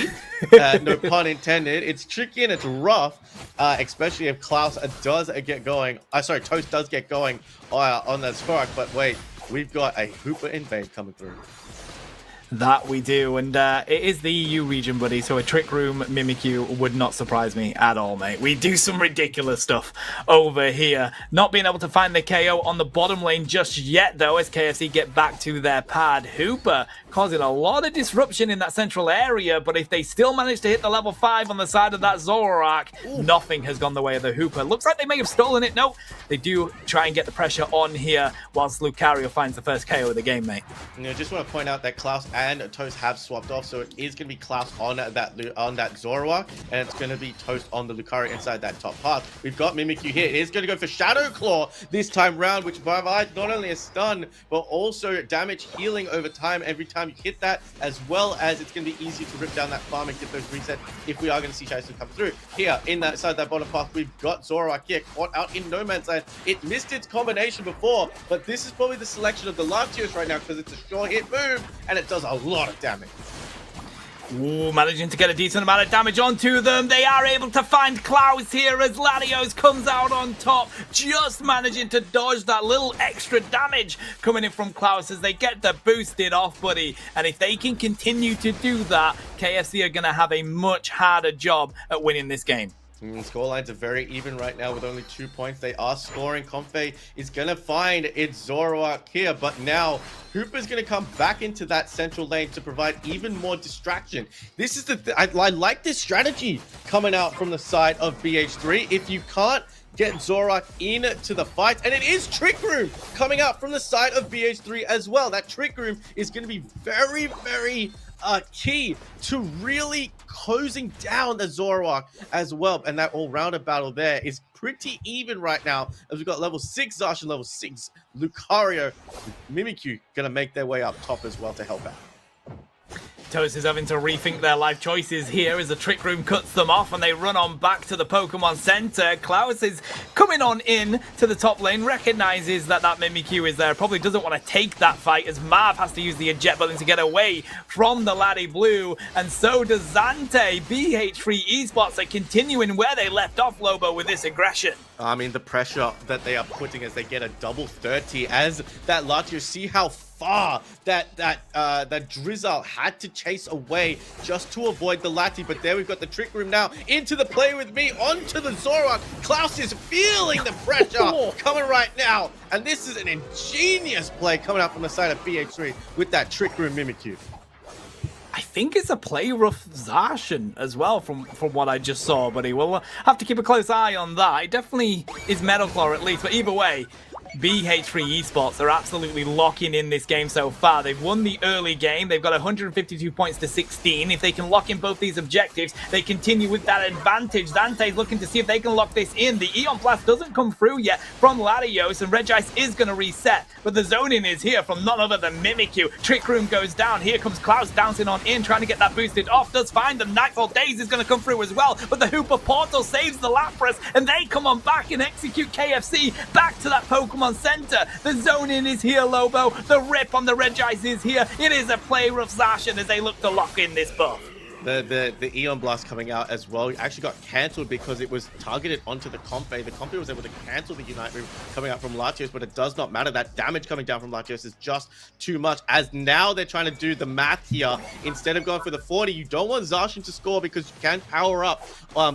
No pun intended. It's tricky and it's rough, especially if Klaus does get going. Toast does get going on that Spark. But wait, we've got a Hooper invade coming through. That we do, and it is the EU region, buddy, so a Trick Room Mimikyu would not surprise me at all, mate. We do some ridiculous stuff over here. Not being able to find the KO on the bottom lane just yet, though, as KFC get back to their pad. Hooper causing a lot of disruption in that central area, but if they still manage to hit the level 5 on the side of that Zoroark, nothing has gone the way of the Hooper. Looks like they may have stolen it. No, they do try and get the pressure on here, whilst Lucario finds the first KO of the game, mate. You know, just want to point out that Klaus and Toast have swapped off, so it is going to be Klaus on that Zoroark, and it's going to be Toast on the Lucario inside that top path. We've got Mimikyu here. It is going to go for Shadow Claw this time round, which provides not only a stun, but also damage healing over time every time you hit that, as well as it's going to be easy to rip down that farm and get those resets if we are going to see Shadow come through. Here, in that side, that bottom path, we've got Zoroark here, caught out in no man's land. It missed its combination before, but this is probably the selection of the Latios right now, because it's a short hit move, and it does a lot of damage. Ooh, managing to get a decent amount of damage onto them. They are able to find Klaus here as Latios comes out on top, just managing to dodge that little extra damage coming in from Klaus as they get the boosted off, buddy. And if they can continue to do that, KFC are going to have a much harder job at winning this game. Scorelines are very even right now with only 2 points. They are scoring. Comfey is going to find its Zoroark here, but now Hooper's going to come back into that central lane to provide even more distraction. This is I like this strategy coming out from the side of BH3. If you can't get Zoroark into the fight, and it is Trick Room coming out from the side of BH3 as well. That Trick Room is going to be very, very key to really closing down the Zoroark as well. And that all-rounder battle there is pretty even right now, as we've got level 6 Zacian, level 6 Lucario, Mimikyu gonna make their way up top as well to help out. Toast is having to rethink their life choices here as the Trick Room cuts them off and they run on back to the Pokemon Center. Klaus is coming on in to the top lane, recognizes that Mimikyu is there, probably doesn't want to take that fight as Marv has to use the eject button to get away from the Laddie Blue, and so does Zante. BH3 Esports are continuing where they left off, Lobo, with this aggression. I mean, the pressure that they are putting as they get a double 30, as that Latios, see how far that Drizzle had to chase away just to avoid the Lati. But there we've got the Trick Room now into the play with me onto the Zoroark. Klaus is feeling the pressure coming right now, and this is an ingenious play coming out from the side of BH3 with that Trick Room Mimikyu. I think it's a play rough Zacian as well from what I just saw, buddy. We'll have to keep a close eye on that. It definitely is Metalclaw at least, but either way, BH3 Esports are absolutely locking in this game so far. They've won the early game. They've got 152 points to 16. If they can lock in both these objectives, they continue with that advantage. Zante's looking to see if they can lock this in. The Eon Blast doesn't come through yet from Latios, and Regice is going to reset. But the zoning is here from none other than Mimikyu. Trick Room goes down. Here comes Klaus bouncing on in, trying to get that boosted off. Does find them. Nightfall Days is going to come through as well. But the Hooper Portal saves the Lapras, and they come on back and execute KFC back to that Pokemon Center. The zoning is here, Lobo. The rip on the Regice is here. It is a play rough Zacian as they look to lock in this buff. The Eon Blast coming out as well actually got cancelled because it was targeted onto the Comfey. The Comfey was able to cancel the Unite move coming out from Latios, but it does not matter. That damage coming down from Latios is just too much, as now they're trying to do the math here. Instead of going for the 40, you don't want Zacian to score because you can power up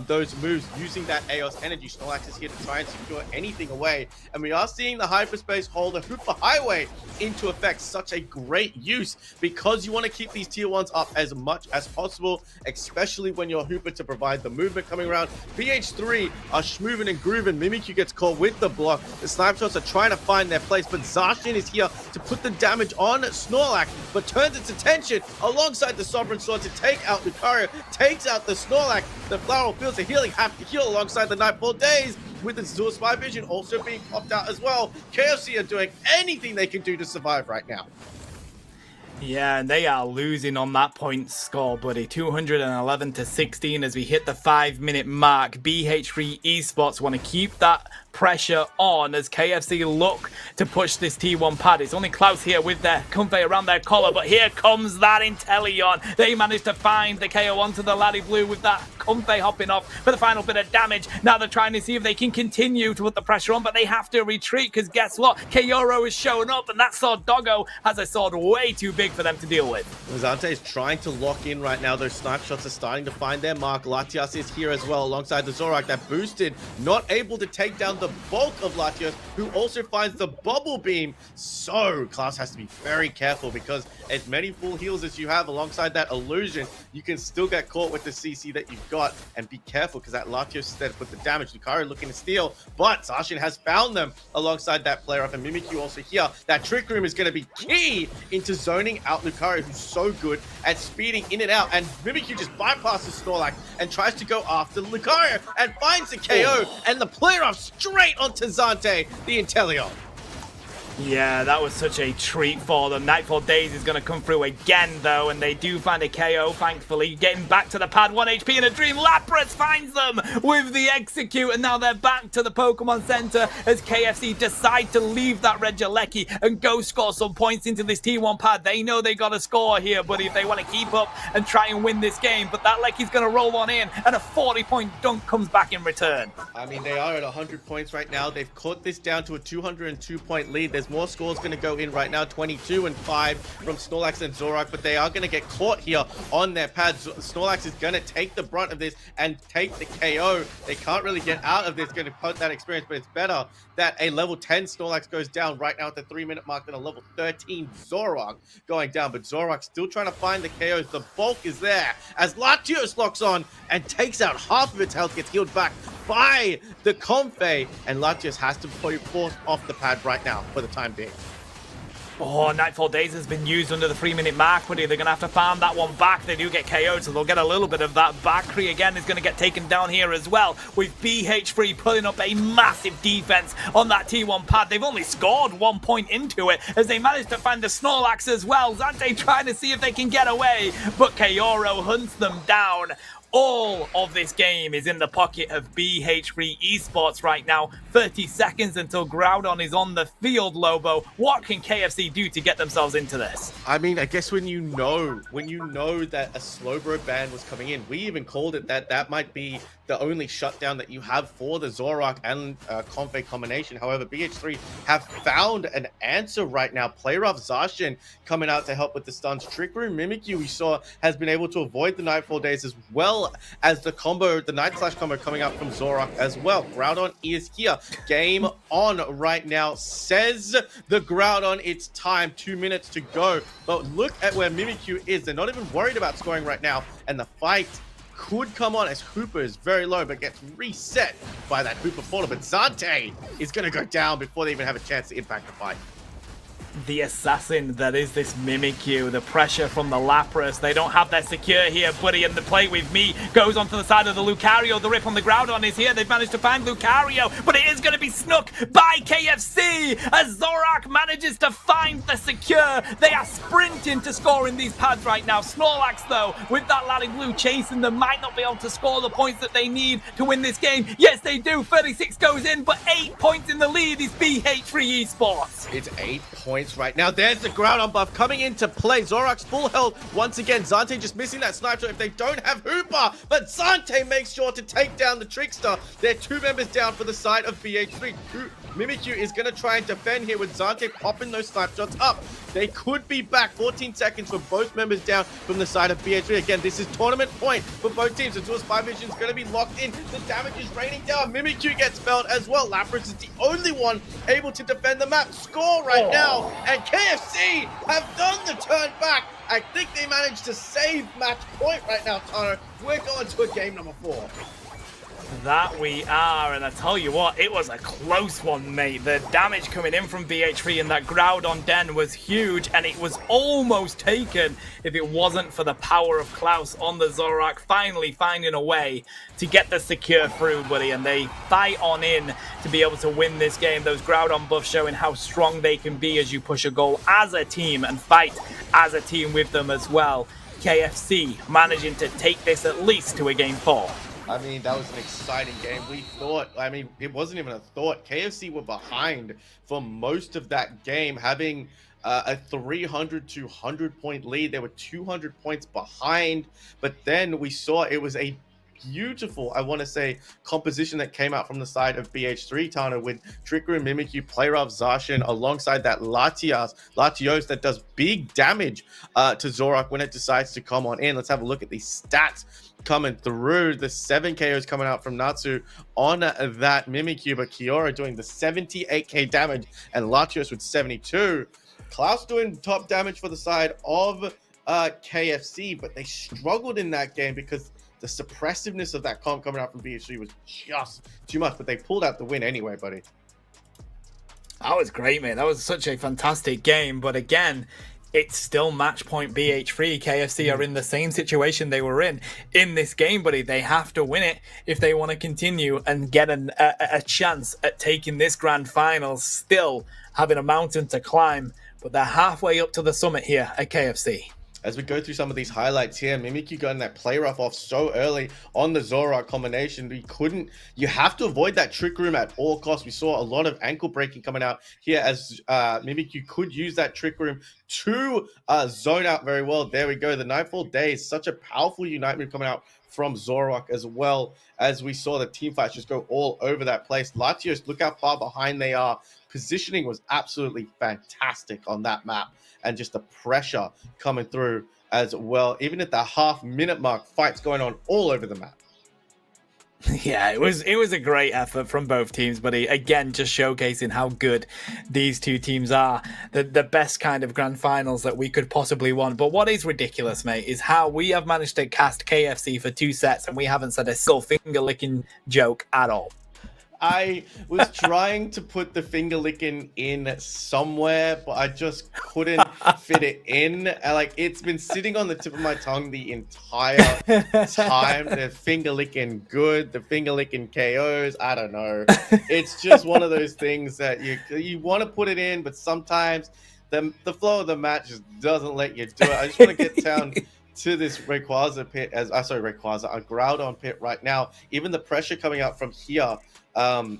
those moves using that Aeos energy. Snorlax is here to try and secure anything away, and we are seeing the Hyperspace hold the Hooper Highway into effect. Such a great use because you want to keep these tier 1s up as much as possible, especially when you're Hooper to provide the movement coming around. BH3 are schmoovin' and grooving. Mimikyu gets caught with the block. The Snipe Shots are trying to find their place, but Zacian is here to put the damage on Snorlax, but turns its attention alongside the Sovereign Sword to take out Lucario, takes out the Snorlax. The Floral Fields of Healing have to heal alongside the Nightfall Days, with its Dual Spy Vision also being popped out as well. KFC are doing anything they can do to survive right now. Yeah, and they are losing on that point score, buddy. 211 to 16 as we hit the 5-minute mark. BH3 Esports want to keep that pressure on as KFC look to push this T1 pad. It's only Klaus here with their Comfey around their collar, but here comes that Inteleon. They managed to find the KO onto the Laddie Blue with that Comfey hopping off for the final bit of damage. Now they're trying to see if they can continue to put the pressure on, but they have to retreat because guess what? Kyoro is showing up, and that sword Doggo has a sword way too big for them to deal with. Zante is trying to lock in right now. Those Snipe Shots are starting to find their mark. Latias is here as well alongside the Zoroark that boosted, not able to take down the bulk of Latios, who also finds the Bubble Beam. So Klaus has to be very careful because as many full heals as you have alongside that illusion, you can still get caught with the CC that you've got, and be careful because that Latios instead put the damage. Lucario looking to steal, but Zacian has found them alongside that player up, and Mimikyu also here. That Trick Room is going to be key into zoning out Lucario, who's so good at speeding in and out, and Mimikyu just bypasses Snorlax and tries to go after Lucario and finds the KO and the player off straight onto Zante, the Inteleon. Yeah, that was such a treat for them. Nightfall Days is going to come through again, though, and they do find a KO, thankfully. Getting back to the pad, 1 HP and a dream. Lapras finds them with the execute, and now they're back to the Pokemon Center as KFC decide to leave that Red Jalecki and go score some points into this T1 pad. They know they got to score here, buddy, if they want to keep up and try and win this game, but that Lecky's going to roll on in, and a 40-point dunk comes back in return. I mean, they are at 100 points right now. They've caught this down to a 202-point lead. There's more scores going to go in right now, 22 and 5 from Snorlax and Zoroark, but they are going to get caught here on their pads. Snorlax is going to take the brunt of this and take the KO. They can't really get out of this, going to put that experience, but it's better that a level 10 Snorlax goes down right now at the 3-minute mark than a level 13 Zoroark going down, but Zoroark still trying to find the KOs. The bulk is there as Latios locks on and takes out half of its health, gets healed back by the Comfey, and Latios has to be forced off the pad right now for the time being. Oh, Nightfall Days has been used under the 3-minute mark, buddy. They're going to have to farm that one back. They do get KO'd, so they'll get a little bit of that back. Kree again is going to get taken down here as well, with BH3 pulling up a massive defense on that T1 pad. They've only scored 1 point into it as they managed to find the Snorlax as well. Zante trying to see if they can get away, but Kaoro hunts them down. All of this game is in the pocket of BH3 Esports right now. 30 seconds until Groudon is on the field, Lobo. What can KFC do to get themselves into this? I mean, I guess when you know that a Slowbro ban was coming in, we even called it that might be the only shutdown that you have for the Zoroark and Comfey combination. However, BH3 have found an answer right now. Playrough Zacian coming out to help with the stuns. Trick Room Mimikyu we saw has been able to avoid the Nightfall Days as well as the combo, the Night Slash combo coming out from Zoroark as well. Groudon is here. Game on right now, says the Groudon. It's time, 2 minutes to go. But look at where Mimikyu is. They're not even worried about scoring right now, and the fight could come on as Hooper is very low, but gets reset by that Hooper portal. But Zante is going to go down before they even have a chance to impact the fight. The assassin that is this Mimikyu, the pressure from the Lapras. They don't have their secure here, buddy, and the play with me goes onto the side of the Lucario. The rip on the Groudon is here. They've managed to find Lucario, but it is going to be snuck by KFC as Zoroark manages to find the secure. They are sprinting to score in these pads right now. Snorlax, though, with that Lally Blue chasing them, might not be able to score the points that they need to win this game. Yes, they do. 36 goes in, but 8 points in the lead is BH3 Esports. It's 8 points right now. There's the Groudon buff coming into play. Zoroark's full health once again. Zante just missing that sniper if they don't have Hooper, but Zante makes sure to take down the Trickster. They're 2 members down for the side of BH3. Mimikyu is going to try and defend here with Zante popping those snipe shots up. They could be back. 14 seconds for both members down from the side of BH3. Again, this is tournament point for both teams. The Duel's 5 Vision is going to be locked in. The damage is raining down. Mimikyu gets felled as well. Lapras is the only one able to defend the map. Score right now. And KFC have done the turn back. I think they managed to save match point right now, Tano. We're going to a game number 4. That we are, and I tell you what, it was a close one, mate. The damage coming in from BH3 and that Groudon den was huge, and it was almost taken if it wasn't for the power of Klaus on the Zoroark finally finding a way to get the secure through, buddy, and they fight on in to be able to win this game. Those Groudon buffs showing how strong they can be as you push a goal as a team and fight as a team with them as well. KFC managing to take this at least to a game 4. I mean, that was an exciting game. We thought, I mean, it wasn't even a thought. KFC were behind for most of that game, having a 300 to 100 point lead. They were 200 points behind, but then we saw it was a beautiful, I want to say, composition that came out from the side of BH3, Tana, with Trick Room, Mimikyu, Playrough Zacian, alongside that Latios that does big damage to Zoroark when it decides to come on in. Let's have a look at these stats coming through. The 7 KOs coming out from Natsu on that Mimikyu, but Kiora doing the 78k damage and Latios with 72. Klaus doing top damage for the side of KFC, but they struggled in that game because the suppressiveness of that comp coming out from BH3 was just too much, but they pulled out the win anyway, buddy. That was great, mate. That was such a fantastic game, but again, it's still match point BH3. KFC are in the same situation they were in this game, buddy. They have to win it if they want to continue and get a chance at taking this grand final, still having a mountain to climb. But they're halfway up to the summit here at KFC. As we go through some of these highlights here, Mimikyu got in that play rough off so early on the Zorak combination. You have to avoid that trick room at all costs. We saw a lot of ankle breaking coming out here as Mimikyu could use that trick room to zone out very well. There we go. The Nightfall Days, such a powerful Unite move coming out from Zorak, as well as we saw the team fights just go all over that place. Latios, look how far behind they are. Positioning was absolutely fantastic on that map, and just the pressure coming through as well. Even at the half-minute mark, fights going on all over the map. Yeah, it was a great effort from both teams, but again, just showcasing how good these two teams are. The best kind of grand finals that we could possibly want. But what is ridiculous, mate, is how we have managed to cast KFC for 2 sets and we haven't said a single finger-licking joke at all. I was trying to put the finger licking in somewhere, but I just couldn't fit it in. And, like, it's been sitting on the tip of my tongue the entire time. The finger licking good, the finger licking KOs. I don't know. It's just one of those things that you want to put it in, but sometimes the flow of the match just doesn't let you do it. I just want to get down to this Rayquaza pit, a Groudon pit right now. Even the pressure coming out from here, the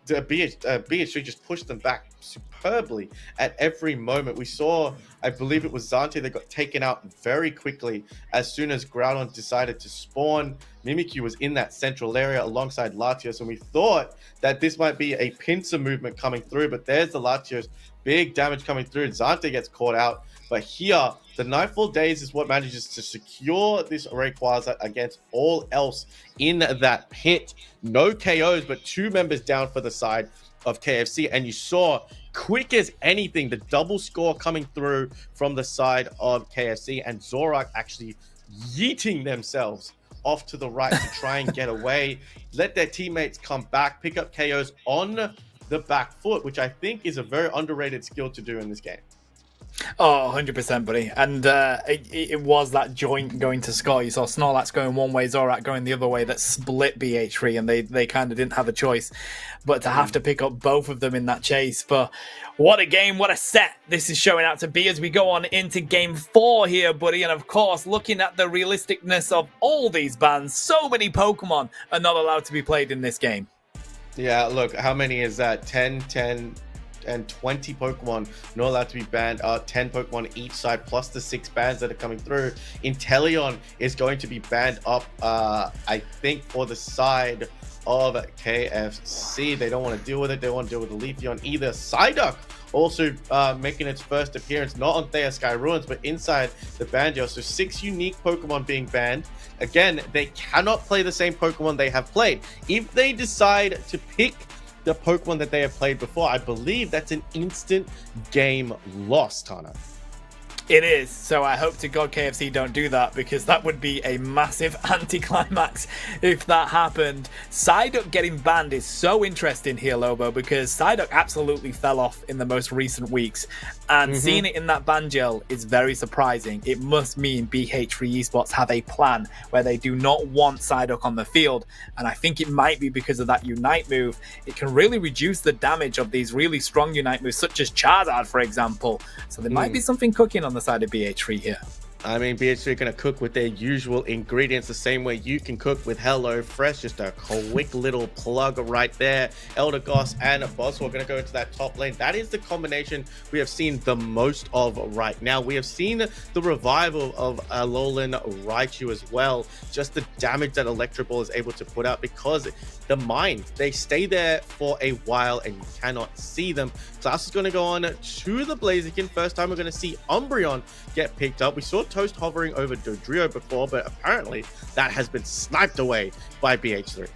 BH3 just pushed them back superbly at every moment. We saw, I believe it was Zante that got taken out very quickly as soon as Groudon decided to spawn. Mimikyu was in that central area alongside Latios, and we thought that this might be a pincer movement coming through, but there's the Latios. Big damage coming through, and Zante gets caught out. But here, the Nightfall Days is what manages to secure this Rayquaza against all else in that pit. No KOs, but 2 members down for the side of KFC. And you saw, quick as anything, the double score coming through from the side of KFC, and Zorak actually yeeting themselves off to the right to try and get away, let their teammates come back, pick up KOs on the back foot, which I think is a very underrated skill to do in this game. Oh, 100%, buddy. And it was that joint going to score. You saw Snorlax going one way, Zorak going the other way, that split BH3, and they kind of didn't have a choice but to have to pick up both of them in that chase. But what a game, what a set this is showing out to be as we go on into game 4 here, buddy. And of course, looking at the realisticness of all these bans, so many Pokemon are not allowed to be played in this game. Yeah, look, how many is that? 10, and 20 Pokemon not allowed to be banned. 10 Pokemon each side, plus the 6 bans that are coming through. Inteleon is going to be banned up, I think, for the side of KFC. They don't want to deal with it. They want to deal with the Leafeon either. Psyduck also making its first appearance, not on Thea Sky Ruins, but inside the Banjo. So 6 unique Pokemon being banned. Again, they cannot play the same Pokemon they have played. If they decide to pick the Pokemon that they have played before, I believe that's an instant game loss, Tana. It is, so I hope to God KFC don't do that, because that would be a massive anticlimax if that happened. Psyduck getting banned is so interesting here, Lobo, because Psyduck absolutely fell off in the most recent weeks, and seeing it in that ban gel is very surprising. It must mean BH3 Esports have a plan where they do not want Psyduck on the field, and I think it might be because of that Unite move. It can really reduce the damage of these really strong Unite moves, such as Charizard, for example. So there might be something cooking on the side of BH3 here. I mean, BH3 are going to cook with their usual ingredients the same way you can cook with Hello Fresh. Just a quick little plug right there. Eldegoss and Boswell are going to go into that top lane. That is the combination we have seen the most of right now. We have seen the revival of Alolan Raichu as well. Just the damage that Electro Ball is able to put out, because the mines, they stay there for a while and you cannot see them. Class is going to go on to the Blaziken. First time we're going to see Umbreon get picked up. We saw Toast hovering over Dodrio before, but apparently that has been sniped away by BH3.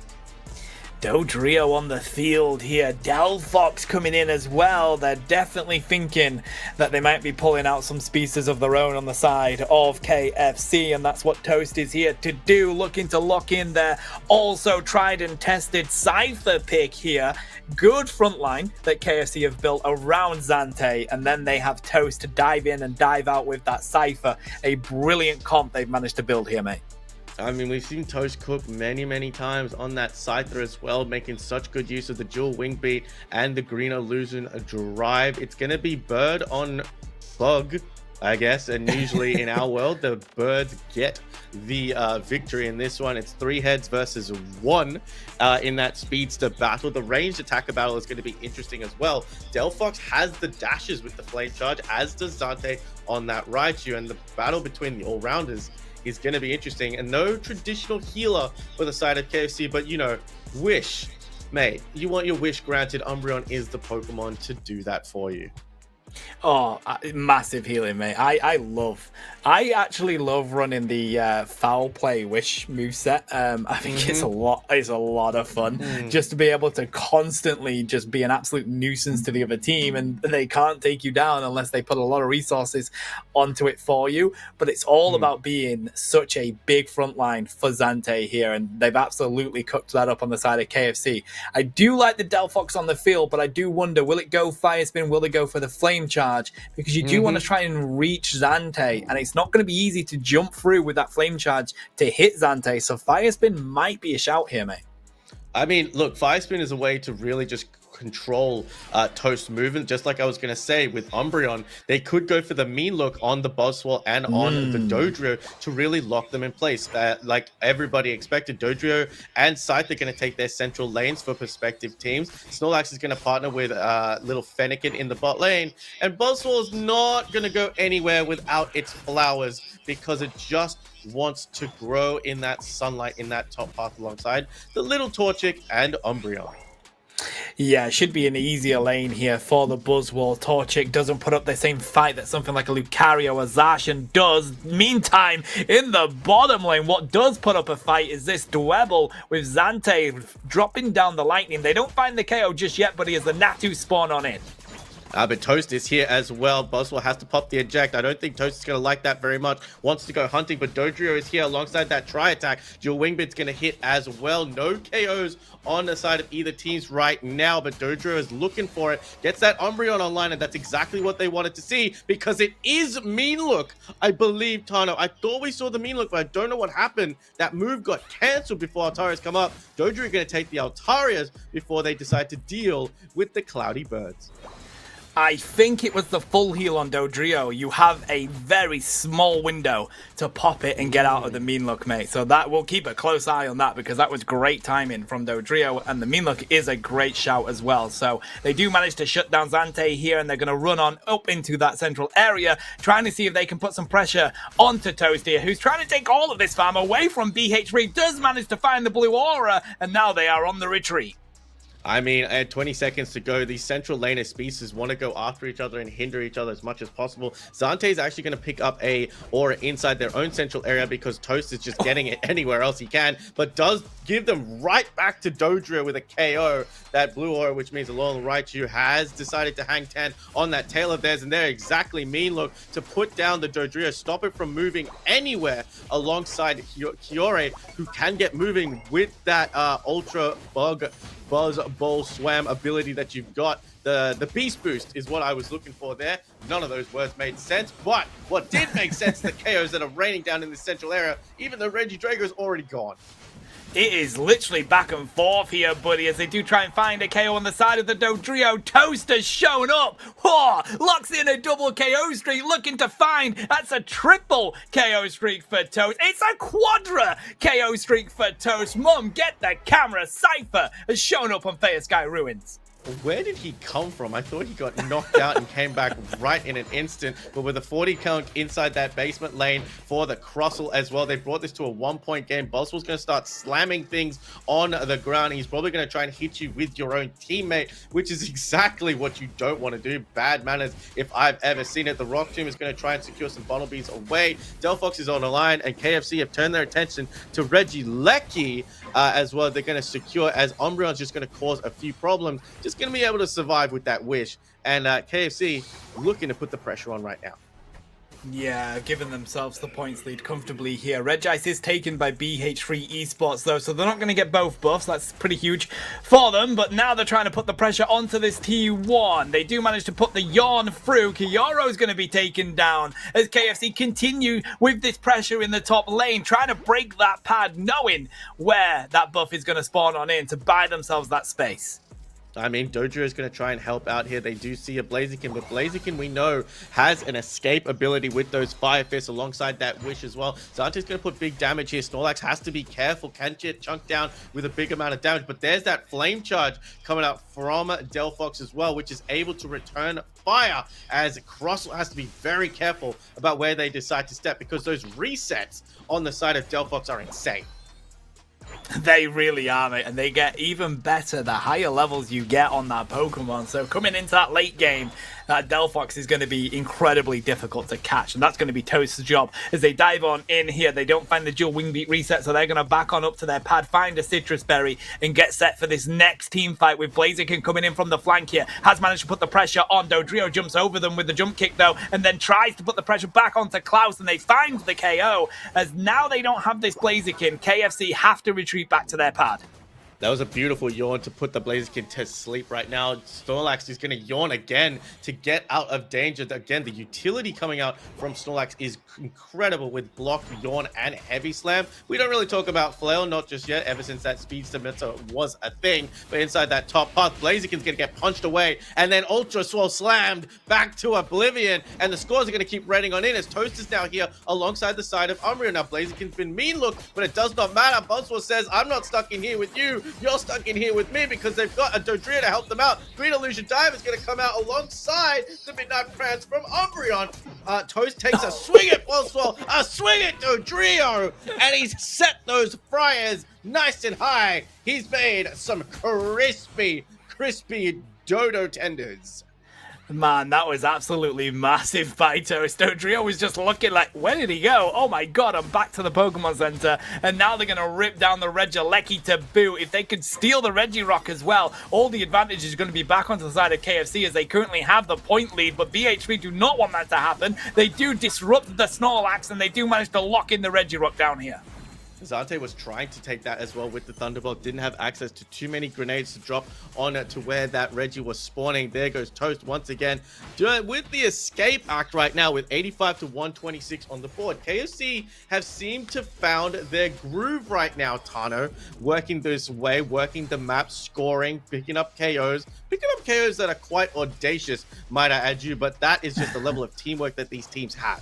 Dodrio on the field here. Delphox coming in as well. They're definitely thinking that they might be pulling out some species of their own on the side of KFC, and that's what Toast is here to do, looking to lock in their also tried and tested Cypher pick here. Good front line that KFC have built around Zante, and then they have Toast to dive in and dive out with that Cypher. A brilliant comp they've managed to build here, mate. I mean, we've seen Toast cook many times on that Scyther as well, making such good use of the dual wing beat and the green illusion drive. It's going to be bird on bug, I guess, and usually in our world, the birds get the victory in this one. It's 3 heads versus 1 in that speedster battle. The ranged attacker battle is going to be interesting as well. Delphox has the dashes with the flame charge, as does Zante on that Raichu, and the battle between the all-rounders is going to be interesting. And no traditional healer for the side of KFC, but you know, Wish, mate, you want your wish granted. Umbreon is the Pokemon to do that for you. Oh, massive healing, mate. I actually love running the foul play wish moveset. I think it's a lot of fun just to be able to constantly just be an absolute nuisance to the other team, and they can't take you down unless they put a lot of resources onto it for you. But it's all about being such a big front line for Zante here, and they've absolutely cooked that up on the side of KFC. I do like the Delphox on the field, but I do wonder, will it go Fire Spin? Will it go for the Flame Charge? Because you do want to try and reach Zante, and it's not going to be easy to jump through with that Flame Charge to hit Zante, so Fire Spin might be a shout here, mate. I mean, look, Fire Spin is a way to really just control Toast movement. Just like I was going to say with Umbreon, they could go for the mean look on the Buzzwole and on the Dodrio to really lock them in place. Like everybody expected, Dodrio and Scythe are going to take their central lanes for prospective teams. Snorlax is going to partner with little Fennekin in the bot lane, and Buzzwole is not going to go anywhere without its flowers, because it just wants to grow in that sunlight in that top path alongside the little Torchic and Umbreon. Yeah, it should be an easier lane here for the Buzzwole. Torchic doesn't put up the same fight that something like a Lucario or Zacian does. Meantime, in the bottom lane, what does put up a fight is this Dwebble with Zante dropping down the lightning. They don't find the KO just yet, but he has the Natu spawn on it. But Toast is here as well. Buzzwole has to pop the eject. I don't think Toast is going to like that very much. Wants to go hunting, but Dodrio is here alongside that tri-attack. Dual Wing Bit's going to hit as well. No KOs on the side of either teams right now, but Dodrio is looking for it. Gets that Umbreon online, and that's exactly what they wanted to see, because it is Mean Look, I believe, Tano. I thought we saw the Mean Look, but I don't know what happened. That move got cancelled before Altarias come up. Dodrio going to take the Altarias before they decide to deal with the Cloudy Birds. I think it was the full heal on Dodrio. You have a very small window to pop it and get out of the Mean Look, mate. So that we'll keep a close eye on that, because that was great timing from Dodrio, and the Mean Look is a great shout as well. So they do manage to shut down Zante here, and they're going to run on up into that central area, trying to see if they can put some pressure onto Toast here, who's trying to take all of this farm away from BH3. Does manage to find the blue aura, and now they are on the retreat. I mean, at 20 seconds to go, these central laner species want to go after each other and hinder each other as much as possible. Zante is actually going to pick up a aura inside their own central area, because Toast is just getting it anywhere else he can, but does give them right back to Dodrio with a KO. That blue aura, which means Alolan Raichu has decided to hang 10 on that tail of theirs, and they're exactly Mean Look to put down the Dodrio, stop it from moving anywhere alongside Kiore, who can get moving with that Ultra Buzz Ball Swam ability that you've got. The Beast Boost is what I was looking for there. None of those words made sense, but what did make sense is the KOs that are raining down in this central area, even though Reggie Drago is already gone. It is literally back and forth here, buddy, as they do try and find a KO on the side of the Dodrio. Toast has shown up. Whoa, locks in a double KO streak, looking to find. That's a triple KO streak for Toast. It's a quadra KO streak for Toast. Mum, get the camera. Cypher has shown up on Fair Sky Ruins. where did he come from? I thought he got knocked out and came back right in an instant. But with a 40 count inside that basement lane for the Crossel as well, they brought this to a 1-point game. Boswell's going to start slamming things on the ground. He's probably going to try and hit you with your own teammate, which is exactly what you don't want to do. Bad manners if I've ever seen it. The Rock team is going to try and secure some Bumblebees away. Delphox is on the line, and KFC have turned their attention to Reggie Lecky as well. They're going to secure, as Umbreon's just going to cause a few problems. Just going to be able to survive with that wish. And KFC looking to put the pressure on right now. Yeah, giving themselves the points lead comfortably here. Regice is taken by BH3 Esports though, so they're not going to get both buffs. That's pretty huge for them, but now they're trying to put the pressure onto this T1. They do manage to put the Yawn through. Kiyoro's going to be taken down as KFC continue with this pressure in the top lane, trying to break that pad, knowing where that buff is going to spawn on in to buy themselves that space. I mean, Dodrio is going to try and help out here. They do see a Blaziken, but Blaziken, we know, has an escape ability with those Fire Fists alongside that Wish as well. Zante's going to put big damage here. Snorlax has to be careful. Can't get chunked down with a big amount of damage, but there's that Flame Charge coming out from Delphox as well, which is able to return fire, as Crossel has to be very careful about where they decide to step, because those resets on the side of Delphox are insane. They really are, mate, and they get even better the higher levels you get on that Pokemon. So coming into that late game, that Delphox is going to be incredibly difficult to catch, and that's going to be Toast's job as they dive on in here. They don't find the dual wing beat reset, so they're going to back on up to their pad, find a Citrus Berry, and get set for this next team fight with Blaziken coming in from the flank here. Has managed to put the pressure on. Dodrio jumps over them with the jump kick, though, and then tries to put the pressure back onto Klaus, and they find the KO, as now they don't have this Blaziken. KFC have to retreat back to their pad. That was a beautiful yawn to put the Blaziken to sleep right now. Snorlax is going to yawn again to get out of danger. Again, the utility coming out from Snorlax is incredible with block, yawn, and heavy slam. We don't really talk about flail, not just yet, ever since that speedster meta was a thing. But inside that top path, Blaziken's going to get punched away, and then Ultra Swell slammed back to oblivion. And the scores are going to keep running on in as Toast is now here alongside the side of Umbreon. Now, Blaziken's been mean look, but it does not matter. Buzzwell says, I'm not stuck in here with you. You're stuck in here with me, because they've got a Dodrio to help them out. Green Illusion Dive is going to come out alongside the Midnight Prance from Umbreon. Toast takes a swing at Buzzwell, a swing at Dodrio, and he's set those fryers nice and high. He's made some crispy dodo tenders. Man, that was absolutely massive by Toast. Dodrio was just looking like, where did he go? Oh my god, I'm back to the Pokemon Center. And now they're going to rip down the Regieleki to boot. If they could steal the Regirock as well, all the advantage is going to be back onto the side of KFC, as they currently have the point lead. But BH3 do not want that to happen. They do disrupt the Snorlax, and they do manage to lock in the Regirock down here. Zante was trying to take that as well with the Thunderbolt, didn't have access to too many grenades to drop on it to where that Reggie was spawning. There goes Toast once again with the escape act right now with 85 to 126 on the board. KFC have seemed to found their groove right now, Tano, working this way, working the map, scoring, picking up KOs that are quite audacious, might I add you, but that is just the level of teamwork that these teams have.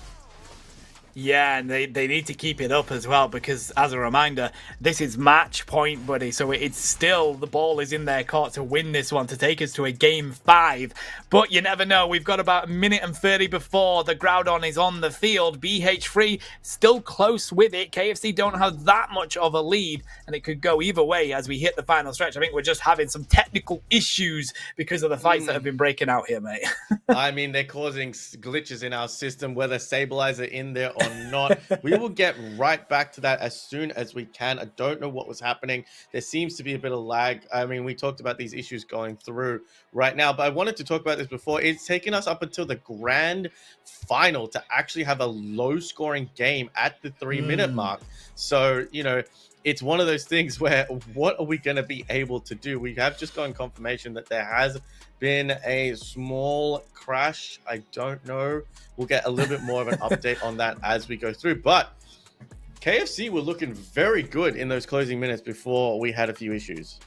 Yeah, and they need to keep it up as well, because as a reminder, this is match point, buddy. So it's still, the ball is in their court to win this one, to take us to a game 5. But you never know. We've got about a minute and 30 before the Groudon is on the field. BH3 still close with it. KFC don't have that much of a lead, and it could go either way as we hit the final stretch. I think we're just having some technical issues because of the fights that have been breaking out here, mate. I mean, they're causing glitches in our system, whether stabilizer in there or not. We will get right back to that as soon as we can. I don't know what was happening. There seems to be a bit of lag. I mean, we talked about these issues going through right now, but I wanted to talk about this before. It's taken us up until the grand final to actually have a low scoring game at the 3-minute mark. So, you know, it's one of those things where, what are we going to be able to do? We have just gotten confirmation that there has been a small crash. I don't know. We'll get a little bit more of an update on that as we go through. But KFC were looking very good in those closing minutes before we had a few issues.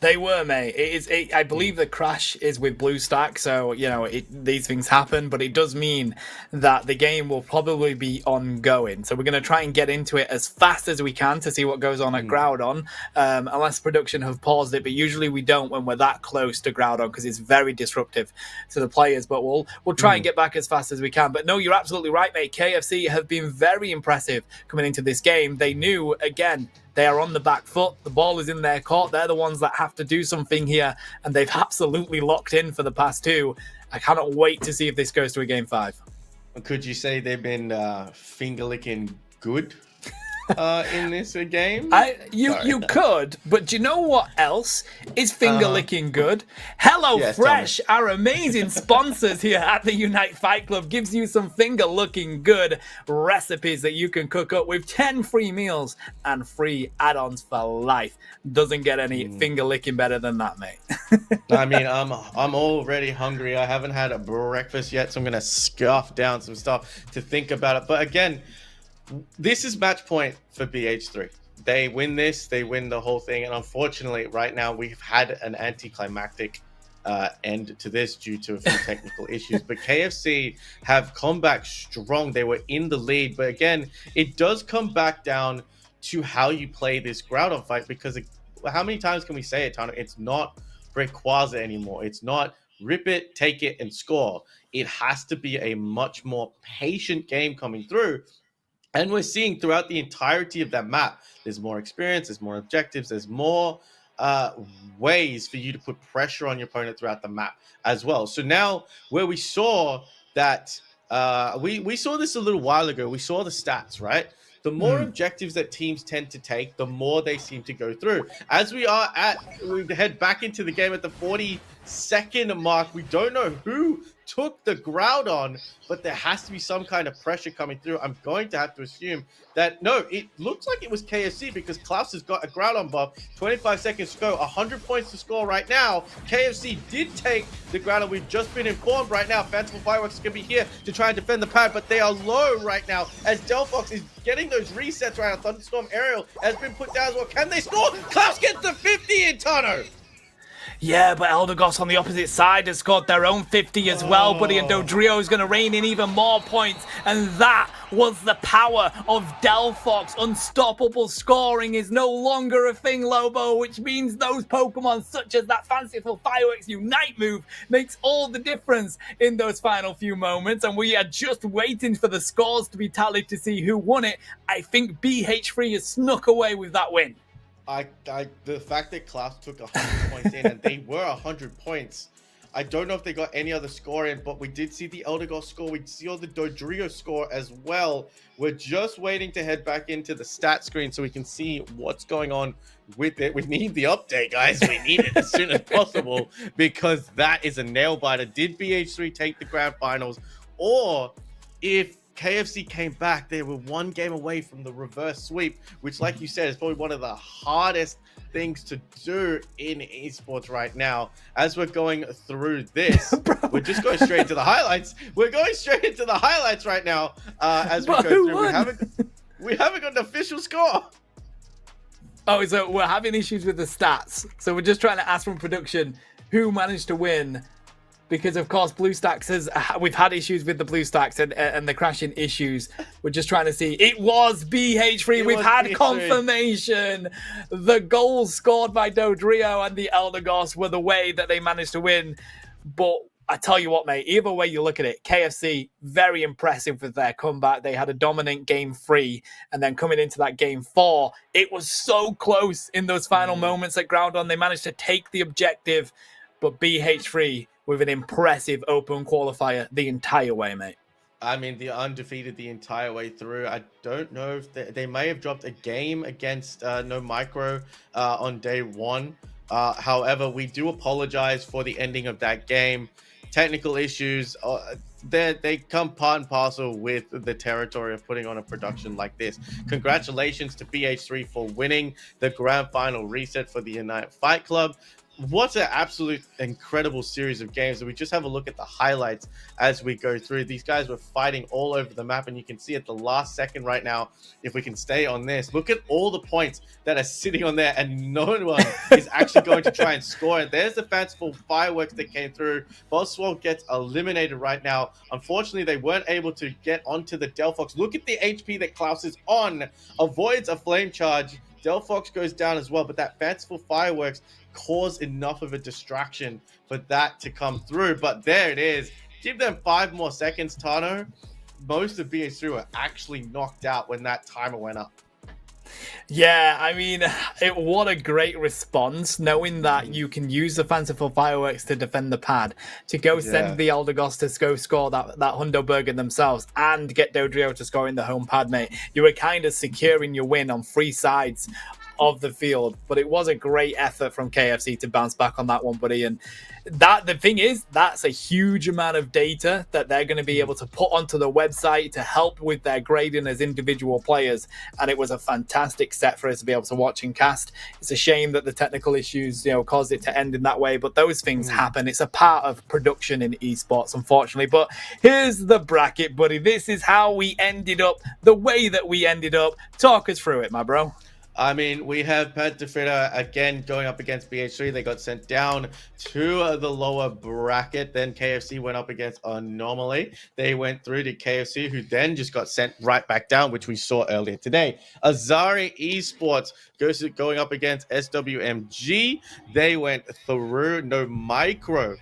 They were, mate. I believe the crash is with BlueStack, so you know these things happen. But it does mean that the game will probably be ongoing. So we're going to try and get into it as fast as we can to see what goes on at Groudon, unless production have paused it. But usually we don't when we're that close to Groudon because it's very disruptive to the players. But we'll try and get back as fast as we can. But no, you're absolutely right, mate. KFC have been very impressive coming into this game. They knew again. They are on the back foot. The ball is in their court. They're the ones that have to do something here, and they've absolutely locked in for the past two. I cannot wait to see if this goes to a game 5. Could you say they've been finger licking good in this game? You could, but do you know what else is finger licking good? Hello Fresh, our amazing sponsors here at the Unite Fight Club, gives you some finger looking good recipes that you can cook up with 10 free meals and free add-ons for life. Doesn't get any finger licking better than that, mate. I mean, I'm already hungry. I haven't had a breakfast yet, so I'm gonna scarf down some stuff to think about it. But again, this is match point for BH3. They win this, they win the whole thing. And unfortunately, right now, we've had an anticlimactic end to this due to a few technical issues. But KFC have come back strong. They were in the lead. But again, it does come back down to how you play this Groudon fight. Because how many times can we say it, Tano? It's not Rayquaza anymore. It's not rip it, take it, and score. It has to be a much more patient game coming through. And we're seeing throughout the entirety of that map, there's more experience, there's more objectives, there's more ways for you to put pressure on your opponent throughout the map as well. So now where we saw that, we saw this a little while ago, we saw the stats, right? The more objectives that teams tend to take, the more they seem to go through. As we head back into the game at the 40-second mark, we don't know who took the Groudon, but there has to be some kind of pressure coming through. I'm going to have to assume that, no, it looks like it was KFC because Klaus has got a Groudon buff, 25 seconds to go, 100 points to score right now. KFC did take the Groudon. We've just been informed right now. Phantom Fireworks is going to be here to try and defend the pad, but they are low right now as Delphox is getting those resets right now. Thunderstorm Aerial has been put down as well. Can they score? Klaus gets the 50 in Tano. Yeah, but Eldegoss on the opposite side has scored their own 50 as well, buddy, and Dodrio is going to rein in even more points, and that was the power of Delphox. Unstoppable scoring is no longer a thing, Lobo, which means those Pokemon, such as that fanciful Fireworks Unite move, makes all the difference in those final few moments, and we are just waiting for the scores to be tallied to see who won it. I think BH3 has snuck away with that win. The fact that Klaus took 100 points in, and they were 100 points, I don't know if they got any other score in, but we did see the Eldegoss score. We saw the Dodrio score as well. We're just waiting to head back into the stat screen so we can see what's going on with it. We need the update, guys. We need it as soon as possible because that is a nail biter. Did BH3 take the grand finals, or if KFC came back, they were one game away from the reverse sweep, which, like you said, is probably one of the hardest things to do in esports right now. As we're going through this, we're just going straight into the highlights. We're going straight into the highlights right now. As we go through, we haven't got an official score. Oh, so we're having issues with the stats. So we're just trying to ask from production who managed to win. Because, of course, BlueStacks we've had issues with the BlueStacks and the crashing issues. We're just trying to see. It was BH3. We've had BH3 confirmation. The goals scored by Dodrio and the Eldegoss were the way that they managed to win. But I tell you what, mate, either way you look at it, KFC, very impressive with their comeback. They had a dominant game 3, and then coming into that game 4, it was so close in those final moments at Groudon. They managed to take the objective, but BH3 with an impressive open qualifier the entire way, mate. I mean, they're undefeated the entire way through. I don't know if they may have dropped a game against No Micro on day 1. However, we do apologize for the ending of that game. Technical issues, they come part and parcel with the territory of putting on a production like this. Congratulations to BH3 for winning the grand final reset for the Unite Fight Club. what an absolute incredible series of games. And we just have a look at the highlights as we go through. These guys were fighting all over the map, and you can see at the last second right now, if we can stay on this, look at all the points that are sitting on there, and no one is actually going to try and score it. There's the fanciful fireworks that came through. Boswell gets eliminated right now. Unfortunately, they weren't able to get onto the Delphox. Look at the HP that Klaus is on, avoids a flame charge. Delphox goes down as well, but that fanciful fireworks caused enough of a distraction for that to come through. But there it is. Give them 5 more seconds, Tano. Most of BH3 were actually knocked out when that timer went up. Yeah, I mean, what a great response, knowing that you can use the fanciful fireworks to defend the pad, to go send the Eldegoss to go score that Hundo Burger themselves, and get Dodrio to score in the home pad, mate. You were kind of securing your win on 3 sides of the field, but it was a great effort from KFC to bounce back on that one, buddy. And the thing is, that's a huge amount of data that they're going to be able to put onto the website to help with their grading as individual players. And it was a fantastic set for us to be able to watch and cast. It's a shame that the technical issues, caused it to end in that way, but those things happen. It's a part of production in esports, unfortunately. But here's the bracket, buddy. This is how we ended up the way that we ended up. Talk us through it, my bro. I mean, we have Pantafrita again going up against BH3. They got sent down to the lower bracket. Then KFC went up against Anomaly. They went through to KFC, who then just got sent right back down, which we saw earlier today. Azari Esports going up against SWMG. They went through. No Micro.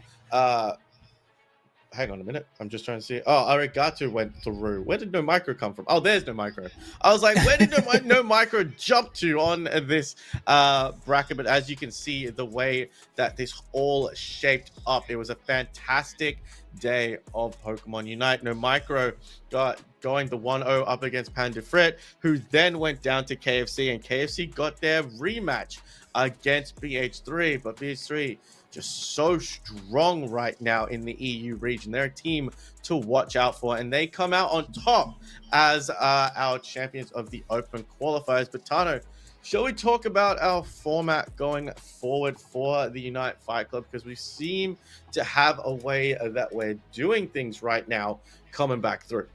Hang on a minute. I'm just trying to see. Oh, Arigato went through. Where did No Micro come from? Oh, there's No Micro. I was like, where did No Micro jump to on this bracket? But as you can see, the way that this all shaped up, it was a fantastic day of Pokemon Unite. No Micro got going the 1-0 up against Panda Frit, who then went down to KFC, and KFC got their rematch against BH3. But BH3 just so strong right now in the EU region. They're a team to watch out for, and they come out on top as our champions of the Open qualifiers. But Tano, shall we talk about our format going forward for the Unite Fight Club? Because we seem to have a way that we're doing things right now coming back through.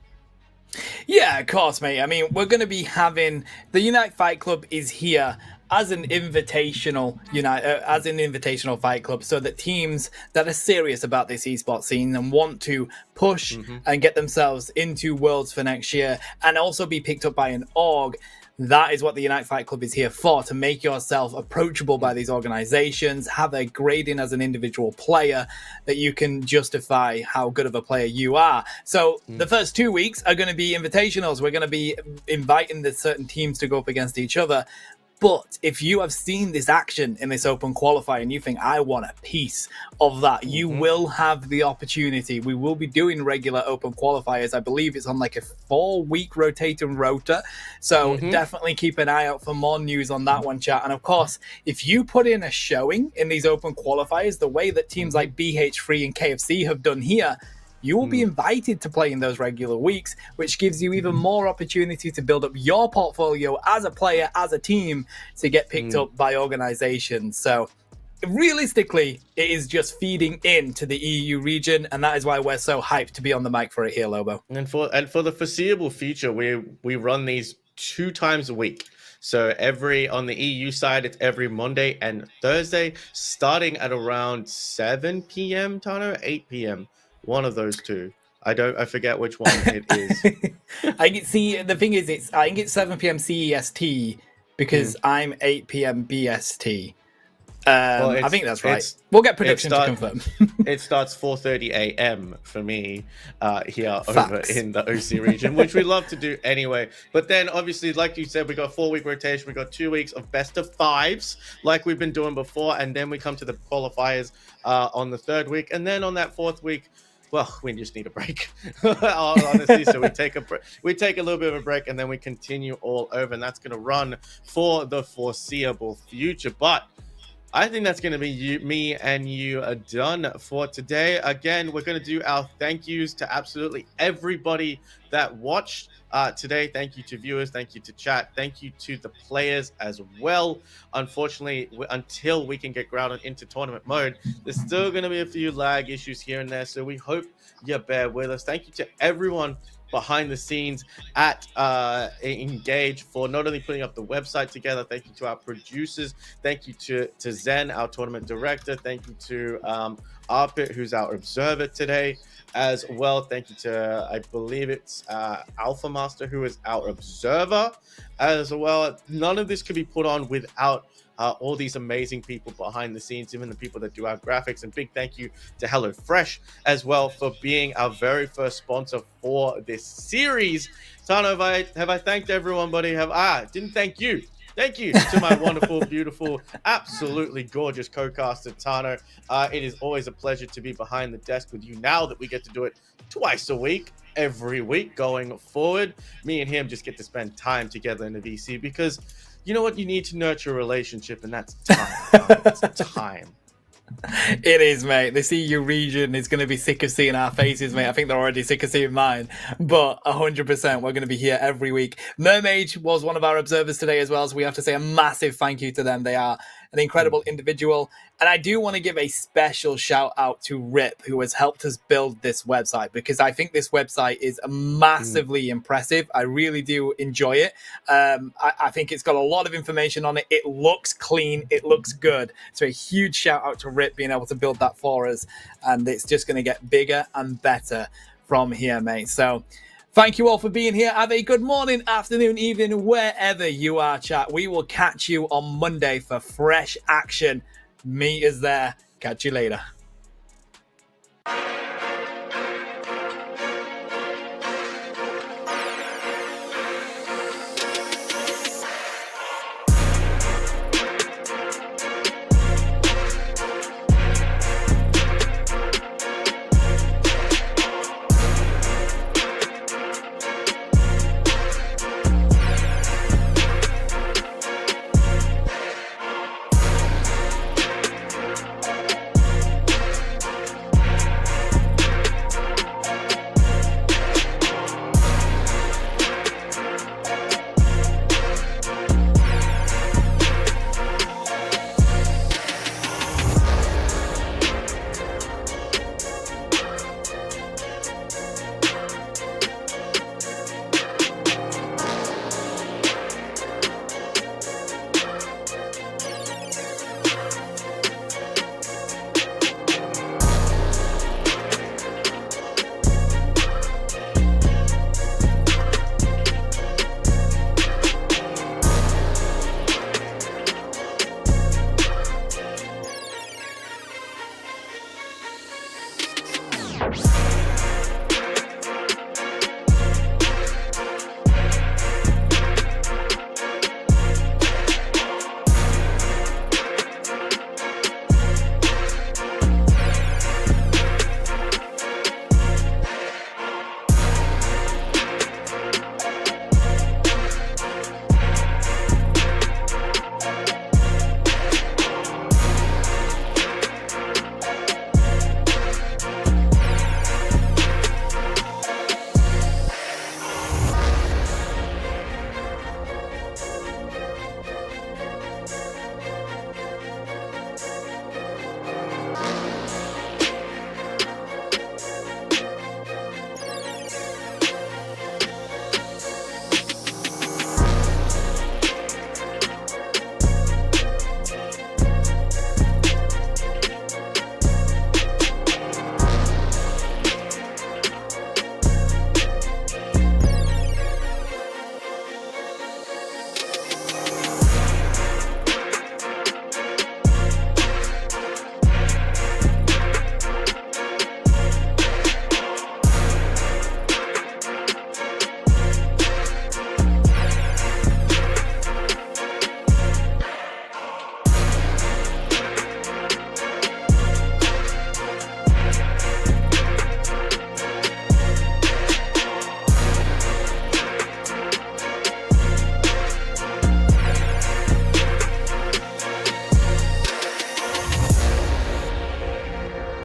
Yeah, of course, mate. I mean, we're going to be having the Unite Fight Club is here as an invitational fight club, so that teams that are serious about this esports scene and want to push and get themselves into Worlds for next year and also be picked up by an org. That is what the Unite Fight Club is here for, to make yourself approachable by these organizations, have a grading as an individual player that you can justify how good of a player you are. So the first 2 weeks are going to be invitationals. We're going to be inviting the certain teams to go up against each other. But if you have seen this action in this open qualifier and you think, I want a piece of that, you will have the opportunity. We will be doing regular open qualifiers. I believe it's on like a 4-week rotating rota. So definitely keep an eye out for more news on that one, chat. And of course, if you put in a showing in these open qualifiers, the way that teams like BH3 and KFC have done here, you will be invited to play in those regular weeks, which gives you even more opportunity to build up your portfolio as a player, as a team, to get picked up by organizations. So realistically, it is just feeding into the EU region, and that is why we're so hyped to be on the mic for it here, Lobo. And for the foreseeable future, we run these 2 times a week. So on the EU side, it's every Monday and Thursday, starting at around 7 p.m. Tano, 8 p.m. One of those two. I forget which one it is. I think it's 7 p.m. CEST because I'm 8 p.m. BST. I think that's right. We'll get production to confirm. It starts 4:30 a.m. for me here over in the OC region, which we love to do anyway. But then, obviously, like you said, we got a 4-week rotation. We got 2 weeks of best of 5s, like we've been doing before, and then we come to the qualifiers on the 3rd week, and then on that 4th week, well, we just need a break, honestly. So we take a little bit of a break, and then we continue all over, and that's going to run for the foreseeable future. But I think that's going to be me and you are done for today. Again, we're going to do our thank yous to absolutely everybody that watched today. Thank you to viewers. Thank you to chat. Thank you to the players as well. Unfortunately, until we can get grounded into tournament mode, there's still going to be a few lag issues here and there. So we hope you bear with us. Thank you to everyone behind the scenes at Engage for not only putting up the website together. Thank you to our producers. Thank you to Zen, our tournament director. Thank you to Arpit, who's our observer today as well. Thank you to, I believe it's Alpha Master, who is our observer as well. None of this could be put on without all these amazing people behind the scenes, even the people that do our graphics. And big thank you to HelloFresh as well for being our very first sponsor for this series. Tano, have I thanked everyone, buddy? Didn't thank you. Thank you to my wonderful, beautiful, absolutely gorgeous co-caster, Tano. It is always a pleasure to be behind the desk with you now that we get to do it twice a week, every week going forward. Me and him just get to spend time together in the VC because you know what? You need to nurture a relationship, and that's time. It's time. It is, mate. The CU region is going to be sick of seeing our faces, mate. I think they're already sick of seeing mine. But 100%, we're going to be here every week. Mermage was one of our observers today as well, so we have to say a massive thank you to them. They are an incredible individual. And I do want to give a special shout out to Rip, who has helped us build this website, because I think this website is massively impressive. I really do enjoy it. I think it's got a lot of information on it. It looks clean. It looks good. So a huge shout out to Rip being able to build that for us. And it's just going to get bigger and better from here, mate. So thank you all for being here. Have a good morning, afternoon, evening, wherever you are, chat. We will catch you on Monday for fresh action. Meet us there. Catch you later.